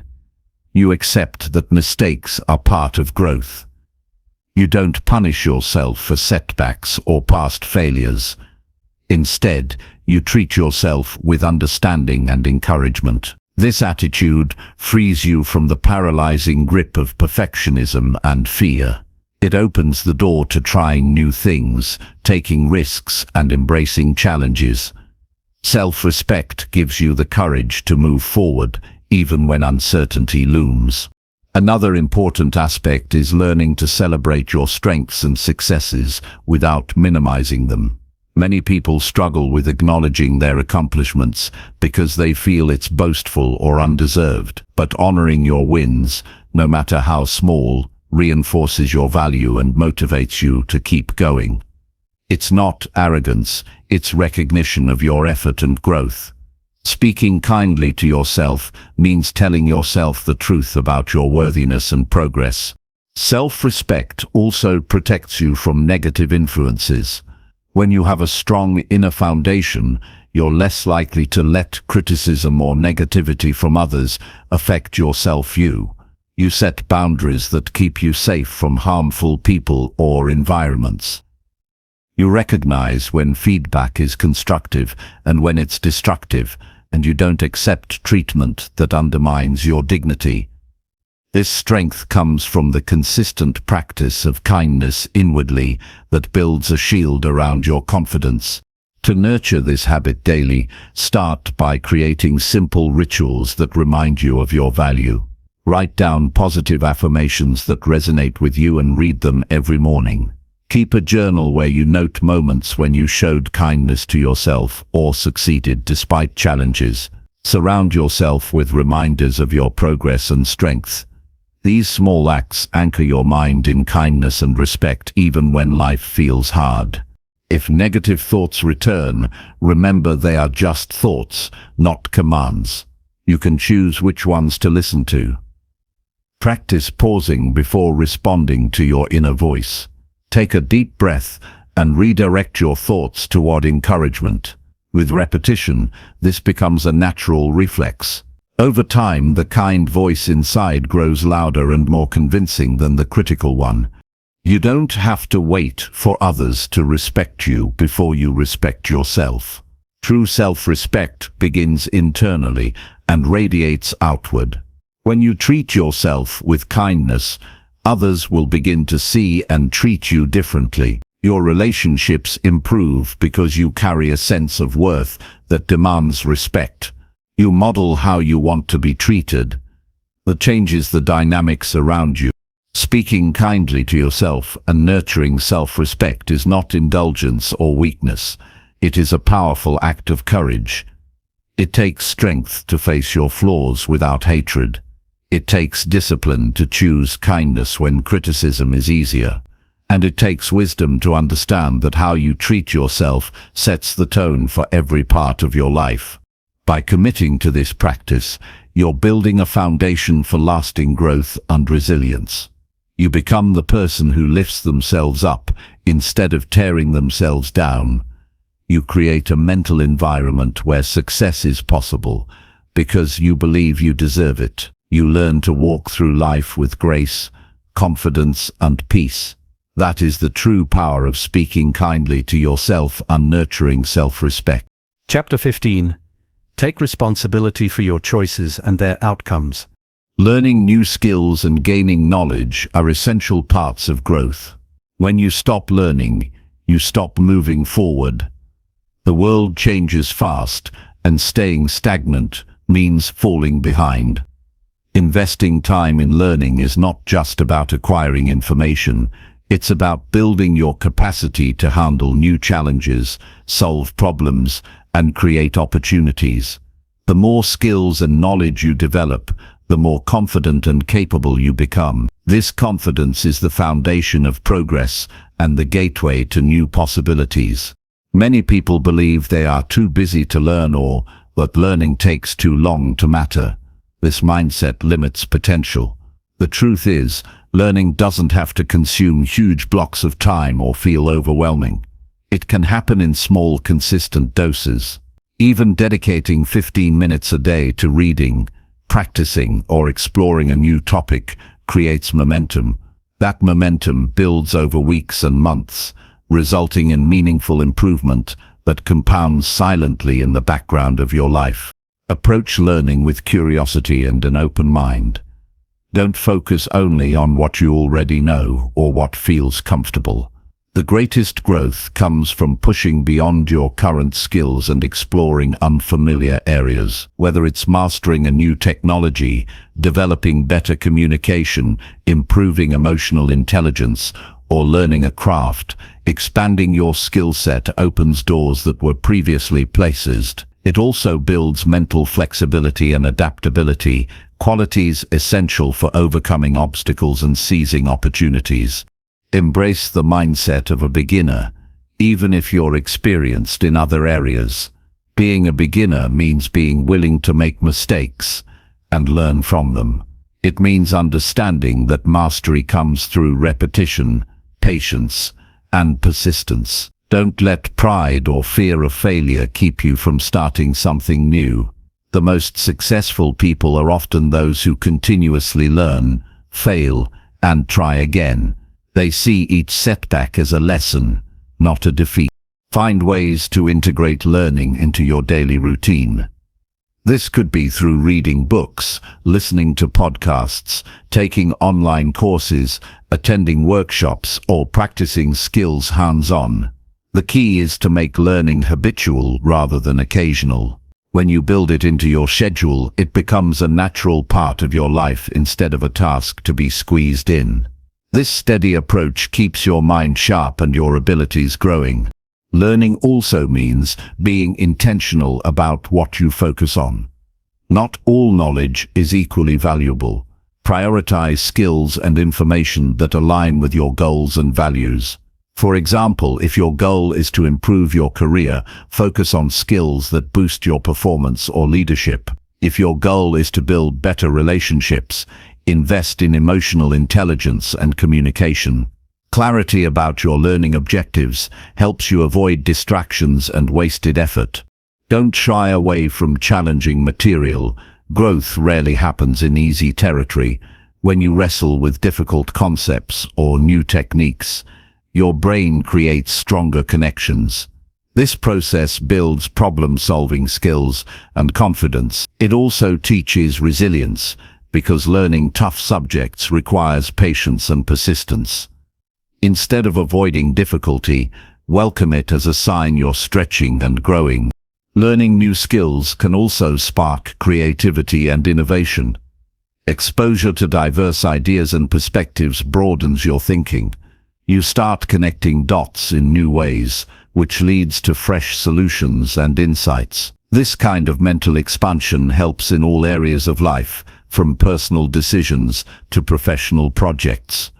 You accept that mistakes are part of growth. You don't punish yourself for setbacks or past failures. Instead, you treat yourself with understanding and encouragement. This attitude frees you from the paralyzing grip of perfectionism and fear. It opens the door to trying new things, taking risks, and embracing challenges. Self-respect gives you the courage to move forward, even when uncertainty looms. Another important aspect is learning to celebrate your strengths and successes without minimizing them. Many people struggle with acknowledging their accomplishments because they feel it's boastful or undeserved. But honoring your wins, no matter how small, reinforces your value and motivates you to keep going. It's not arrogance, it's recognition of your effort and growth. Speaking kindly to yourself means telling yourself the truth about your worthiness and progress. Self-respect also protects you from negative influences. When you have a strong inner foundation, you're less likely to let criticism or negativity from others affect your self-view. You set boundaries that keep you safe from harmful people or environments. You recognize when feedback is constructive and when it's destructive, and you don't accept treatment that undermines your dignity. This strength comes from the consistent practice of kindness inwardly that builds a shield around your confidence. To nurture this habit daily, start by creating simple rituals that remind you of your value. Write down positive affirmations that resonate with you and read them every morning. Keep a journal where you note moments when you showed kindness to yourself or succeeded despite challenges. Surround yourself with reminders of your progress and strength. These small acts anchor your mind in kindness and respect even when life feels hard. If negative thoughts return, remember they are just thoughts, not commands. You can choose which ones to listen to. Practice pausing before responding to your inner voice. Take a deep breath and redirect your thoughts toward encouragement. With repetition, this becomes a natural reflex. Over time, the kind voice inside grows louder and more convincing than the critical one. You don't have to wait for others to respect you before you respect yourself. True self-respect begins internally and radiates outward. When you treat yourself with kindness, others will begin to see and treat you differently. Your relationships improve because you carry a sense of worth that demands respect. You model how you want to be treated. That changes the dynamics around you. Speaking kindly to yourself and nurturing self-respect is not indulgence or weakness. It is a powerful act of courage. It takes strength to face your flaws without hatred. It takes discipline to choose kindness when criticism is easier. And it takes wisdom to understand that how you treat yourself sets the tone for every part of your life. By committing to this practice, you're building a foundation for lasting growth and resilience. You become the person who lifts themselves up instead of tearing themselves down. You create a mental environment where success is possible because you believe you deserve it. You learn to walk through life with grace, confidence, and peace. That is the true power of speaking kindly to yourself and nurturing self-respect. Chapter 15. Take responsibility for your choices and their outcomes. Learning new skills and gaining knowledge are essential parts of growth. When you stop learning, you stop moving forward. The world changes fast, and staying stagnant means falling behind. Investing time in learning is not just about acquiring information. It's about building your capacity to handle new challenges, solve problems, and create opportunities. The more skills and knowledge you develop, the more confident and capable you become. This confidence is the foundation of progress and the gateway to new possibilities. Many people believe they are too busy to learn or that learning takes too long to matter. This mindset limits potential. The truth is, learning doesn't have to consume huge blocks of time or feel overwhelming. It can happen in small, consistent doses. Even dedicating 15 minutes a day to reading, practicing, or exploring a new topic creates momentum. That momentum builds over weeks and months, resulting in meaningful improvement that compounds silently in the background of your life. Approach learning with curiosity and an open mind. Don't focus only on what you already know or what feels comfortable. The greatest growth comes from pushing beyond your current skills and exploring unfamiliar areas. Whether it's mastering a new technology, developing better communication, improving emotional intelligence, or learning a craft, expanding your skill set opens doors that were previously closed. It also builds mental flexibility and adaptability, qualities essential for overcoming obstacles and seizing opportunities. Embrace the mindset of a beginner, even if you're experienced in other areas. Being a beginner means being willing to make mistakes and learn from them. It means understanding that mastery comes through repetition, patience, and persistence. Don't let pride or fear of failure keep you from starting something new. The most successful people are often those who continuously learn, fail, and try again. They see each setback as a lesson, not a defeat. Find ways to integrate learning into your daily routine. This could be through reading books, listening to podcasts, taking online courses, attending workshops, or practicing skills hands-on. The key is to make learning habitual rather than occasional. When you build it into your schedule, it becomes a natural part of your life instead of a task to be squeezed in. This steady approach keeps your mind sharp and your abilities growing. Learning also means being intentional about what you focus on. Not all knowledge is equally valuable. Prioritize skills and information that align with your goals and values. For example, if your goal is to improve your career, focus on skills that boost your performance or leadership. If your goal is to build better relationships, invest in emotional intelligence and communication. Clarity about your learning objectives helps you avoid distractions and wasted effort. Don't shy away from challenging material. Growth rarely happens in easy territory. When you wrestle with difficult concepts or new techniques, your brain creates stronger connections. This process builds problem-solving skills and confidence. It also teaches resilience, because learning tough subjects requires patience and persistence. Instead of avoiding difficulty, welcome it as a sign you're stretching and growing. Learning new skills can also spark creativity and innovation. Exposure to diverse ideas and perspectives broadens your thinking. You start connecting dots in new ways, which leads to fresh solutions and insights. This kind of mental expansion helps in all areas of life, from personal decisions to professional projects.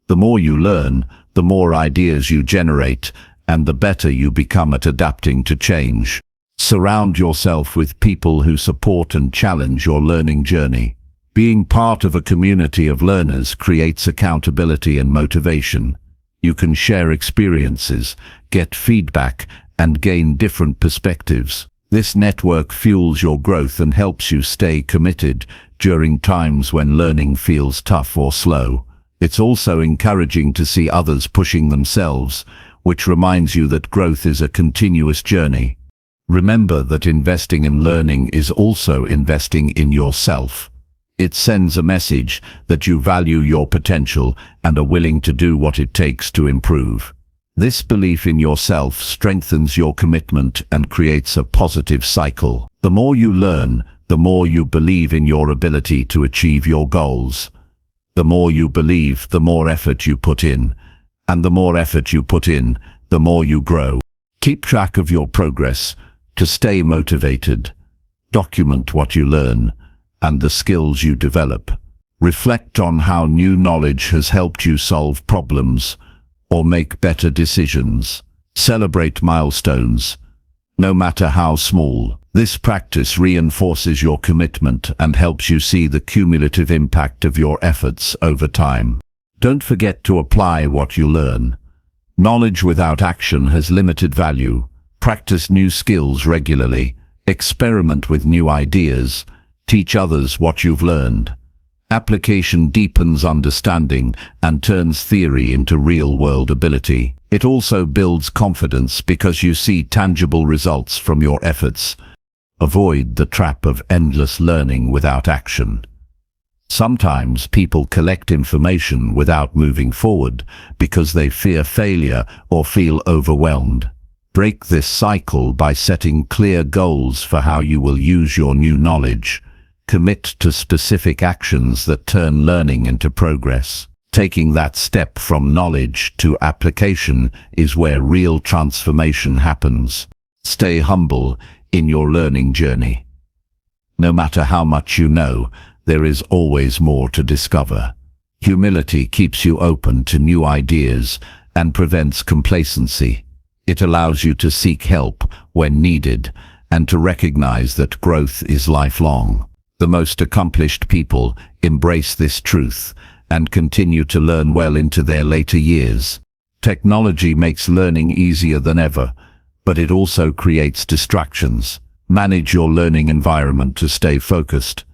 The more you learn, the more ideas you generate, and the better you become at adapting to change. Surround yourself with people who support and challenge your learning journey. Being part of a community of learners creates accountability and motivation. You can share experiences, get feedback, and gain different perspectives. This network fuels your growth and helps you stay committed during times when learning feels tough or slow. It's also encouraging to see others pushing themselves, which reminds you that growth is a continuous journey. Remember that investing in learning is also investing in yourself. It sends a message that you value your potential and are willing to do what it takes to improve. This belief in yourself strengthens your commitment and creates a positive cycle. The more you learn, the more you believe in your ability to achieve your goals. The more you believe, the more effort you put in. And the more effort you put in, the more you grow. Keep track of your progress to stay motivated. Document what you learn and the skills you develop. Reflect on how new knowledge has helped you solve problems or make better decisions. Celebrate milestones, no matter how small. This practice reinforces your commitment and helps you see the cumulative impact of your efforts over time. Don't forget to apply what you learn. Knowledge without action has limited value. Practice new skills regularly. Experiment with new ideas. Teach others what you've learned. Application deepens understanding and turns theory into real-world ability. It also builds confidence because you see tangible results from your efforts. Avoid the trap of endless learning without action. Sometimes people collect information without moving forward because they fear failure or feel overwhelmed. Break this cycle by setting clear goals for how you will use your new knowledge. Commit to specific actions that turn learning into progress. Taking that step from knowledge to application is where real transformation happens. Stay humble in your learning journey. No matter how much you know, there is always more to discover. Humility keeps you open to new ideas and prevents complacency. It allows you to seek help when needed and to recognize that growth is lifelong. The most accomplished people embrace this truth and continue to learn well into their later years. Technology makes learning easier than ever, but it also creates distractions. Manage your learning environment to stay focused.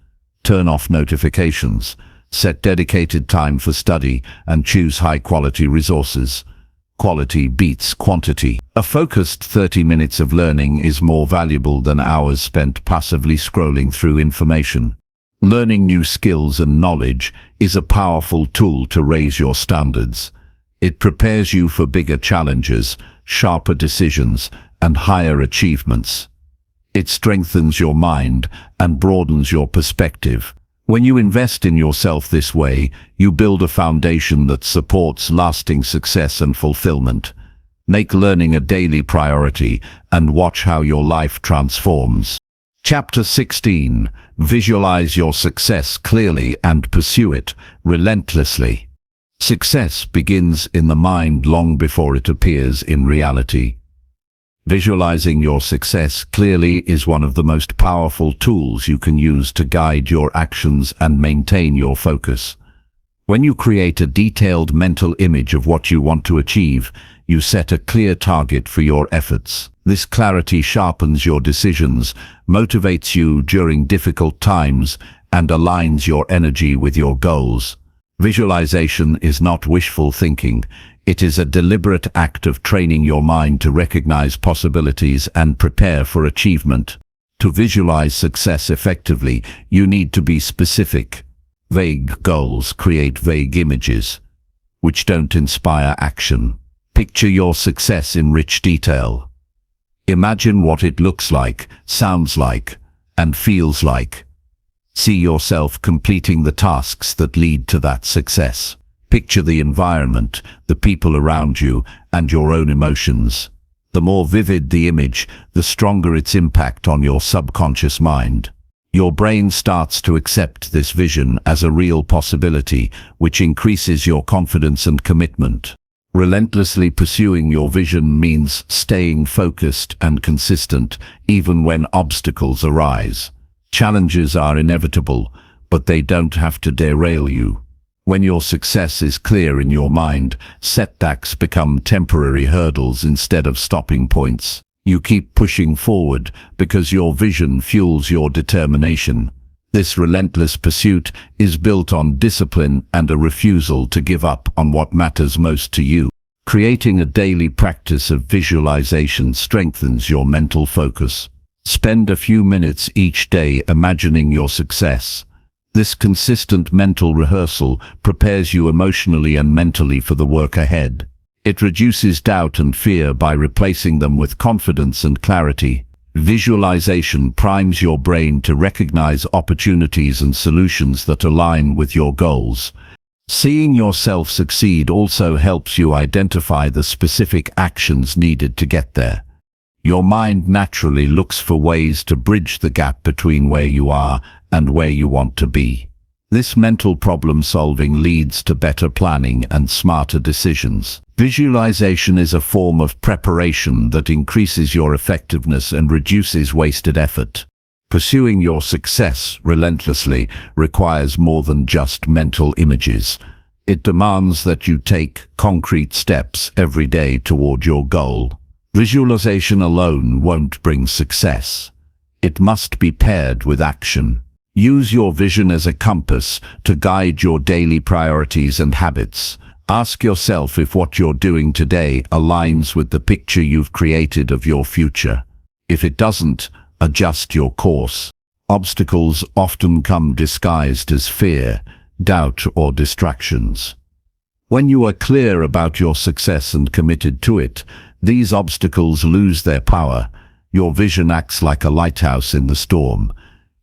Turn off notifications, set dedicated time for study, and choose high-quality resources. Quality beats quantity. A focused 30 minutes of learning is more valuable than hours spent passively scrolling through information. Learning new skills and knowledge is a powerful tool to raise your standards. It prepares you for bigger challenges, sharper decisions, and higher achievements. It strengthens your mind and broadens your perspective. When you invest in yourself this way, you build a foundation that supports lasting success and fulfillment. Make learning a daily priority and watch how your life transforms. Chapter 16. Visualize your success clearly and pursue it relentlessly. Success begins in the mind long before it appears in reality. Visualizing your success clearly is one of the most powerful tools you can use to guide your actions and maintain your focus. When you create a detailed mental image of what you want to achieve, you set a clear target for your efforts. This clarity sharpens your decisions, motivates you during difficult times, and aligns your energy with your goals. Visualization is not wishful thinking. It is a deliberate act of training your mind to recognize possibilities and prepare for achievement. To visualize success effectively, you need to be specific. Vague goals create vague images, which don't inspire action. Picture your success in rich detail. Imagine what it looks like, sounds like, and feels like. See yourself completing the tasks that lead to that success. Picture the environment, the people around you, and your own emotions. The more vivid the image, the stronger its impact on your subconscious mind. Your brain starts to accept this vision as a real possibility, which increases your confidence and commitment. Relentlessly pursuing your vision means staying focused and consistent, even when obstacles arise. Challenges are inevitable, but they don't have to derail you. When your success is clear in your mind, setbacks become temporary hurdles instead of stopping points. You keep pushing forward because your vision fuels your determination. This relentless pursuit is built on discipline and a refusal to give up on what matters most to you. Creating a daily practice of visualization strengthens your mental focus. Spend a few minutes each day imagining your success. This consistent mental rehearsal prepares you emotionally and mentally for the work ahead. It reduces doubt and fear by replacing them with confidence and clarity. Visualization primes your brain to recognize opportunities and solutions that align with your goals. Seeing yourself succeed also helps you identify the specific actions needed to get there. Your mind naturally looks for ways to bridge the gap between where you are and where you want to be. This mental problem solving leads to better planning and smarter decisions. Visualization is a form of preparation that increases your effectiveness and reduces wasted effort. Pursuing your success relentlessly requires more than just mental images. It demands that you take concrete steps every day toward your goal. Visualization alone won't bring success. It must be paired with action. Use your vision as a compass to guide your daily priorities and habits. Ask yourself if what you're doing today aligns with the picture you've created of your future. If it doesn't, adjust your course. Obstacles often come disguised as fear, doubt, or distractions. When you are clear about your success and committed to it, these obstacles lose their power. Your vision acts like a lighthouse in the storm.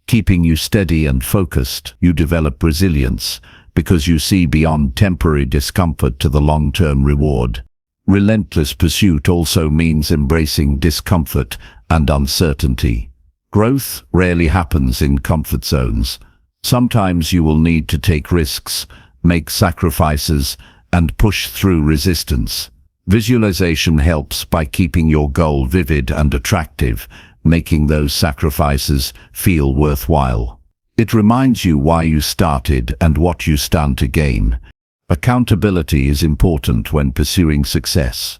Keeping you steady and focused, you develop resilience because you see beyond temporary discomfort to the long-term reward. Relentless pursuit also means embracing discomfort and uncertainty. Growth rarely happens in comfort zones. Sometimes you will need to take risks, make sacrifices, and push through resistance. Visualization helps by keeping your goal vivid and attractive, making those sacrifices feel worthwhile. It reminds you why you started and what you stand to gain. Accountability is important when pursuing success.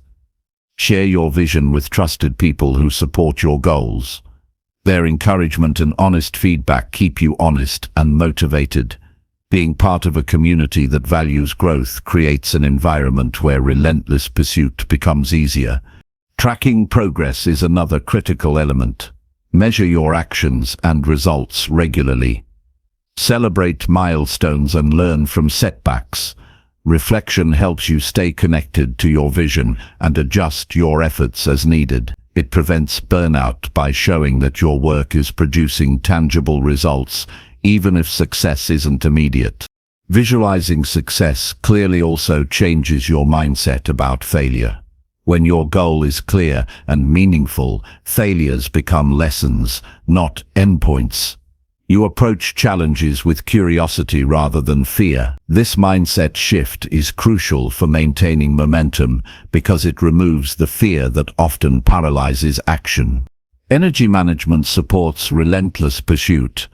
Share your vision with trusted people who support your goals. Their encouragement and honest feedback keep you honest and motivated. Being part of a community that values growth creates an environment where relentless pursuit becomes easier. Tracking progress is another critical element. Measure your actions and results regularly. Celebrate milestones and learn from setbacks. Reflection helps you stay connected to your vision and adjust your efforts as needed. It prevents burnout by showing that your work is producing tangible results, even if success isn't immediate. Visualizing success clearly also changes your mindset about failure. When your goal is clear and meaningful, failures become lessons, not endpoints. You approach challenges with curiosity rather than fear. This mindset shift is crucial for maintaining momentum because it removes the fear that often paralyzes action. Energy management supports relentless pursuit.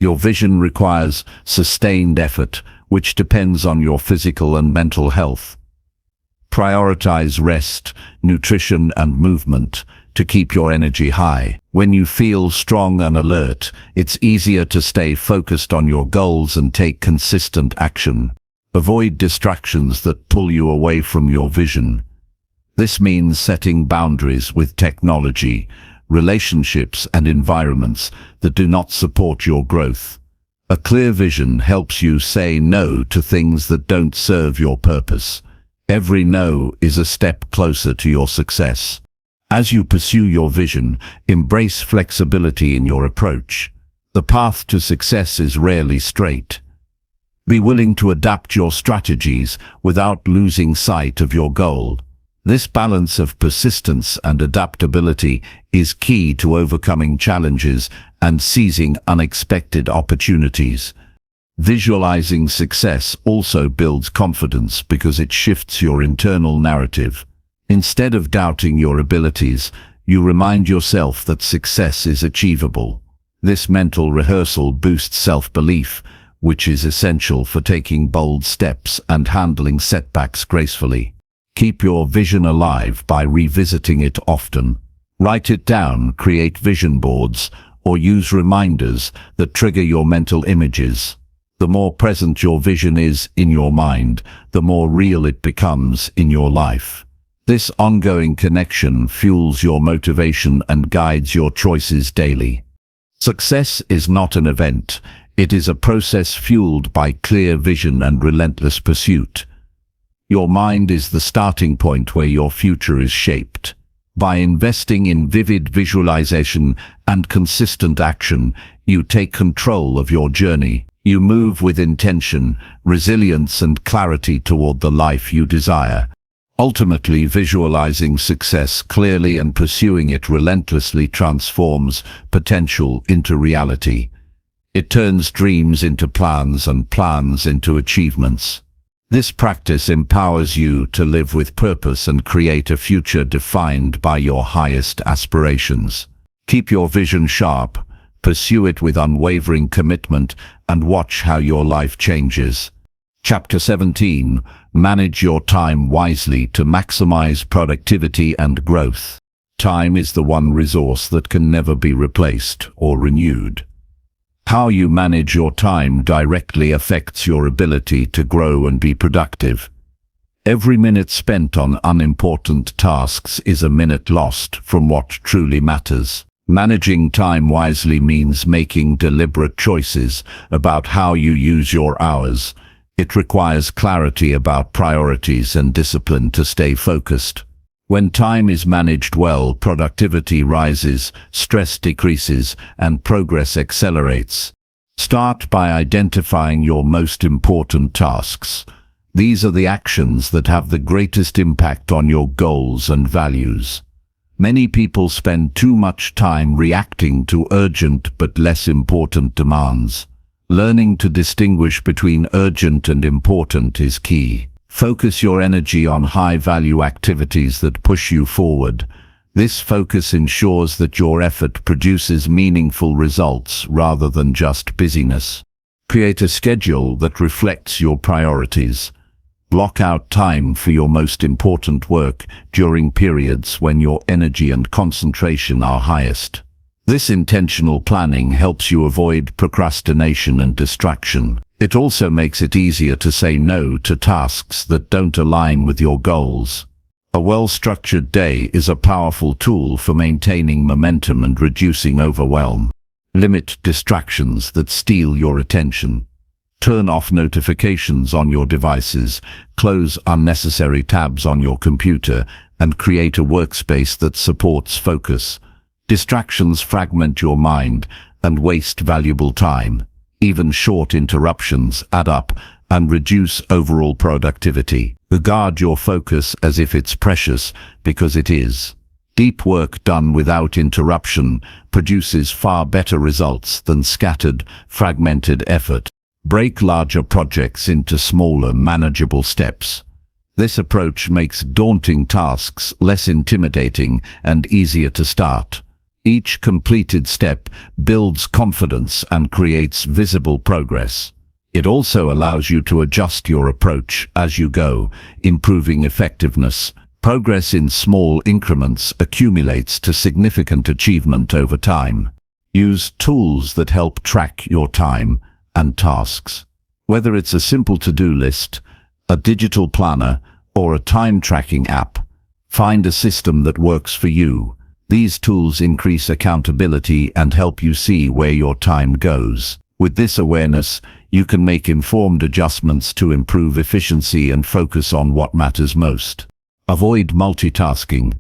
Your vision requires sustained effort, which depends on your physical and mental health. Prioritize rest, nutrition, and movement to keep your energy high. When you feel strong and alert, it's easier to stay focused on your goals and take consistent action. Avoid distractions that pull you away from your vision. This means setting boundaries with technology, relationships, and environments that do not support your growth. A clear vision helps you say no to things that don't serve your purpose. Every no is a step closer to your success. As you pursue your vision, embrace flexibility in your approach. The path to success is rarely straight. Be willing to adapt your strategies without losing sight of your goal. This balance of persistence and adaptability is key to overcoming challenges and seizing unexpected opportunities. Visualizing success also builds confidence because it shifts your internal narrative. Instead of doubting your abilities, you remind yourself that success is achievable. This mental rehearsal boosts self-belief, which is essential for taking bold steps and handling setbacks gracefully. Keep your vision alive by revisiting it often. Write it down, create vision boards, or use reminders that trigger your mental images. The more present your vision is in your mind, the more real it becomes in your life. This ongoing connection fuels your motivation and guides your choices daily. Success is not an event. It is a process fueled by clear vision and relentless pursuit. Your mind is the starting point where your future is shaped. By investing in vivid visualization and consistent action, you take control of your journey. You move with intention, resilience, and clarity toward the life you desire. Ultimately, visualizing success clearly and pursuing it relentlessly transforms potential into reality. It turns dreams into plans and plans into achievements. This practice empowers you to live with purpose and create a future defined by your highest aspirations. Keep your vision sharp, pursue it with unwavering commitment, and watch how your life changes. Chapter 17. Manage your time wisely to maximize productivity and growth. Time is the one resource that can never be replaced or renewed. How you manage your time directly affects your ability to grow and be productive. Every minute spent on unimportant tasks is a minute lost from what truly matters. Managing time wisely means making deliberate choices about how you use your hours. It requires clarity about priorities and discipline to stay focused. When time is managed well, productivity rises, stress decreases, and progress accelerates. Start by identifying your most important tasks. These are the actions that have the greatest impact on your goals and values. Many people spend too much time reacting to urgent but less important demands. Learning to distinguish between urgent and important is key. Focus your energy on high-value activities that push you forward. This focus ensures that your effort produces meaningful results rather than just busyness. Create a schedule that reflects your priorities. Block out time for your most important work during periods when your energy and concentration are highest. This intentional planning helps you avoid procrastination and distraction. It also makes it easier to say no to tasks that don't align with your goals. A well-structured day is a powerful tool for maintaining momentum and reducing overwhelm. Limit distractions that steal your attention. Turn off notifications on your devices, close unnecessary tabs on your computer, and create a workspace that supports focus. Distractions fragment your mind and waste valuable time. Even short interruptions add up and reduce overall productivity. Regard your focus as if it's precious, because it is. Deep work done without interruption produces far better results than scattered, fragmented effort. Break larger projects into smaller, manageable steps. This approach makes daunting tasks less intimidating and easier to start. Each completed step builds confidence and creates visible progress. It also allows you to adjust your approach as you go, improving effectiveness. Progress in small increments accumulates to significant achievement over time. Use tools that help track your time and tasks. Whether it's a simple to-do list, a digital planner, or a time tracking app, find a system that works for you. These tools increase accountability and help you see where your time goes. With this awareness, you can make informed adjustments to improve efficiency and focus on what matters most. Avoid multitasking.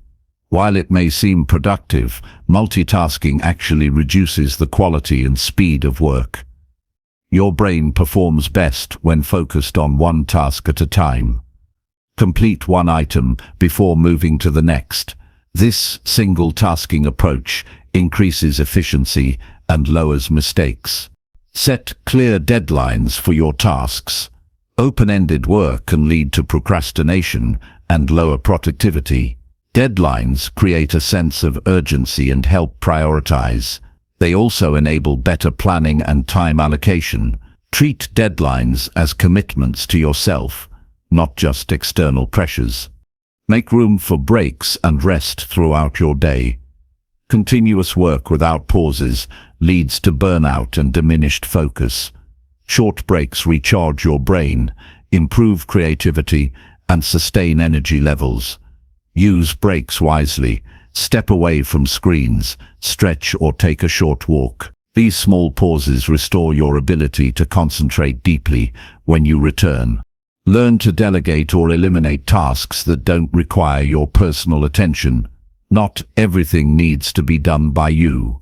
While it may seem productive, multitasking actually reduces the quality and speed of work. Your brain performs best when focused on one task at a time. Complete one item before moving to the next. This single-tasking approach increases efficiency and lowers mistakes. Set clear deadlines for your tasks. Open-ended work can lead to procrastination and lower productivity. Deadlines create a sense of urgency and help prioritize. They also enable better planning and time allocation. Treat deadlines as commitments to yourself, not just external pressures. Make room for breaks and rest throughout your day. Continuous work without pauses leads to burnout and diminished focus. Short breaks recharge your brain, improve creativity, and sustain energy levels. Use breaks wisely. Step away from screens, stretch or take a short walk. These small pauses restore your ability to concentrate deeply when you return. Learn to delegate or eliminate tasks that don't require your personal attention. Not everything needs to be done by you.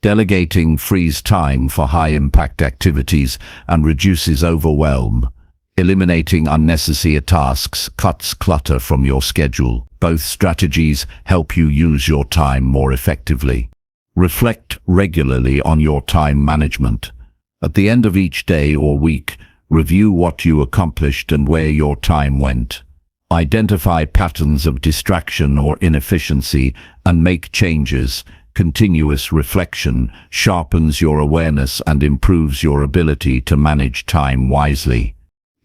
Delegating frees time for high-impact activities and reduces overwhelm. Eliminating unnecessary tasks cuts clutter from your schedule. Both strategies help you use your time more effectively. Reflect regularly on your time management. At the end of each day or week, review what you accomplished and where your time went. Identify patterns of distraction or inefficiency and make changes. Continuous reflection sharpens your awareness and improves your ability to manage time wisely.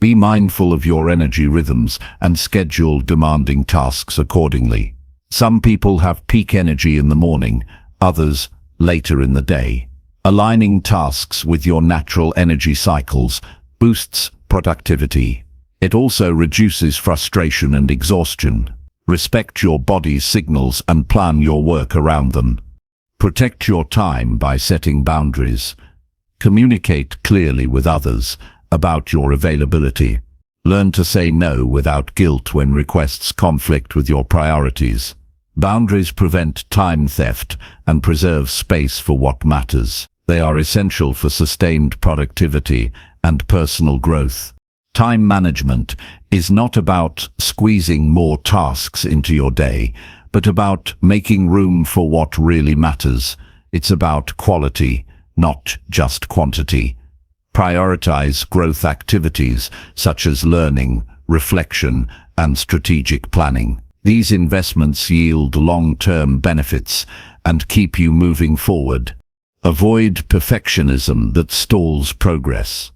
Be mindful of your energy rhythms and schedule demanding tasks accordingly. Some people have peak energy in the morning, others later in the day. Aligning tasks with your natural energy cycles boosts productivity. It also reduces frustration and exhaustion. Respect your body's signals and plan your work around them. Protect your time by setting boundaries. Communicate clearly with others about your availability. Learn to say no without guilt when requests conflict with your priorities. Boundaries prevent time theft and preserve space for what matters. They are essential for sustained productivity and personal growth. Time management is not about squeezing more tasks into your day, but about making room for what really matters. It's about quality, not just quantity. Prioritize growth activities such as learning, reflection, and strategic planning. These investments yield long-term benefits and keep you moving forward. Avoid perfectionism that stalls progress.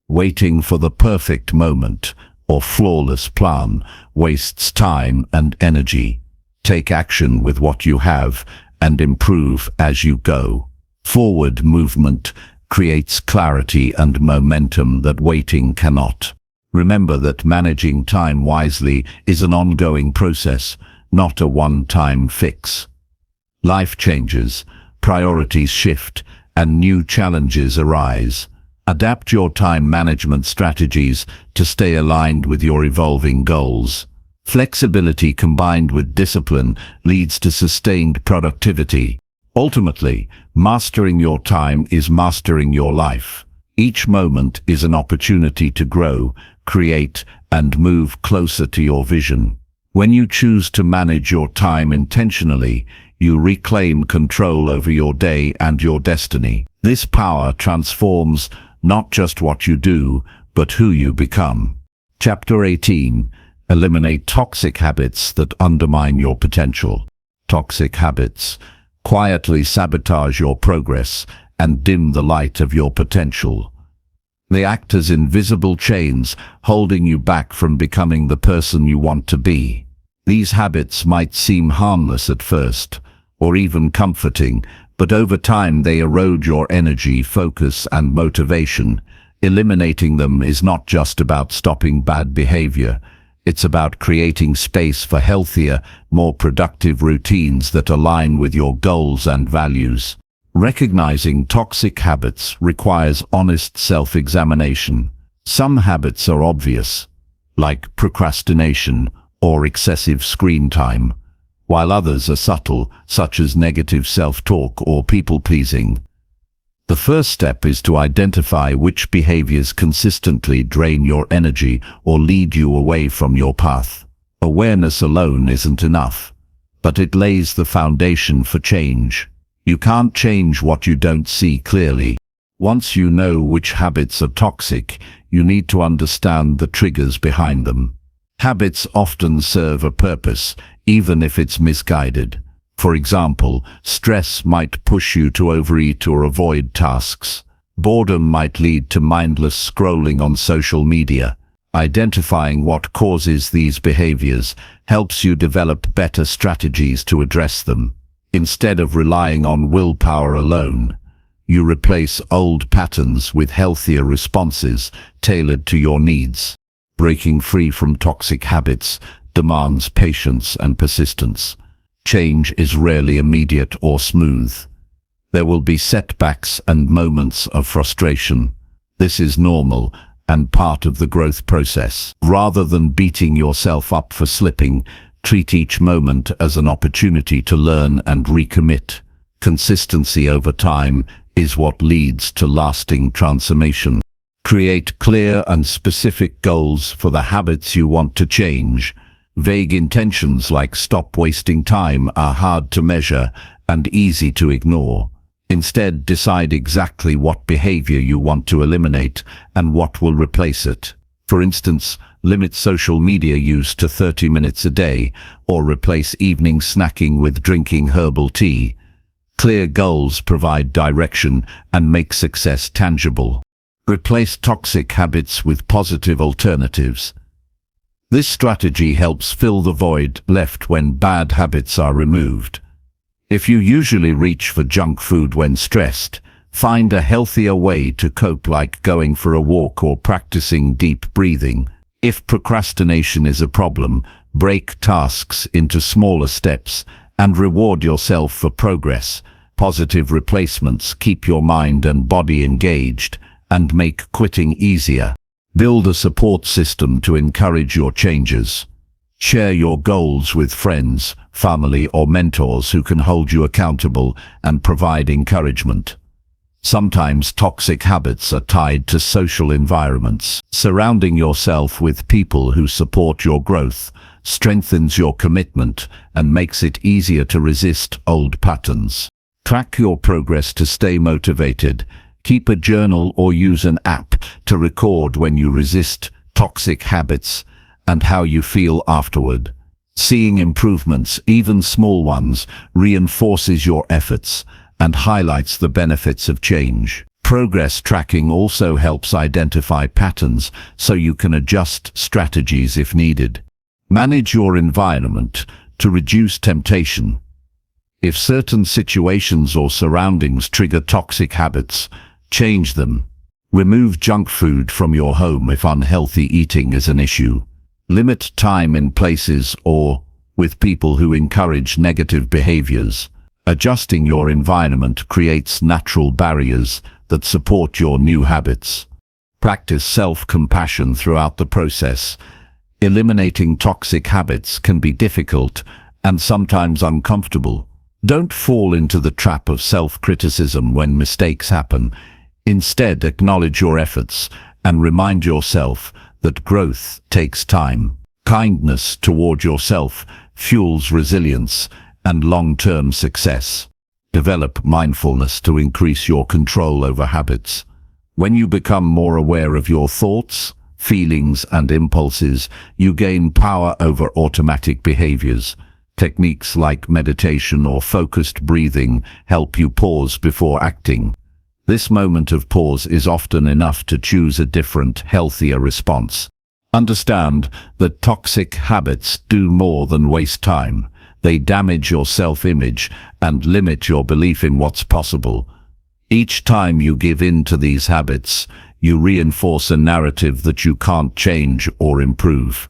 Waiting for the perfect moment or flawless plan wastes time and energy. Take action with what you have and improve as you go. Forward movement creates clarity and momentum that waiting cannot. Remember that managing time wisely is an ongoing process, not a one-time fix. Life changes, priorities shift, and new challenges arise. Adapt your time management strategies to stay aligned with your evolving goals. Flexibility combined with discipline leads to sustained productivity. Ultimately, mastering your time is mastering your life. Each moment is an opportunity to grow, create, and move closer to your vision. When you choose to manage your time intentionally, you reclaim control over your day and your destiny. This power transforms not just what you do, but who you become. Chapter 18. Eliminate toxic habits that undermine your potential. Toxic habits quietly sabotage your progress and dim the light of your potential. They act as invisible chains, holding you back from becoming the person you want to be. These habits might seem harmless at first, or even comforting, but over time they erode your energy, focus, and motivation. Eliminating them is not just about stopping bad behavior. It's about creating space for healthier, more productive routines that align with your goals and values. Recognizing toxic habits requires honest self-examination. Some habits are obvious, like procrastination or excessive screen time, while others are subtle, such as negative self-talk or people-pleasing. The first step is to identify which behaviors consistently drain your energy or lead you away from your path. Awareness alone isn't enough, but it lays the foundation for change. You can't change what you don't see clearly. Once you know which habits are toxic, you need to understand the triggers behind them. Habits often serve a purpose, even if it's misguided. For example, stress might push you to overeat or avoid tasks. Boredom might lead to mindless scrolling on social media. Identifying what causes these behaviors helps you develop better strategies to address them. Instead of relying on willpower alone, you replace old patterns with healthier responses tailored to your needs. Breaking free from toxic habits demands patience and persistence. Change is rarely immediate or smooth. There will be setbacks and moments of frustration. This is normal and part of the growth process. Rather than beating yourself up for slipping, treat each moment as an opportunity to learn and recommit. Consistency over time is what leads to lasting transformation. Create clear and specific goals for the habits you want to change. Vague intentions like "stop wasting time" are hard to measure and easy to ignore. Instead, decide exactly what behavior you want to eliminate and what will replace it. For instance, limit social media use to 30 minutes a day, or replace evening snacking with drinking herbal tea. Clear goals provide direction and make success tangible. Replace toxic habits with positive alternatives. This strategy helps fill the void left when bad habits are removed. If you usually reach for junk food when stressed, find a healthier way to cope, like going for a walk or practicing deep breathing. If procrastination is a problem, break tasks into smaller steps and reward yourself for progress. Positive replacements keep your mind and body engaged and make quitting easier. Build a support system to encourage your changes. Share your goals with friends, family, or mentors who can hold you accountable and provide encouragement. Sometimes toxic habits are tied to social environments. Surrounding yourself with people who support your growth strengthens your commitment and makes it easier to resist old patterns. Track your progress to stay motivated. Keep a journal or use an app to record when you resist toxic habits and how you feel afterward. Seeing improvements, even small ones, reinforces your efforts and highlights the benefits of change. Progress tracking also helps identify patterns so you can adjust strategies if needed. Manage your environment to reduce temptation. If certain situations or surroundings trigger toxic habits, change them. Remove junk food from your home if unhealthy eating is an issue. Limit time in places or with people who encourage negative behaviors. Adjusting your environment creates natural barriers that support your new habits. Practice self-compassion throughout the process. Eliminating toxic habits can be difficult and sometimes uncomfortable. Don't fall into the trap of self-criticism when mistakes happen. Instead, acknowledge your efforts and remind yourself that growth takes time. Kindness toward yourself fuels resilience and long-term success. Develop mindfulness to increase your control over habits. When you become more aware of your thoughts, feelings, and impulses, you gain power over automatic behaviors. Techniques like meditation or focused breathing help you pause before acting. This moment of pause is often enough to choose a different, healthier response. Understand that toxic habits do more than waste time. They damage your self-image and limit your belief in what's possible. Each time you give in to these habits, you reinforce a narrative that you can't change or improve.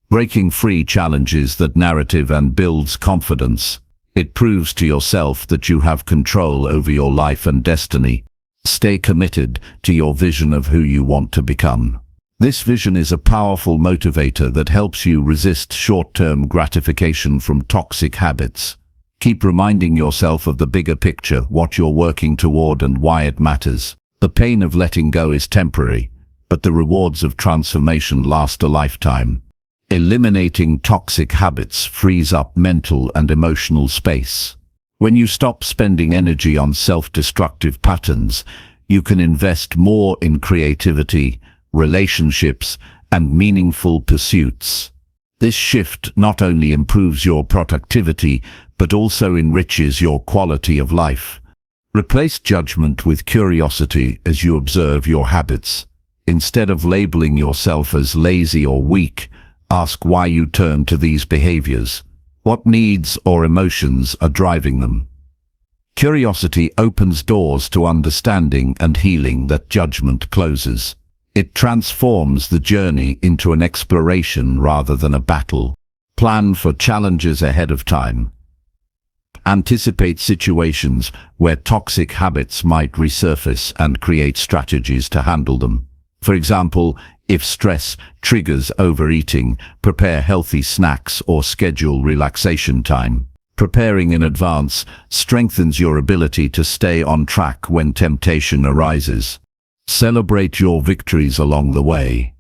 Breaking free challenges that narrative and builds confidence. It proves to yourself that you have control over your life and destiny. Stay committed to your vision of who you want to become. This vision is a powerful motivator that helps you resist short-term gratification from toxic habits. Keep reminding yourself of the bigger picture, what you're working toward and why it matters. The pain of letting go is temporary, but the rewards of transformation last a lifetime. Eliminating toxic habits frees up mental and emotional space. When you stop spending energy on self-destructive patterns, you can invest more in creativity, relationships, and meaningful pursuits. This shift not only improves your productivity, but also enriches your quality of life. Replace judgment with curiosity as you observe your habits. Instead of labeling yourself as lazy or weak, ask why you turn to these behaviors. What needs or emotions are driving them? Curiosity opens doors to understanding and healing that judgment closes. It transforms the journey into an exploration rather than a battle. Plan for challenges ahead of time. Anticipate situations where toxic habits might resurface and create strategies to handle them. For example, if stress triggers overeating, prepare healthy snacks or schedule relaxation time. Preparing in advance strengthens your ability to stay on track when temptation arises. Celebrate your victories along the way.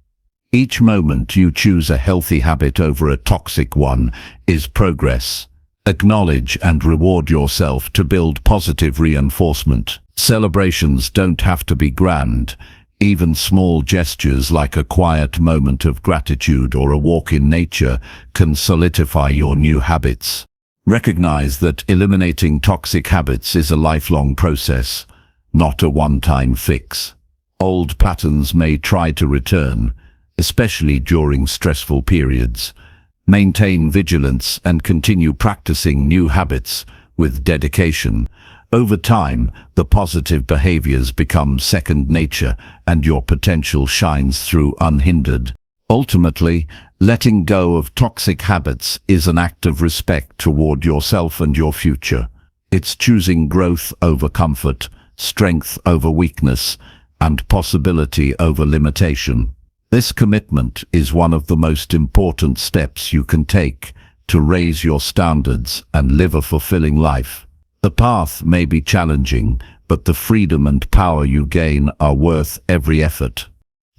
Each moment you choose a healthy habit over a toxic one is progress. Acknowledge and reward yourself to build positive reinforcement. Celebrations don't have to be grand. Even small gestures like a quiet moment of gratitude or a walk in nature can solidify your new habits. Recognize that eliminating toxic habits is a lifelong process, not a one-time fix. Old patterns may try to return, especially during stressful periods. Maintain vigilance and continue practicing new habits with dedication. Over time, the positive behaviors become second nature and your potential shines through unhindered. Ultimately, letting go of toxic habits is an act of respect toward yourself and your future. It's choosing growth over comfort, strength over weakness, and possibility over limitation. This commitment is one of the most important steps you can take to raise your standards and live a fulfilling life. The path may be challenging, but the freedom and power you gain are worth every effort.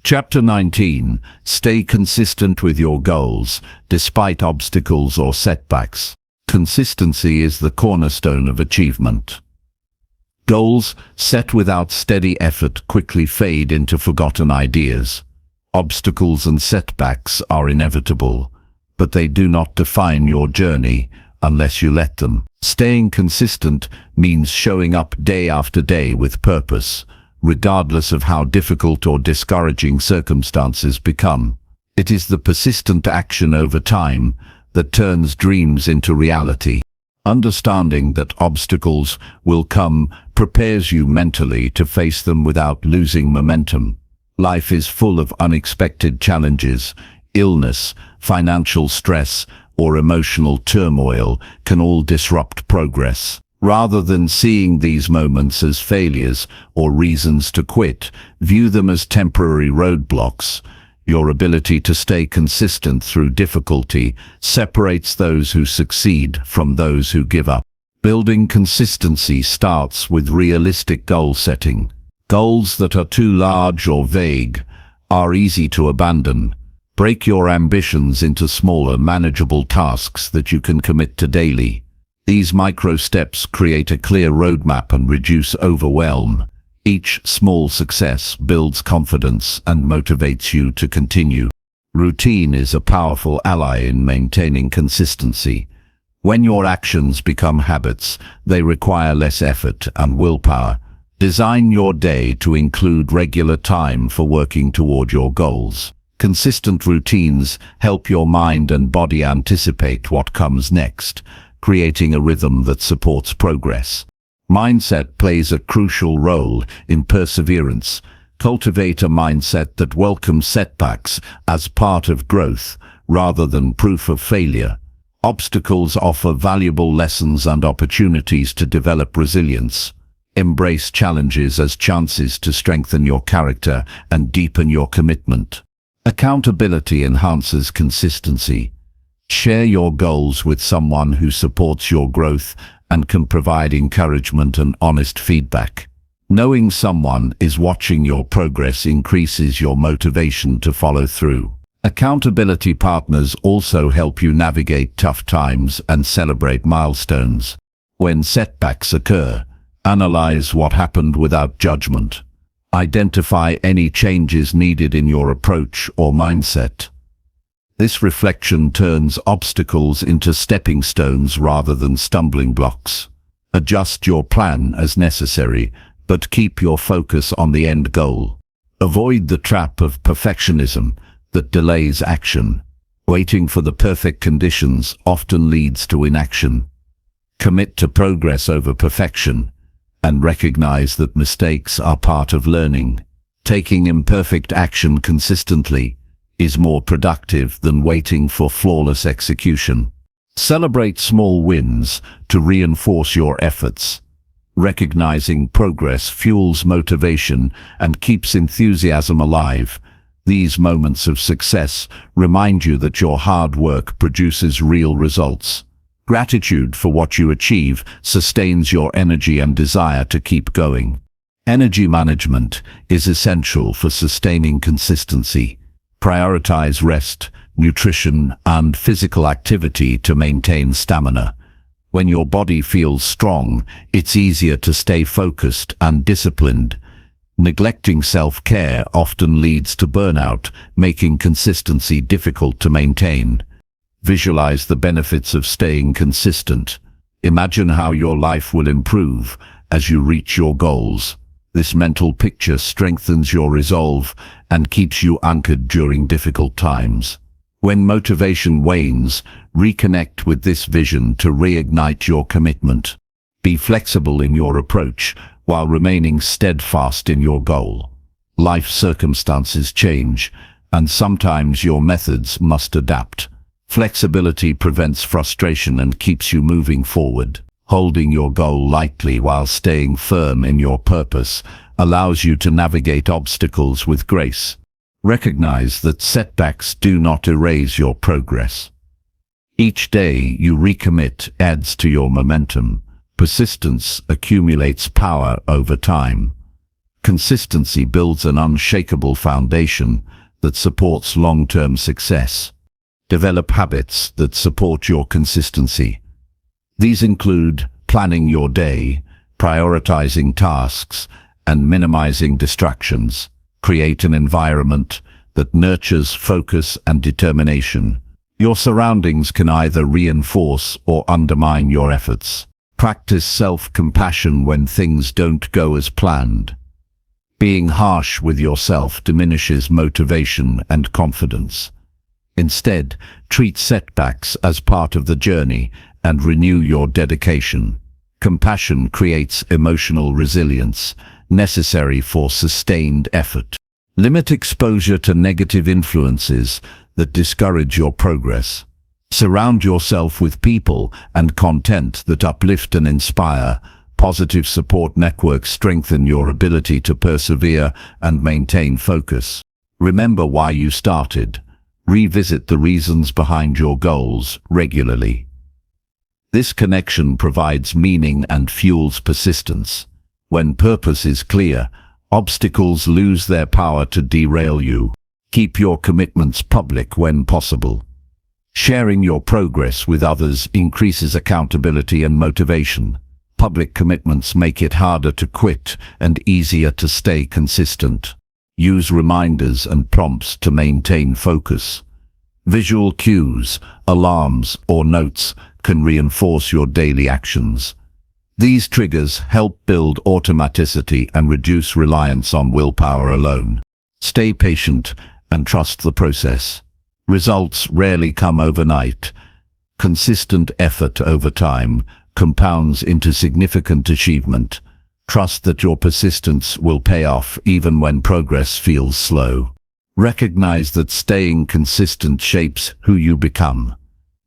Chapter 19. Stay consistent with your goals, despite obstacles or setbacks. Consistency is the cornerstone of achievement. Goals set without steady effort quickly fade into forgotten ideas. Obstacles and setbacks are inevitable, but they do not define your journey unless you let them. Staying consistent means showing up day after day with purpose, regardless of how difficult or discouraging circumstances become. It is the persistent action over time that turns dreams into reality. Understanding that obstacles will come prepares you mentally to face them without losing momentum. Life is full of unexpected challenges. Illness, financial stress, or emotional turmoil can all disrupt progress. Rather than seeing these moments as failures or reasons to quit, view them as temporary roadblocks. Your ability to stay consistent through difficulty separates those who succeed from those who give up. Building consistency starts with realistic goal setting. Goals that are too large or vague are easy to abandon. Break your ambitions into smaller, manageable tasks that you can commit to daily. These micro steps create a clear roadmap and reduce overwhelm. Each small success builds confidence and motivates you to continue. Routine is a powerful ally in maintaining consistency. When your actions become habits, they require less effort and willpower. Design your day to include regular time for working toward your goals. Consistent routines help your mind and body anticipate what comes next, creating a rhythm that supports progress. Mindset plays a crucial role in perseverance. Cultivate a mindset that welcomes setbacks as part of growth rather than proof of failure. Obstacles offer valuable lessons and opportunities to develop resilience. Embrace challenges as chances to strengthen your character and deepen your commitment. Accountability enhances consistency. Share your goals with someone who supports your growth and can provide encouragement and honest feedback. Knowing someone is watching your progress increases your motivation to follow through. Accountability partners also help you navigate tough times and celebrate milestones. When setbacks occur, analyze what happened without judgment. Identify any changes needed in your approach or mindset. This reflection turns obstacles into stepping stones rather than stumbling blocks. Adjust your plan as necessary, but keep your focus on the end goal. Avoid the trap of perfectionism that delays action. Waiting for the perfect conditions often leads to inaction. Commit to progress over perfection, and recognize that mistakes are part of learning. Taking imperfect action consistently is more productive than waiting for flawless execution. Celebrate small wins to reinforce your efforts. Recognizing progress fuels motivation and keeps enthusiasm alive. These moments of success remind you that your hard work produces real results. Gratitude for what you achieve sustains your energy and desire to keep going. Energy management is essential for sustaining consistency. Prioritize rest, nutrition, and physical activity to maintain stamina. When your body feels strong, it's easier to stay focused and disciplined. Neglecting self-care often leads to burnout, making consistency difficult to maintain. Visualize the benefits of staying consistent. Imagine how your life will improve as you reach your goals. This mental picture strengthens your resolve and keeps you anchored during difficult times. When motivation wanes, reconnect with this vision to reignite your commitment. Be flexible in your approach while remaining steadfast in your goal. Life circumstances change, and sometimes your methods must adapt. Flexibility prevents frustration and keeps you moving forward. Holding your goal lightly while staying firm in your purpose allows you to navigate obstacles with grace. Recognize that setbacks do not erase your progress. Each day you recommit adds to your momentum. Persistence accumulates power over time. Consistency builds an unshakable foundation that supports long-term success. Develop habits that support your consistency. These include planning your day, prioritizing tasks, and minimizing distractions. Create an environment that nurtures focus and determination. Your surroundings can either reinforce or undermine your efforts. Practice self-compassion when things don't go as planned. Being harsh with yourself diminishes motivation and confidence. Instead, treat setbacks as part of the journey and renew your dedication. Compassion creates emotional resilience, necessary for sustained effort. Limit exposure to negative influences that discourage your progress. Surround yourself with people and content that uplift and inspire. Positive support networks strengthen your ability to persevere and maintain focus. Remember why you started. Revisit the reasons behind your goals regularly. This connection provides meaning and fuels persistence. When purpose is clear, obstacles lose their power to derail you. Keep your commitments public when possible. Sharing your progress with others increases accountability and motivation. Public commitments make it harder to quit and easier to stay consistent. Use reminders and prompts to maintain focus. Visual cues, alarms, or notes can reinforce your daily actions. These triggers help build automaticity and reduce reliance on willpower alone. Stay patient and trust the process. Results rarely come overnight. Consistent effort over time compounds into significant achievement. Trust that your persistence will pay off even when progress feels slow. Recognize that staying consistent shapes who you become.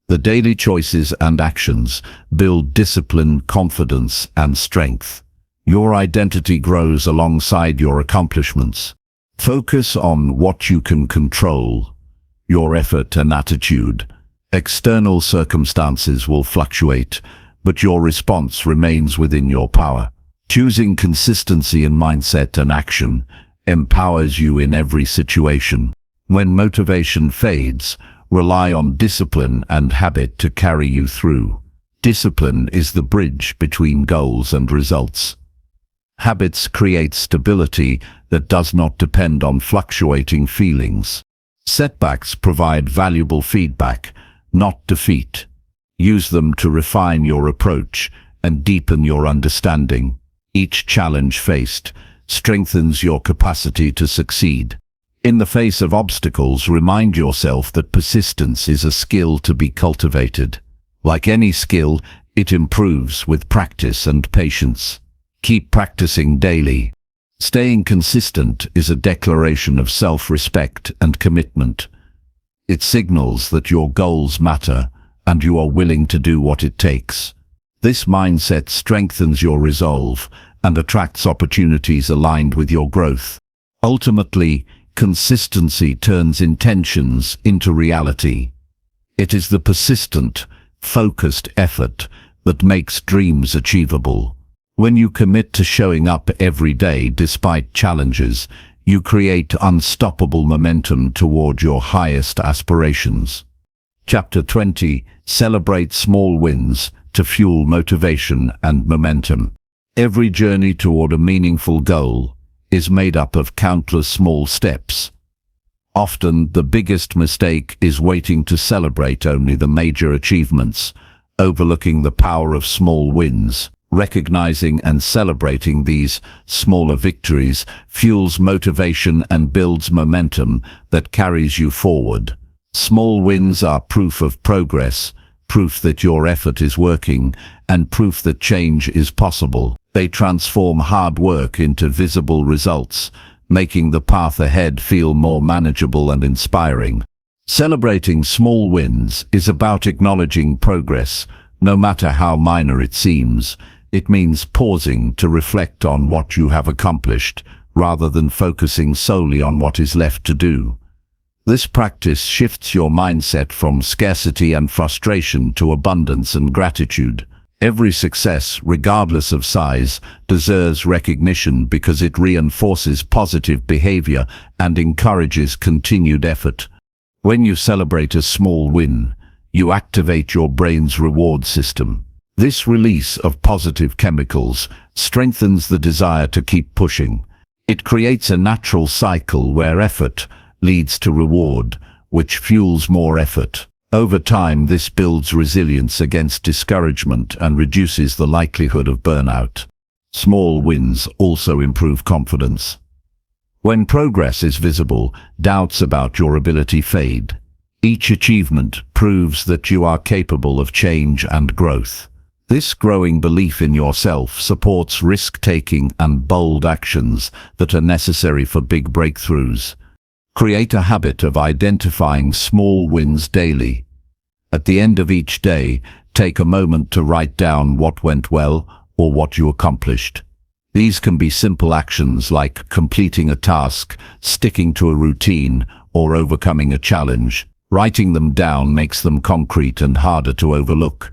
The daily choices and actions build discipline, confidence, and strength. Your identity grows alongside your accomplishments. Focus on what you can control, your effort and attitude. External circumstances will fluctuate, but your response remains within your power. Choosing consistency in mindset and action empowers you in every situation. When motivation fades, rely on discipline and habit to carry you through. Discipline is the bridge between goals and results. Habits create stability that does not depend on fluctuating feelings. Setbacks provide valuable feedback, not defeat. Use them to refine your approach and deepen your understanding. Each challenge faced strengthens your capacity to succeed. In the face of obstacles, remind yourself that persistence is a skill to be cultivated. Like any skill, it improves with practice and patience. Keep practicing daily. Staying consistent is a declaration of self-respect and commitment. It signals that your goals matter and you are willing to do what it takes. This mindset strengthens your resolve and attracts opportunities aligned with your growth. Ultimately, consistency turns intentions into reality. It is the persistent, focused effort that makes dreams achievable. When you commit to showing up every day despite challenges, you create unstoppable momentum toward your highest aspirations. Chapter 20. Celebrate small wins to fuel motivation and momentum. Every journey toward a meaningful goal is made up of countless small steps. Often, the biggest mistake is waiting to celebrate only the major achievements, overlooking the power of small wins. Recognizing and celebrating these smaller victories fuels motivation and builds momentum that carries you forward. Small wins are proof of progress, proof that your effort is working, and proof that change is possible. They transform hard work into visible results, making the path ahead feel more manageable and inspiring. Celebrating small wins is about acknowledging progress, no matter how minor it seems. It means pausing to reflect on what you have accomplished, rather than focusing solely on what is left to do. This practice shifts your mindset from scarcity and frustration to abundance and gratitude. Every success, regardless of size, deserves recognition because it reinforces positive behavior and encourages continued effort. When you celebrate a small win, you activate your brain's reward system. This release of positive chemicals strengthens the desire to keep pushing. It creates a natural cycle where effort leads to reward, which fuels more effort. Over time, this builds resilience against discouragement and reduces the likelihood of burnout. Small wins also improve confidence. When progress is visible, doubts about your ability fade. Each achievement proves that you are capable of change and growth. This growing belief in yourself supports risk-taking and bold actions that are necessary for big breakthroughs. Create a habit of identifying small wins daily. At the end of each day, take a moment to write down what went well or what you accomplished. These can be simple actions like completing a task, sticking to a routine, or overcoming a challenge. Writing them down makes them concrete and harder to overlook.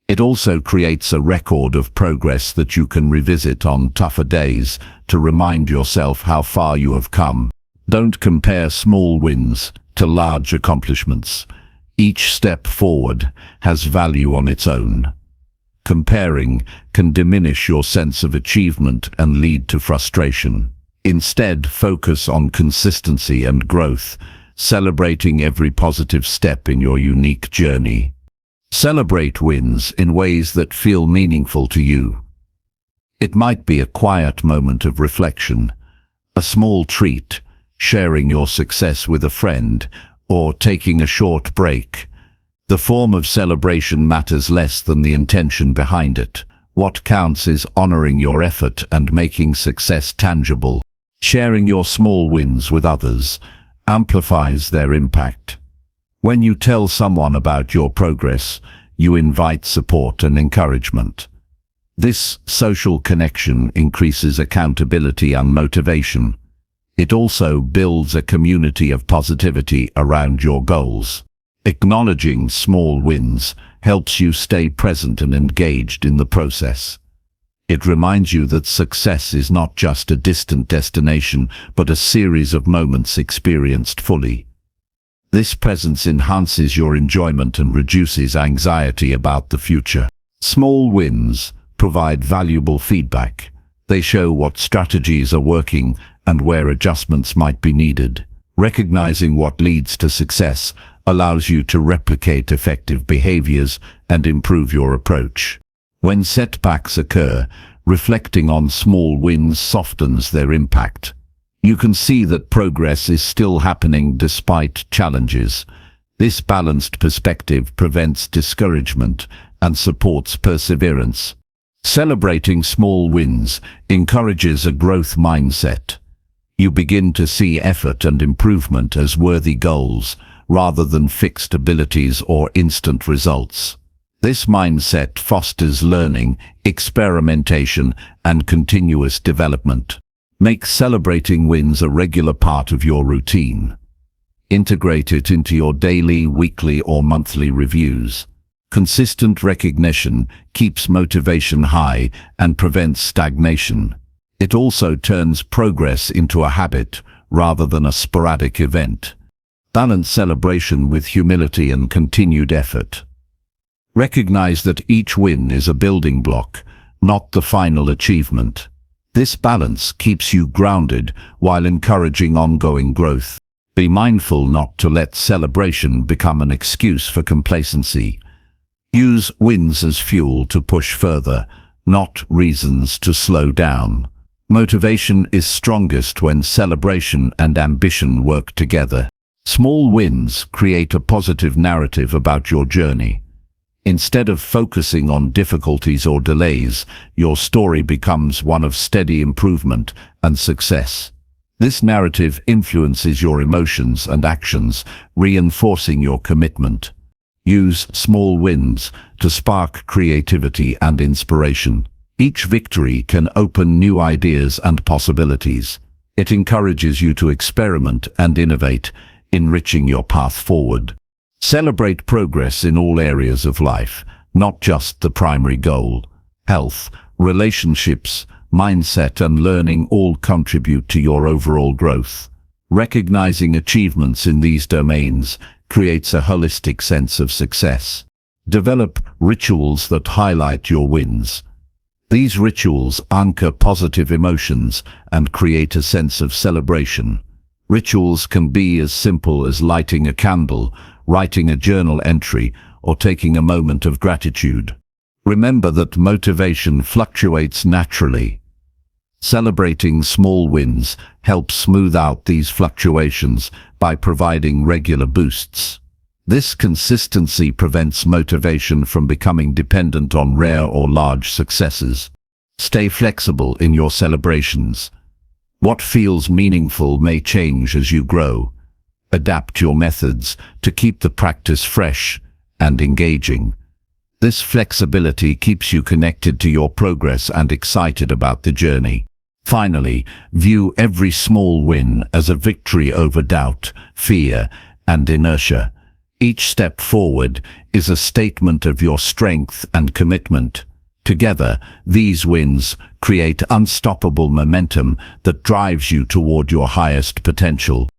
It also creates a record of progress that you can revisit on tougher days to remind yourself how far you have come. Don't compare small wins to large accomplishments. Each step forward has value on its own. Comparing can diminish your sense of achievement and lead to frustration. Instead, focus on consistency and growth, celebrating every positive step in your unique journey. Celebrate wins in ways that feel meaningful to you. It might be a quiet moment of reflection, a small treat, sharing your success with a friend, or taking a short break. The form of celebration matters less than the intention behind it. What counts is honoring your effort and making success tangible. Sharing your small wins with others amplifies their impact. When you tell someone about your progress, you invite support and encouragement. This social connection increases accountability and motivation. It also builds a community of positivity around your goals. Acknowledging small wins helps you stay present and engaged in the process. It reminds you that success is not just a distant destination, but a series of moments experienced fully. This presence enhances your enjoyment and reduces anxiety about the future. Small wins provide valuable feedback. They show what strategies are working and where adjustments might be needed. Recognizing what leads to success allows you to replicate effective behaviors and improve your approach. When setbacks occur, reflecting on small wins softens their impact. You can see that progress is still happening despite challenges. This balanced perspective prevents discouragement and supports perseverance. Celebrating small wins encourages a growth mindset. You begin to see effort and improvement as worthy goals, rather than fixed abilities or instant results. This mindset fosters learning, experimentation, and continuous development. Make celebrating wins a regular part of your routine. Integrate it into your daily, weekly, or monthly reviews. Consistent recognition keeps motivation high and prevents stagnation. It also turns progress into a habit rather than a sporadic event. Balance celebration with humility and continued effort. Recognize that each win is a building block, not the final achievement. This balance keeps you grounded while encouraging ongoing growth. Be mindful not to let celebration become an excuse for complacency. Use wins as fuel to push further, not reasons to slow down. Motivation is strongest when celebration and ambition work together. Small wins create a positive narrative about your journey. Instead of focusing on difficulties or delays, your story becomes one of steady improvement and success. This narrative influences your emotions and actions, reinforcing your commitment. Use small wins to spark creativity and inspiration. Each victory can open new ideas and possibilities. It encourages you to experiment and innovate, enriching your path forward. Celebrate progress in all areas of life, not just the primary goal. Health, relationships, mindset, and learning all contribute to your overall growth. Recognizing achievements in these domains creates a holistic sense of success. Develop rituals that highlight your wins. These rituals anchor positive emotions and create a sense of celebration. Rituals can be as simple as lighting a candle, writing a journal entry, or taking a moment of gratitude. Remember that motivation fluctuates naturally. Celebrating small wins helps smooth out these fluctuations by providing regular boosts. This consistency prevents motivation from becoming dependent on rare or large successes. Stay flexible in your celebrations. What feels meaningful may change as you grow. Adapt your methods to keep the practice fresh and engaging. This flexibility keeps you connected to your progress and excited about the journey. Finally, view every small win as a victory over doubt, fear, and inertia. Each step forward is a statement of your strength and commitment. Together, these wins create unstoppable momentum that drives you toward your highest potential.